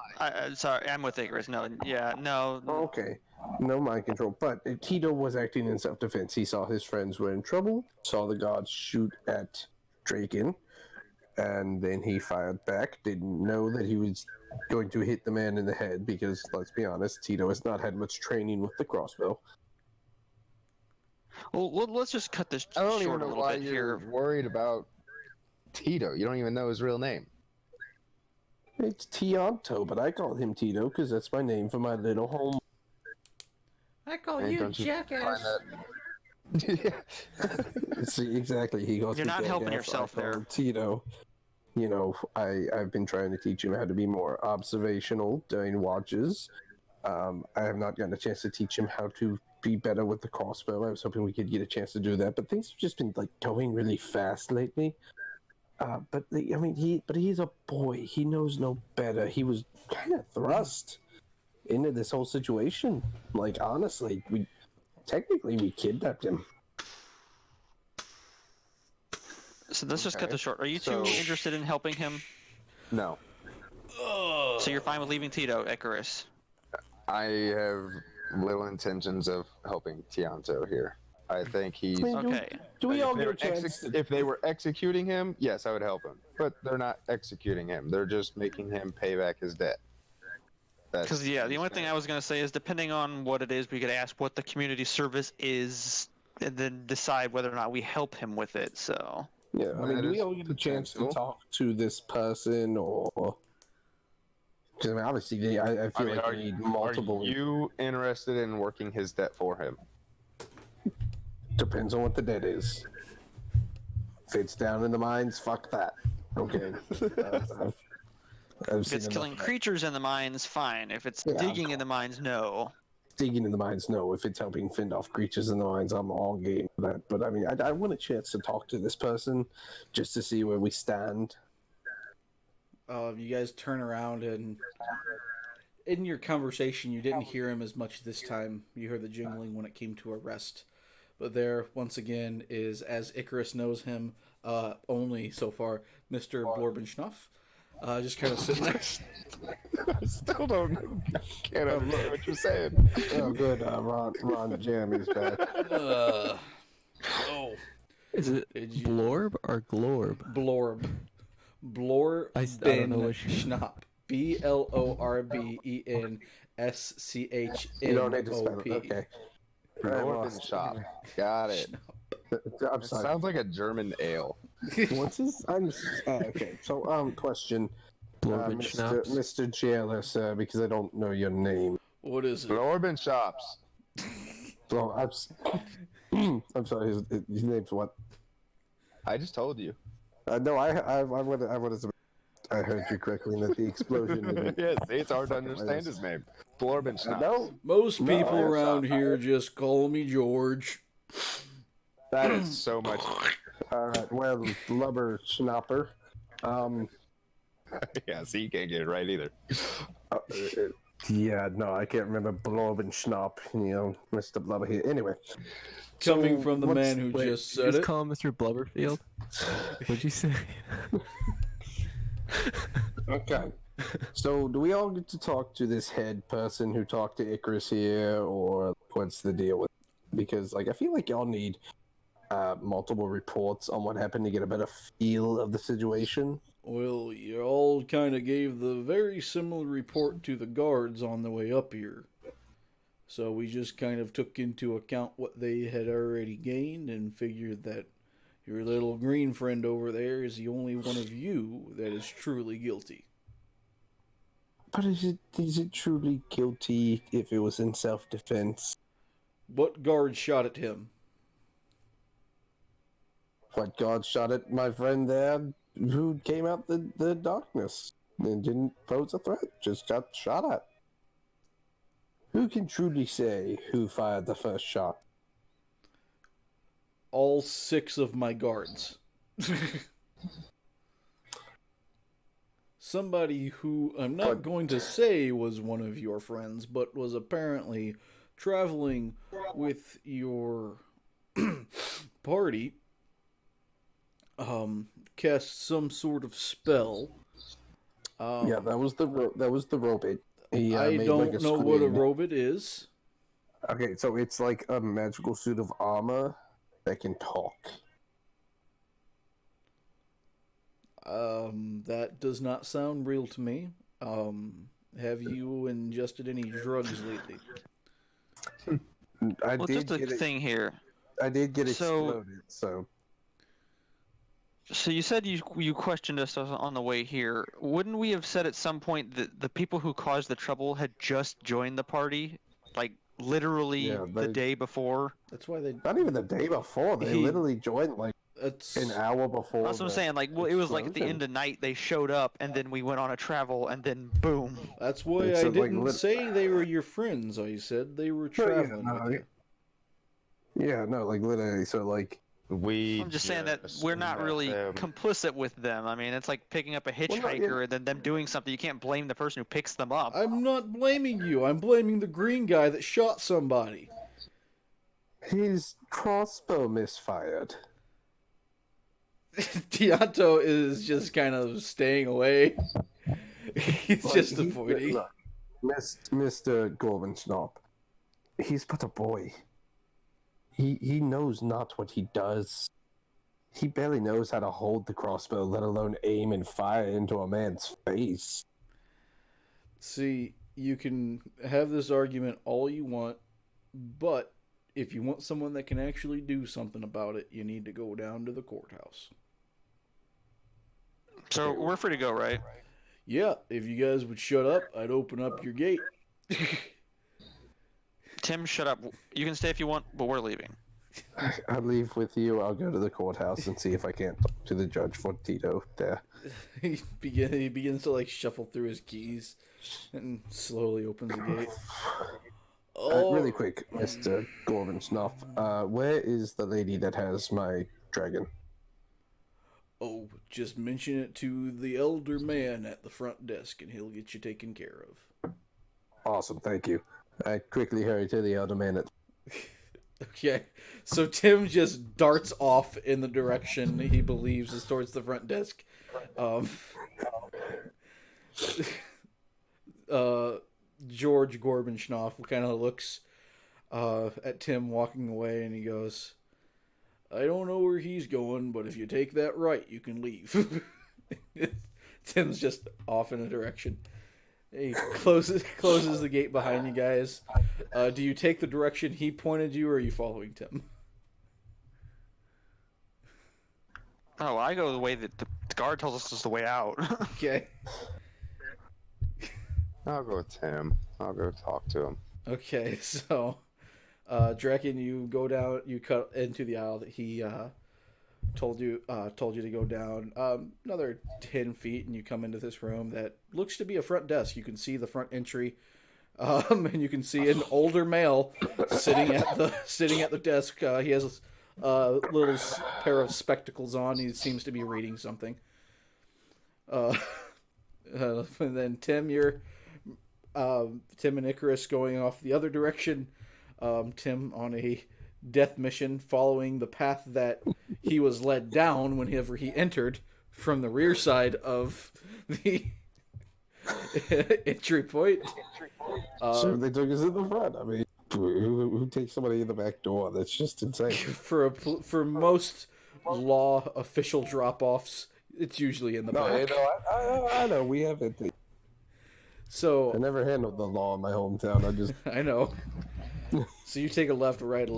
Speaker 5: Sorry, I'm with Icarus. No, yeah, no.
Speaker 1: Okay, no mind control. But Tito was acting in self-defense. He saw his friends were in trouble, saw the gods shoot at Draken, and then he fired back. Didn't know that he was going to hit the man in the head because, let's be honest, Tito has not had much training with the crossbow.
Speaker 5: Well, let's just cut this
Speaker 7: I don't even
Speaker 5: short a
Speaker 7: know
Speaker 5: little
Speaker 7: why
Speaker 5: bit
Speaker 7: you're
Speaker 5: here.
Speaker 7: worried about Tito. You don't even know his real name.
Speaker 1: It's Tianto, but I call him Tito because that's my name for my little home.
Speaker 3: I call
Speaker 7: And
Speaker 3: you
Speaker 7: don't you
Speaker 3: jackass.
Speaker 7: find that-
Speaker 1: See, exactly. He goes.
Speaker 5: You're
Speaker 1: to
Speaker 5: not helping
Speaker 1: jackass.
Speaker 5: yourself
Speaker 1: I call
Speaker 5: there.
Speaker 1: him Tito. You know, I've been trying to teach him how to be more observational during watches. I have not gotten a chance to teach him how to be better with the crossbow. I was hoping we could get a chance to do that, but things have just been like going really fast lately. He's a boy. He knows no better. He was kind of thrust into this whole situation. Like, honestly, we kidnapped him.
Speaker 5: So let's just cut
Speaker 7: Okay.
Speaker 5: this short. Are you
Speaker 7: So-
Speaker 5: two interested in helping him?
Speaker 7: No,
Speaker 5: So you're fine with leaving Tito, Icarus?
Speaker 7: I have little intentions of helping Tianto here. I think he's.
Speaker 1: I mean,
Speaker 5: Okay.
Speaker 1: Do we
Speaker 7: if
Speaker 1: all
Speaker 7: they
Speaker 1: get a
Speaker 7: were
Speaker 1: chance?
Speaker 7: if they were executing him, yes, I would help him. But they're not executing him. They're just making him pay back his debt.
Speaker 5: Because yeah, the only thing I was gonna say is depending on what it is, we could ask what the community service is, and then decide whether or not we help him with it. So
Speaker 1: Yeah, I mean,
Speaker 7: That
Speaker 1: do we
Speaker 7: is
Speaker 1: all get a chance to
Speaker 7: potential.
Speaker 1: talk to this person, or? Because I mean, obviously, I feel like we need multiple.
Speaker 7: Are you interested in working his debt for him?
Speaker 1: Depends on what the debt is. If it's down in the mines, fuck that. Okay. I've
Speaker 5: if
Speaker 1: seen
Speaker 5: it's
Speaker 1: enough
Speaker 5: killing
Speaker 1: of that.
Speaker 5: creatures in the mines, fine. If it's
Speaker 1: Yeah.
Speaker 5: digging in the mines, no.
Speaker 1: Digging in the mines, no. If it's helping fend off creatures in the mines, I'm all game for that. But I mean, I want a chance to talk to this person just to see where we stand.
Speaker 3: You guys turn around, and in your conversation, you didn't hear him as much this time. You heard the jingling when it came to arrest. But there, once again, is, as Icarus knows him, only so far, Mr. Blorbenschnuff. Just kind of sitting there.
Speaker 7: I still can't understand what you're saying.
Speaker 1: Oh, good. Ron Jam is back.
Speaker 3: Oh.
Speaker 2: Is it
Speaker 3: Did you-
Speaker 2: Blorb or Glorb?
Speaker 3: Blorb.
Speaker 2: I don't know what you-
Speaker 3: Schnopp. BLORBENSCHNOP.
Speaker 1: You don't need to spell it. Okay.
Speaker 7: Northern shop. Got it.
Speaker 1: I'm
Speaker 7: It
Speaker 1: sorry.
Speaker 7: sounds like a German ale.
Speaker 1: What's his? Okay. So, question,
Speaker 2: Blorbenschnaps.
Speaker 1: Mr. Jailer, sir, because I don't know your name.
Speaker 3: What is it?
Speaker 7: Orban Shops.
Speaker 1: Well, I'm sorry. His name's what?
Speaker 7: I just told you.
Speaker 1: No, I wanted to. I heard you correctly in that the explosion. Didn't...
Speaker 7: Yes, it's hard to understand his name. Blorben Shops.
Speaker 1: No,
Speaker 3: Most
Speaker 1: No,
Speaker 3: people
Speaker 1: it's
Speaker 3: around
Speaker 1: not.
Speaker 3: here just call me George.
Speaker 7: That is so much.
Speaker 1: all right. Well, Blubber Schnapper.
Speaker 7: Yeah, see, you can't get it right either.
Speaker 1: Yeah, no, I can't remember Blorben Schnapp. Mr. Blubber here. Anyway,
Speaker 3: Coming
Speaker 1: so
Speaker 3: from the
Speaker 1: what's-
Speaker 3: man who
Speaker 1: wait,
Speaker 3: just
Speaker 2: You
Speaker 3: said
Speaker 2: just
Speaker 3: it.
Speaker 2: call him Mr. Blubberfield? What'd you say?
Speaker 1: Okay. So, do we all get to talk to this head person who talked to Icarus here, or what's the deal with? Because, I feel like y'all need multiple reports on what happened to get a better feel of the situation.
Speaker 3: Well, you all kind of gave the very similar report to the guards on the way up here. So we just kind of took into account what they had already gained and figured that your little green friend over there is the only one of you that is truly guilty.
Speaker 1: But is it truly guilty if it was in self-defense?
Speaker 3: What guard shot at him?
Speaker 1: What God shot at my friend there who came out the darkness and didn't pose a threat, just got shot at. Who can truly say who fired the first shot?
Speaker 3: All 6 of my guards. Somebody who I'm not going to say was one of your friends, but was apparently traveling with your party, cast some sort of spell.
Speaker 1: Yeah, that was the robot. He,
Speaker 3: I
Speaker 1: made
Speaker 3: don't
Speaker 1: like
Speaker 3: know what a
Speaker 1: screen.
Speaker 3: robot is.
Speaker 1: Okay, so it's like a magical suit of armor that can talk.
Speaker 3: That does not sound real to me. Have you ingested any drugs lately?
Speaker 1: I
Speaker 5: Well,
Speaker 1: did
Speaker 5: just a
Speaker 1: get it.
Speaker 5: thing here.
Speaker 1: I did get
Speaker 5: So-
Speaker 1: exploded. So
Speaker 5: So you said you questioned us on the way here. Wouldn't we have said at some point that the people who caused the trouble had just joined the party, like literally
Speaker 1: Yeah,
Speaker 5: the
Speaker 1: they-
Speaker 5: day before?
Speaker 3: That's why they.
Speaker 1: not even the day before. They
Speaker 3: He-
Speaker 1: literally joined like
Speaker 3: That's
Speaker 1: an hour before.
Speaker 5: That's what I'm
Speaker 1: the
Speaker 5: saying. Like, well, it was like at the
Speaker 1: explosion.
Speaker 5: end of night they showed up, and then we went on a travel, and then boom.
Speaker 3: That's why
Speaker 1: It's
Speaker 3: I
Speaker 1: like
Speaker 3: didn't
Speaker 1: lit-
Speaker 3: say they were your friends. I said they were
Speaker 1: No, yeah,
Speaker 3: traveling
Speaker 1: no,
Speaker 3: with you.
Speaker 1: Yeah, no, like literally. So like,
Speaker 5: I'm just saying that we're not really complicit with them. I mean, it's like picking up a
Speaker 1: Well, no,
Speaker 5: hitchhiker and then them doing something. You can't blame the person who picks them up.
Speaker 3: I'm not blaming you. I'm blaming the green guy that shot somebody.
Speaker 1: his crossbow misfired.
Speaker 3: Tianto is just kind of staying away. He's
Speaker 1: Like,
Speaker 3: just
Speaker 1: he-
Speaker 3: avoiding.
Speaker 1: look, Mr. Gorbachev, he's but a boy. He knows not what he does. He barely knows how to hold the crossbow, let alone aim and fire into a man's face.
Speaker 3: See, you can have this argument all you want, but if you want someone that can actually do something about it, you need to go down to the courthouse.
Speaker 5: So we're free to go, right?
Speaker 3: Yeah, if you guys would shut up, I'd open up your gate.
Speaker 5: Tim, shut up. You can stay if you want, but we're leaving.
Speaker 1: I'll leave with you. I'll go to the courthouse and see if I can't talk to the judge for Tito there.
Speaker 3: He begins to like shuffle through his keys and slowly opens the gate.
Speaker 1: Really quick, Mr. Gorbachev, where is the lady that has my dragon?
Speaker 3: Oh, just mention it to the elder man at the front desk and he'll get you taken care of.
Speaker 1: Awesome, thank you. I quickly hurry to the elder man at...
Speaker 3: Okay, so Tim just darts off in the direction he believes is towards the front desk. George Gorbachev kind of looks at Tim walking away and he goes, I don't know where he's going, but if you take that right, you can leave. Tim's just off in a direction. He closes the gate behind you guys. Do you take the direction he pointed you, or are you following Tim?
Speaker 5: Oh, I go the way that the guard tells us is the way out.
Speaker 3: Okay.
Speaker 7: I'll go with Tim. I'll go talk to him.
Speaker 3: Okay, so Draken, you go down, you cut into the aisle that he told you to go down another 10 feet, and you come into this room that looks to be a front desk. You can see the front entry, and you can see an older male sitting at the desk. He has a little pair of spectacles on. He seems to be reading something. And then Tim, Tim and Icarus going off the other direction. Tim on a death mission, following the path that he was led down whenever he entered from the rear side of the entry point.
Speaker 1: So they took us in the front. I mean, who takes somebody in the back door? That's just insane.
Speaker 3: For most law official drop-offs, it's usually in the back.
Speaker 1: I know. We haven't.
Speaker 3: So
Speaker 1: I never handled the law in my hometown. I just.
Speaker 3: I know. So you take a left or right,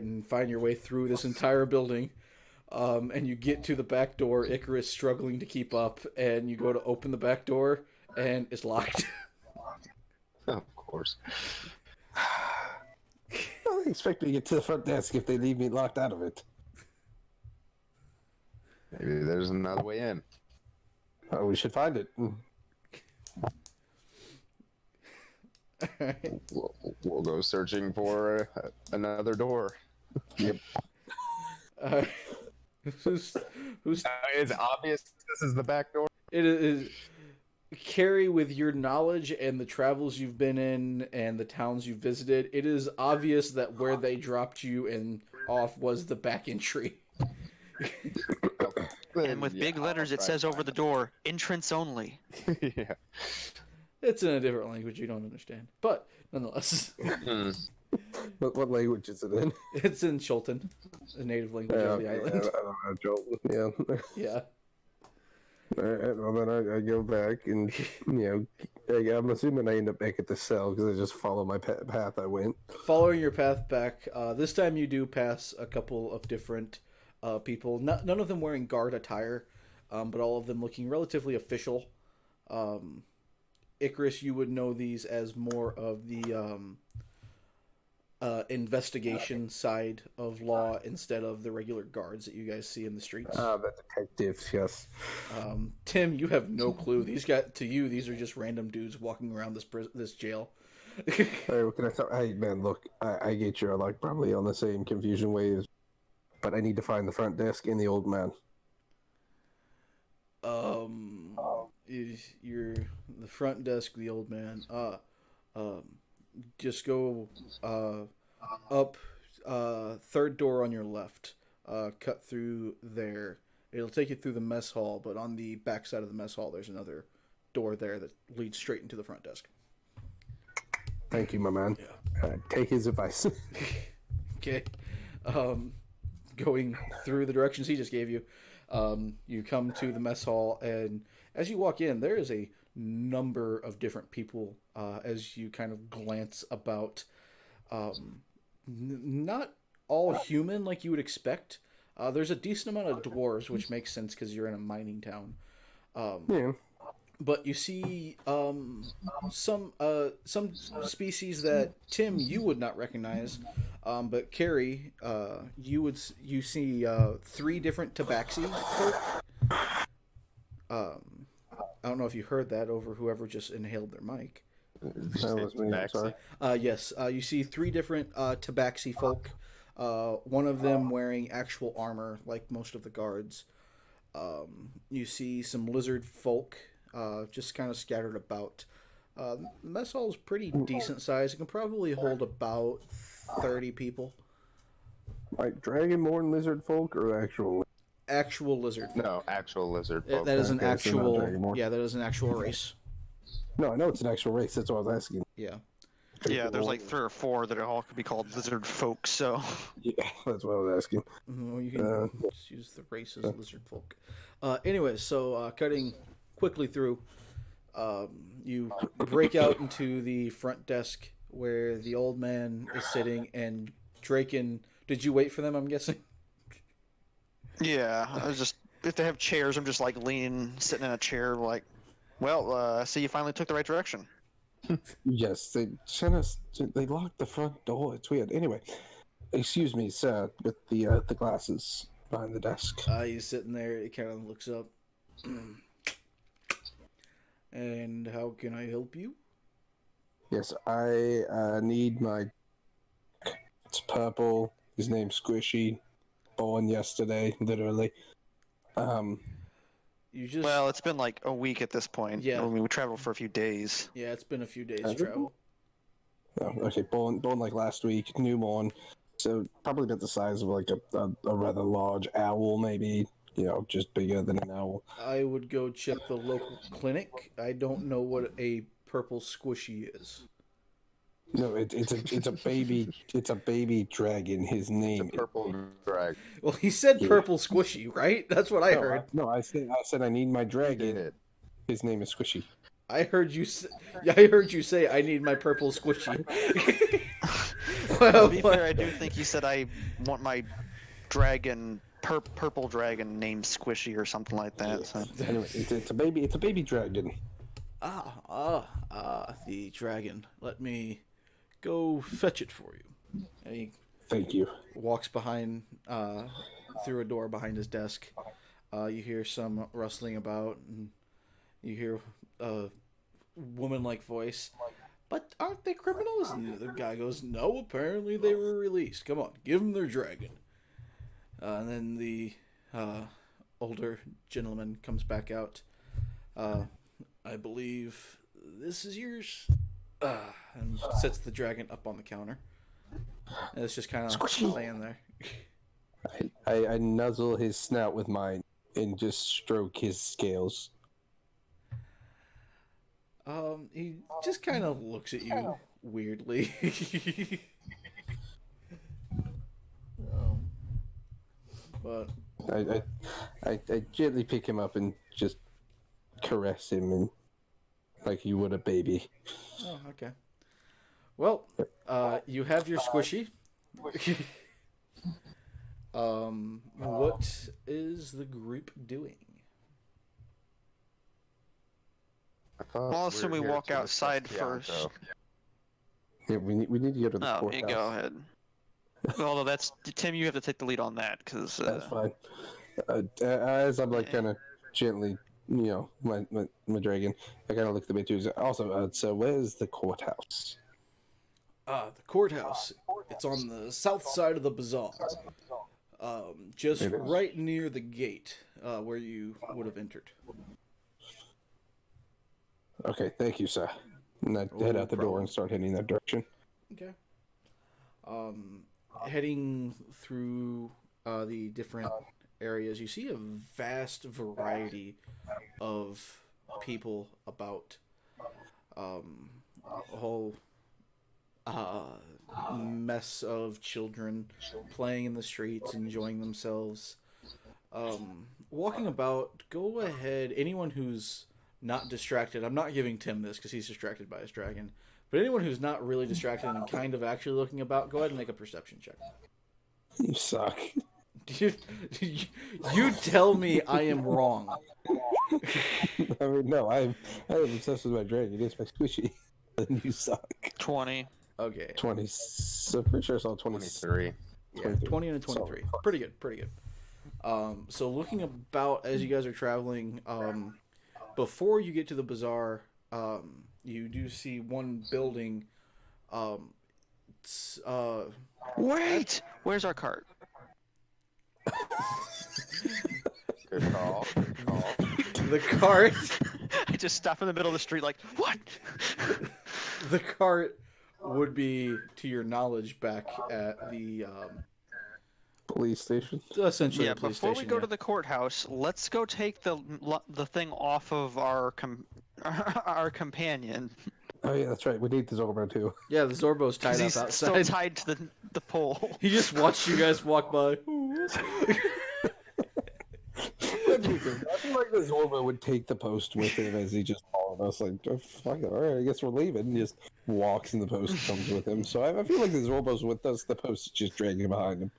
Speaker 3: and find your way through this entire building. And you get to the back door, Icarus struggling to keep up, and you go to open the back door, and it's locked.
Speaker 7: Of course.
Speaker 1: I expect me to get to the front desk if they leave me locked out of it.
Speaker 7: Maybe there's another way in.
Speaker 1: Oh, we should find it.
Speaker 3: Alright.
Speaker 7: We'll go searching for another door. Yep.
Speaker 3: Who's
Speaker 7: It's obvious this is the back door.
Speaker 3: it is Carrie, with your knowledge and the travels you've been in and the towns you've visited, it is obvious that where they dropped you and off was the back entry.
Speaker 5: And with big letters, it says over the door, entrance only.
Speaker 7: Yeah.
Speaker 3: It's in a different language you don't understand, but nonetheless,
Speaker 1: What language is it in?
Speaker 3: it's in Chultan, the native language of the island.
Speaker 1: I don't know, Joel. Yeah.
Speaker 3: Yeah.
Speaker 1: All right, well, then I go back, and I'm assuming I end up back at the cell because I just follow my path I went.
Speaker 3: Following your path back, this time you do pass a couple of different people. None of them wearing guard attire, but all of them looking relatively official. Icarus, you would know these as more of the investigation side of law instead of the regular guards that you guys see in the streets.
Speaker 1: The detectives, yes.
Speaker 3: Tim, you have no clue. These are just random dudes walking around this jail.
Speaker 1: Hey, what can I tell? Hey, man, look, I get you're like probably on the same confusion waves, but I need to find the front desk and the old man.
Speaker 3: You're the front desk, the old man. Just go up third door on your left. Cut through there. It'll take you through the mess hall, but on the back side of the mess hall, there's another door there that leads straight into the front desk.
Speaker 1: Thank you, my man. Take his advice.
Speaker 3: Okay. Going through the directions he just gave you, you come to the mess hall, and as you walk in, there is a number of different people as you kind of glance about. Not all human like you would expect. There's a decent amount of dwarves, which makes sense because you're in a mining town.
Speaker 1: Yeah.
Speaker 3: But you see some species that Tim you would not recognize, but Carrie you see 3 different tabaxi folk. I don't know if you heard that over whoever just inhaled their mic.
Speaker 1: That was me. I'm sorry.
Speaker 3: Yes, you see 3 different tabaxi folk. One of them wearing actual armor, like most of the guards. You see some lizard folk, just kind of scattered about. The mess hall is pretty decent size. It can probably hold about 30 people.
Speaker 1: Like dragonborn lizard folk or actual?
Speaker 3: Actual lizard folk.
Speaker 7: No, actual lizard.
Speaker 3: That is an
Speaker 1: Okay, so not
Speaker 3: actual.
Speaker 1: dragonborn.
Speaker 3: Yeah, that is an actual race.
Speaker 1: No, I know it's an actual race. That's what I was asking.
Speaker 3: Yeah.
Speaker 5: Yeah, there's like 3 or 4 that all could be called lizard folk, so...
Speaker 1: Yeah, that's what I was asking.
Speaker 3: Well, you can just use the race as lizard folk. Anyways, so cutting quickly through, you break out into the front desk where the old man is sitting, and Draken. Did you wait for them? I'm guessing.
Speaker 5: Yeah, I was just if they have chairs, I'm just like leaning, sitting in a chair, like, well, I see you finally took the right direction.
Speaker 1: Yes, they sent us. They locked the front door. It's weird. Anyway, excuse me, sir, with the glasses behind the desk.
Speaker 3: He's sitting there. He kind of looks up. And how can I help you?
Speaker 1: Yes, I need my. It's purple. His name's Squishy. Born yesterday, literally.
Speaker 3: You just
Speaker 5: Well, it's been like a week at this point.
Speaker 3: Yeah.
Speaker 5: I mean, we traveled for a few days.
Speaker 3: yeah, it's been a few days
Speaker 1: Has it?
Speaker 3: travel.
Speaker 1: Oh, okay, born like last week, newborn. So probably about the size of like a rather large owl, maybe. You know, just bigger than an owl.
Speaker 3: I would go check the local clinic. I don't know what a purple squishy is.
Speaker 1: No, it's a baby. It's a baby dragon. His name.
Speaker 7: Purple drag.
Speaker 3: Well, he said
Speaker 1: Yeah.
Speaker 3: purple squishy, right? That's what I heard.
Speaker 1: No, I said I need my
Speaker 7: Did
Speaker 1: dragon.
Speaker 7: it.
Speaker 1: His name is Squishy.
Speaker 3: I heard you say I need my purple squishy. Well,
Speaker 5: To be fair, I do think he said I want my dragon, purple dragon named Squishy or something like that. So.
Speaker 1: Anyway, it's a baby. It's a baby dragon.
Speaker 3: The dragon. Let me go fetch it for you. And he
Speaker 1: Thank you.
Speaker 3: walks behind, through a door behind his desk. You hear some rustling about, and you hear a woman-like voice. But aren't they criminals? And the guy goes, no, apparently they were released. Come on, give them their dragon. And then the older gentleman comes back out. I believe this is yours. And sets the dragon up on the counter. And it's just kind of laying there.
Speaker 1: I nuzzle his snout with mine and just stroke his scales.
Speaker 3: He just kind of looks at you weirdly. But
Speaker 1: I gently pick him up and just caress him and like you would a baby.
Speaker 3: oh, okay. Well, you have your squishy. What is the group doing?
Speaker 7: I thought
Speaker 5: Well, I'll assume we
Speaker 7: were here
Speaker 5: walk
Speaker 7: to discuss
Speaker 5: outside
Speaker 7: Keonto.
Speaker 5: first.
Speaker 1: Yeah, we need to go to the
Speaker 5: Oh,
Speaker 1: courthouse.
Speaker 5: you go ahead. Although that's Tim, you have to take the lead on that because
Speaker 1: That's fine. As I'm like
Speaker 5: Yeah.
Speaker 1: kind of gently, you know, my dragon, I kind of look at the bit too. Also, so where's the courthouse?
Speaker 3: The courthouse. It's on the south side of the bazaar. Just
Speaker 1: It is.
Speaker 3: right near the gate where you would have entered.
Speaker 1: Okay, thank you, sir. And I head out the door and start heading that direction.
Speaker 3: Okay. Heading through the different areas, you see a vast variety of people about. A whole mess of children playing in the streets, enjoying themselves. Walking about, go ahead. Anyone who's not distracted, I'm not giving Tim this because he's distracted by his dragon. But anyone who's not really distracted and kind of actually looking about, go ahead and make a perception check.
Speaker 1: You suck.
Speaker 3: You tell me I am wrong.
Speaker 1: I mean, no, I'm obsessed with my dragon. It's my squishy. And you suck.
Speaker 5: 20.
Speaker 3: Okay.
Speaker 1: 20. So pretty sure I saw
Speaker 7: 23.
Speaker 3: 20 and a 23. Pretty good, pretty good. So looking about as you guys are traveling, before you get to the bazaar, you do see one building.
Speaker 5: Wait! Where's our cart?
Speaker 7: Good call. Good call.
Speaker 3: The cart,
Speaker 5: I just stop in the middle of the street like, what?
Speaker 3: the cart would be, to your knowledge, back at the
Speaker 1: Police station.
Speaker 3: essentially
Speaker 5: Yeah,
Speaker 3: the police
Speaker 5: before
Speaker 3: station.
Speaker 5: we go
Speaker 3: yeah.
Speaker 5: to the courthouse, let's go take the thing off of our our companion.
Speaker 1: Oh yeah, that's right. We need the Zorbo too.
Speaker 3: Yeah, the Zorbo's tied
Speaker 5: 'Cause
Speaker 3: up
Speaker 5: he's still
Speaker 3: outside.
Speaker 5: tied to the pole.
Speaker 3: He just watched you guys walk by.
Speaker 1: I feel like the Zorbo would take the post with him as he just followed us. Like, oh, fuck it, all right, I guess we're leaving. And just walks, and the post comes with him. So I feel like the Zorbo's with us. The post is just dragging behind him.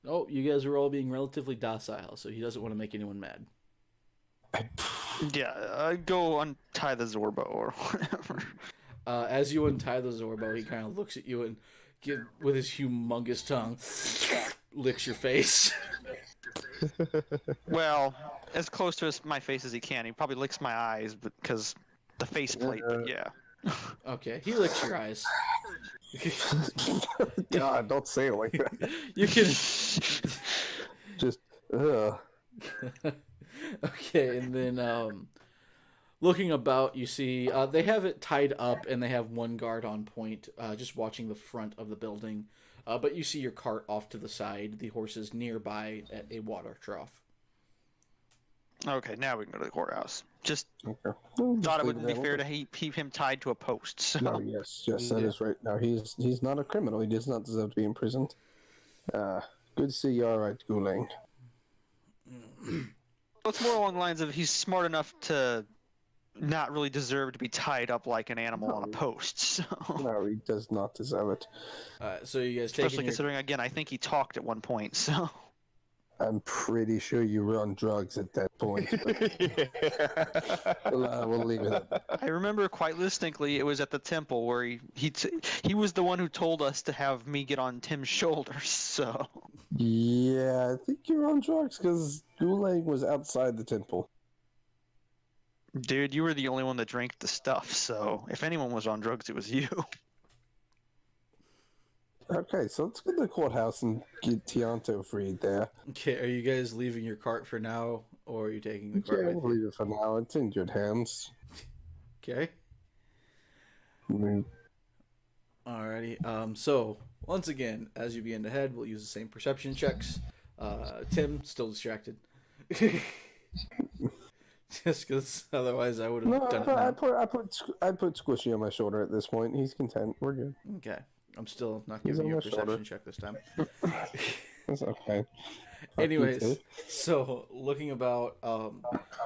Speaker 3: Oh, you guys are all being relatively docile, so he doesn't want to make anyone mad.
Speaker 5: Yeah, go untie the Zorbo or whatever.
Speaker 3: As you untie the Zorbo, he kind of looks at you and, with his humongous tongue, licks your face.
Speaker 5: Well, as close to my face as he can. He probably licks my eyes because the faceplate. But yeah.
Speaker 3: Okay, he licks your eyes.
Speaker 1: God, don't say it like that.
Speaker 3: You can.
Speaker 1: Just, ugh.
Speaker 3: Okay, and then looking about, you see they have it tied up, and they have one guard on point, just watching the front of the building. But you see your cart off to the side, the horses nearby at a water trough.
Speaker 5: Okay, now we can go to the courthouse. Just
Speaker 1: Okay.
Speaker 5: thought it wouldn't be fair to keep him tied to a post. So.
Speaker 1: No, yes, that is right. Now he's not a criminal. He does not deserve to be imprisoned. Good to see you all right, Gulang.
Speaker 5: It's more along the lines of he's smart enough to not really deserve to be tied up like an animal on a post. So.
Speaker 1: No, he does not deserve it.
Speaker 3: So you guys
Speaker 5: especially considering, again, I think he talked at one point. So.
Speaker 1: I'm pretty sure you were on drugs at that point. We'll leave it at that.
Speaker 5: I remember quite distinctly. It was at the temple where he was the one who told us to have me get on Tim's shoulders. So.
Speaker 1: Yeah, I think you're on drugs because Gulang was outside the temple.
Speaker 5: Dude, you were the only one that drank the stuff. So if anyone was on drugs, it was you.
Speaker 1: Okay, so let's go to the courthouse and get Tianto freed there.
Speaker 3: Okay, are you guys leaving your cart for now, or are you taking the cart
Speaker 1: Yeah,
Speaker 3: with
Speaker 1: we'll
Speaker 3: you?
Speaker 1: leave it for now. It's in good hands.
Speaker 3: Okay.
Speaker 1: Mm.
Speaker 3: Alrighty. So once again, as you begin to head, we'll use the same perception checks. Tim still distracted. Just because otherwise I would have
Speaker 1: No,
Speaker 3: done it. Now.
Speaker 1: I put Squishy on my shoulder at this point. He's content. We're good.
Speaker 3: Okay. I'm still not
Speaker 1: He's
Speaker 3: giving you a
Speaker 1: on my
Speaker 3: perception
Speaker 1: shoulder.
Speaker 3: check this time.
Speaker 1: That's okay.
Speaker 3: Anyways, so looking about,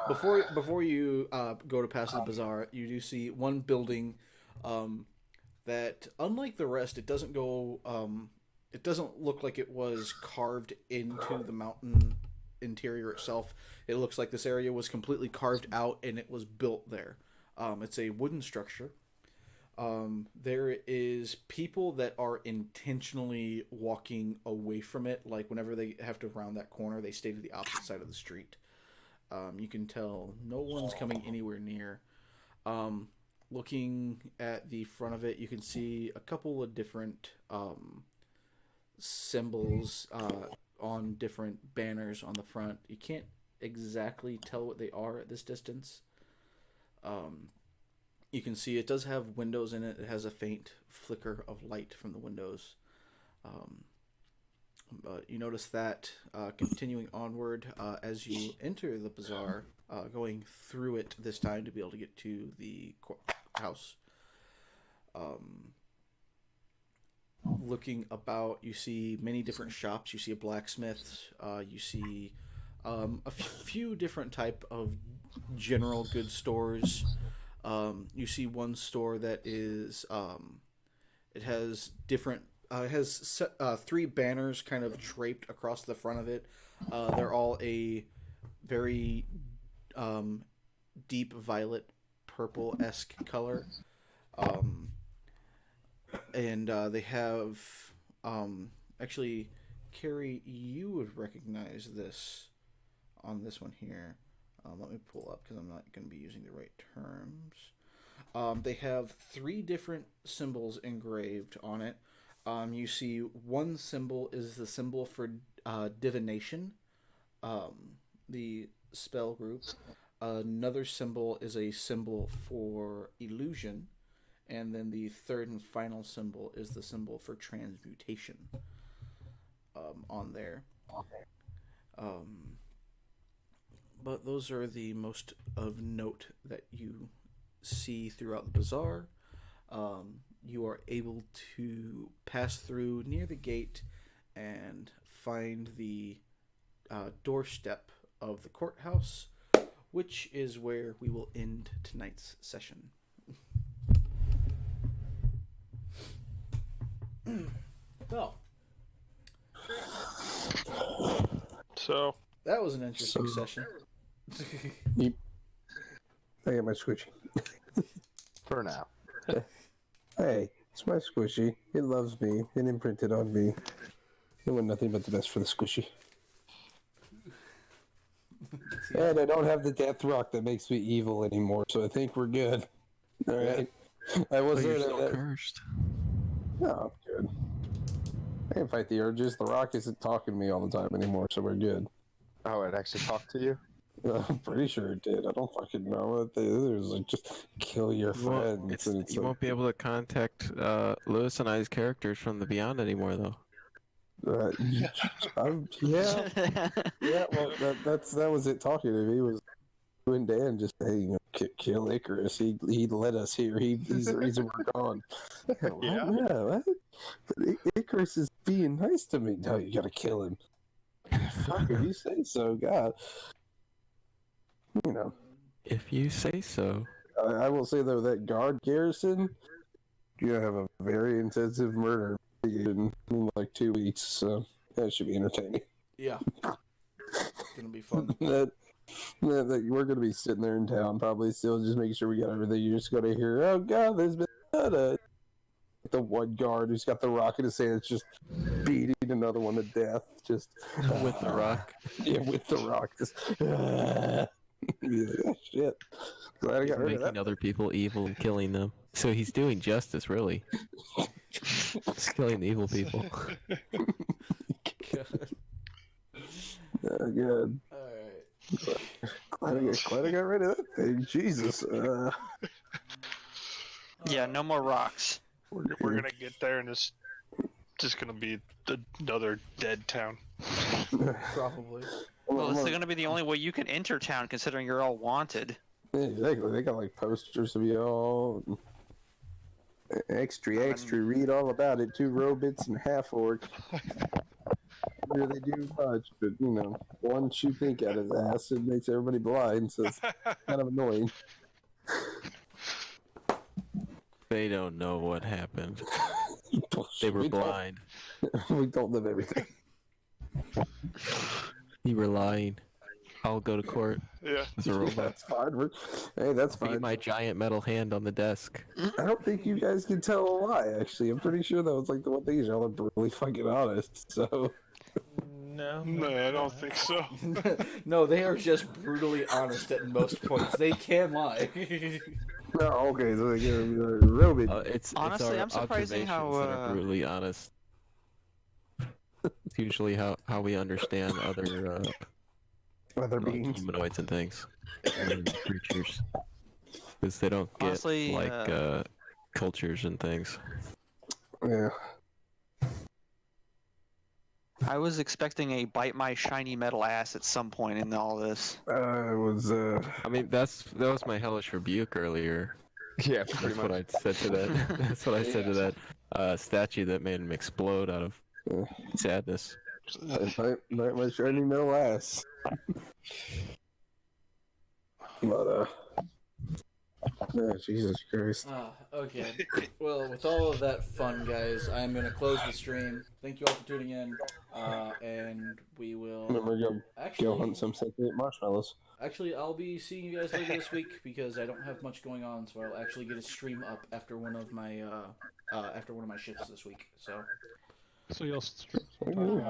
Speaker 3: before you go to past the bazaar, you do see one building that, unlike the rest, it doesn't look like it was carved into the mountain interior itself. It looks like this area was completely carved out and it was built there. It's a wooden structure. There is people that are intentionally walking away from it. Like whenever they have to round that corner, they stay to the opposite side of the street. You can tell no one's coming anywhere near. Looking at the front of it, you can see a couple of different symbols on different banners on the front. You can't exactly tell what they are at this distance. You can see it does have windows in it. It has a faint flicker of light from the windows. But you notice that continuing onward as you enter the bazaar, going through it this time to be able to get to the house. Looking about, you see many different shops. You see a blacksmith. You see a few different type of general goods stores. You see one store that is it has different three banners kind of draped across the front of it. They're all a very deep violet purple-esque color. And they have actually, Carrie, you would recognize this on this one here. Let me pull up because I'm not going to be using the right terms. They have three different symbols engraved on it. You see one symbol is the symbol for divination, the spell group. Another symbol is a symbol for illusion. And then the third and final symbol is the symbol for transmutation on there. But those are the most of note that you see throughout the bazaar. You are able to pass through near the gate and find the doorstep of the courthouse, which is where we will end tonight's session. Well,
Speaker 4: so
Speaker 3: that was an interesting session.
Speaker 1: I got my squishy.
Speaker 7: For now.
Speaker 1: Hey, it's my squishy. It loves me. It imprinted on me. It want nothing but the best for the squishy. And I don't have the death rock that makes me evil anymore, so I think we're good. All right. I was
Speaker 2: But you're
Speaker 1: there.
Speaker 2: still cursed.
Speaker 1: No, I'm good. I can fight the urges. The rock isn't talking to me all the time anymore, so we're good.
Speaker 7: Oh, it actually talked to you?
Speaker 1: I'm pretty sure it did. I don't fucking know what it is. Like, just kill your friends. And it's
Speaker 2: You
Speaker 1: like,
Speaker 2: won't be able to contact Lewis and I's characters from the Beyond anymore, though.
Speaker 1: yeah. Well, that was it talking to me. Was you and Dan just hey, kill Icarus? He led us here. He's the reason we're gone.
Speaker 7: Yeah.
Speaker 1: What? But Icarus is being nice to me. No, you gotta kill him. Fuck, if you say so, God. You know.
Speaker 2: If you say so.
Speaker 1: I will say though that guard garrison, you have a very intensive murder in like 2 weeks, so that should be entertaining.
Speaker 3: Yeah. It's gonna be fun.
Speaker 1: that we're gonna be sitting there in town, probably still just making sure we got everything. You're just gonna hear, oh God, there's been the one guard who's got the rock in his hand, just beating another one to death, just
Speaker 2: With the rock.
Speaker 1: Yeah, with the rock, just. Yeah, shit. Glad I got rid of
Speaker 2: Making
Speaker 1: that.
Speaker 2: other people evil and killing them. So he's doing justice, really. He's killing the evil people.
Speaker 1: Good.
Speaker 3: Alright.
Speaker 1: Glad I got rid of that thing. Jesus.
Speaker 5: Yeah, no more rocks.
Speaker 4: We're gonna get there and it's just gonna be another dead town.
Speaker 3: Probably.
Speaker 5: Well, this is going to be the only way you can enter town, considering you're all wanted.
Speaker 1: Yeah, exactly. They got like posters to be all extra. Read all about it. 2 robits and half orc. Really do much, but you know, one shoot think out his ass, it makes everybody blind, so it's kind of annoying.
Speaker 2: They don't know what happened. They were
Speaker 1: We told-
Speaker 2: blind.
Speaker 1: We told them everything.
Speaker 2: You were lying. I'll go to court
Speaker 4: Yeah.
Speaker 2: as a robot.
Speaker 1: That's fine. Hey, that's
Speaker 2: Beat
Speaker 1: fine.
Speaker 2: my giant metal hand on the desk.
Speaker 1: I don't think you guys can tell a lie, actually. I'm pretty sure that was like the one thing y'all are brutally fucking honest, so.
Speaker 6: No.
Speaker 4: No, I don't think so.
Speaker 3: No, they are just brutally honest at most points. They can lie.
Speaker 1: No, okay, so you're a robot.
Speaker 2: It's
Speaker 5: Honestly,
Speaker 2: our
Speaker 5: I'm surprising how,
Speaker 2: observations that are brutally honest. It's usually how we understand other
Speaker 1: Other
Speaker 2: like
Speaker 1: beings.
Speaker 2: humanoids and things, and creatures, because they don't get
Speaker 5: Honestly,
Speaker 2: like cultures and things.
Speaker 1: Yeah.
Speaker 5: I was expecting a bite my shiny metal ass at some point in all this.
Speaker 1: It was,
Speaker 2: I mean, that was my hellish rebuke earlier.
Speaker 7: Yeah,
Speaker 2: That's
Speaker 7: pretty
Speaker 2: what
Speaker 7: much.
Speaker 2: I said to that. That's what I said to that statue that made him explode out of sadness.
Speaker 1: my shiny metal ass. But, oh, Jesus Christ.
Speaker 3: Okay. Well, with all of that fun, guys, I'm going to close the stream. Thank you all for tuning in. And we will...
Speaker 1: Remember, go
Speaker 3: Actually,
Speaker 1: hunt some sentient marshmallows.
Speaker 3: Actually, I'll be seeing you guys later this week because I don't have much going on, so I'll actually get a stream up after one of my shifts this week. So
Speaker 6: So you'll.
Speaker 1: Ooh.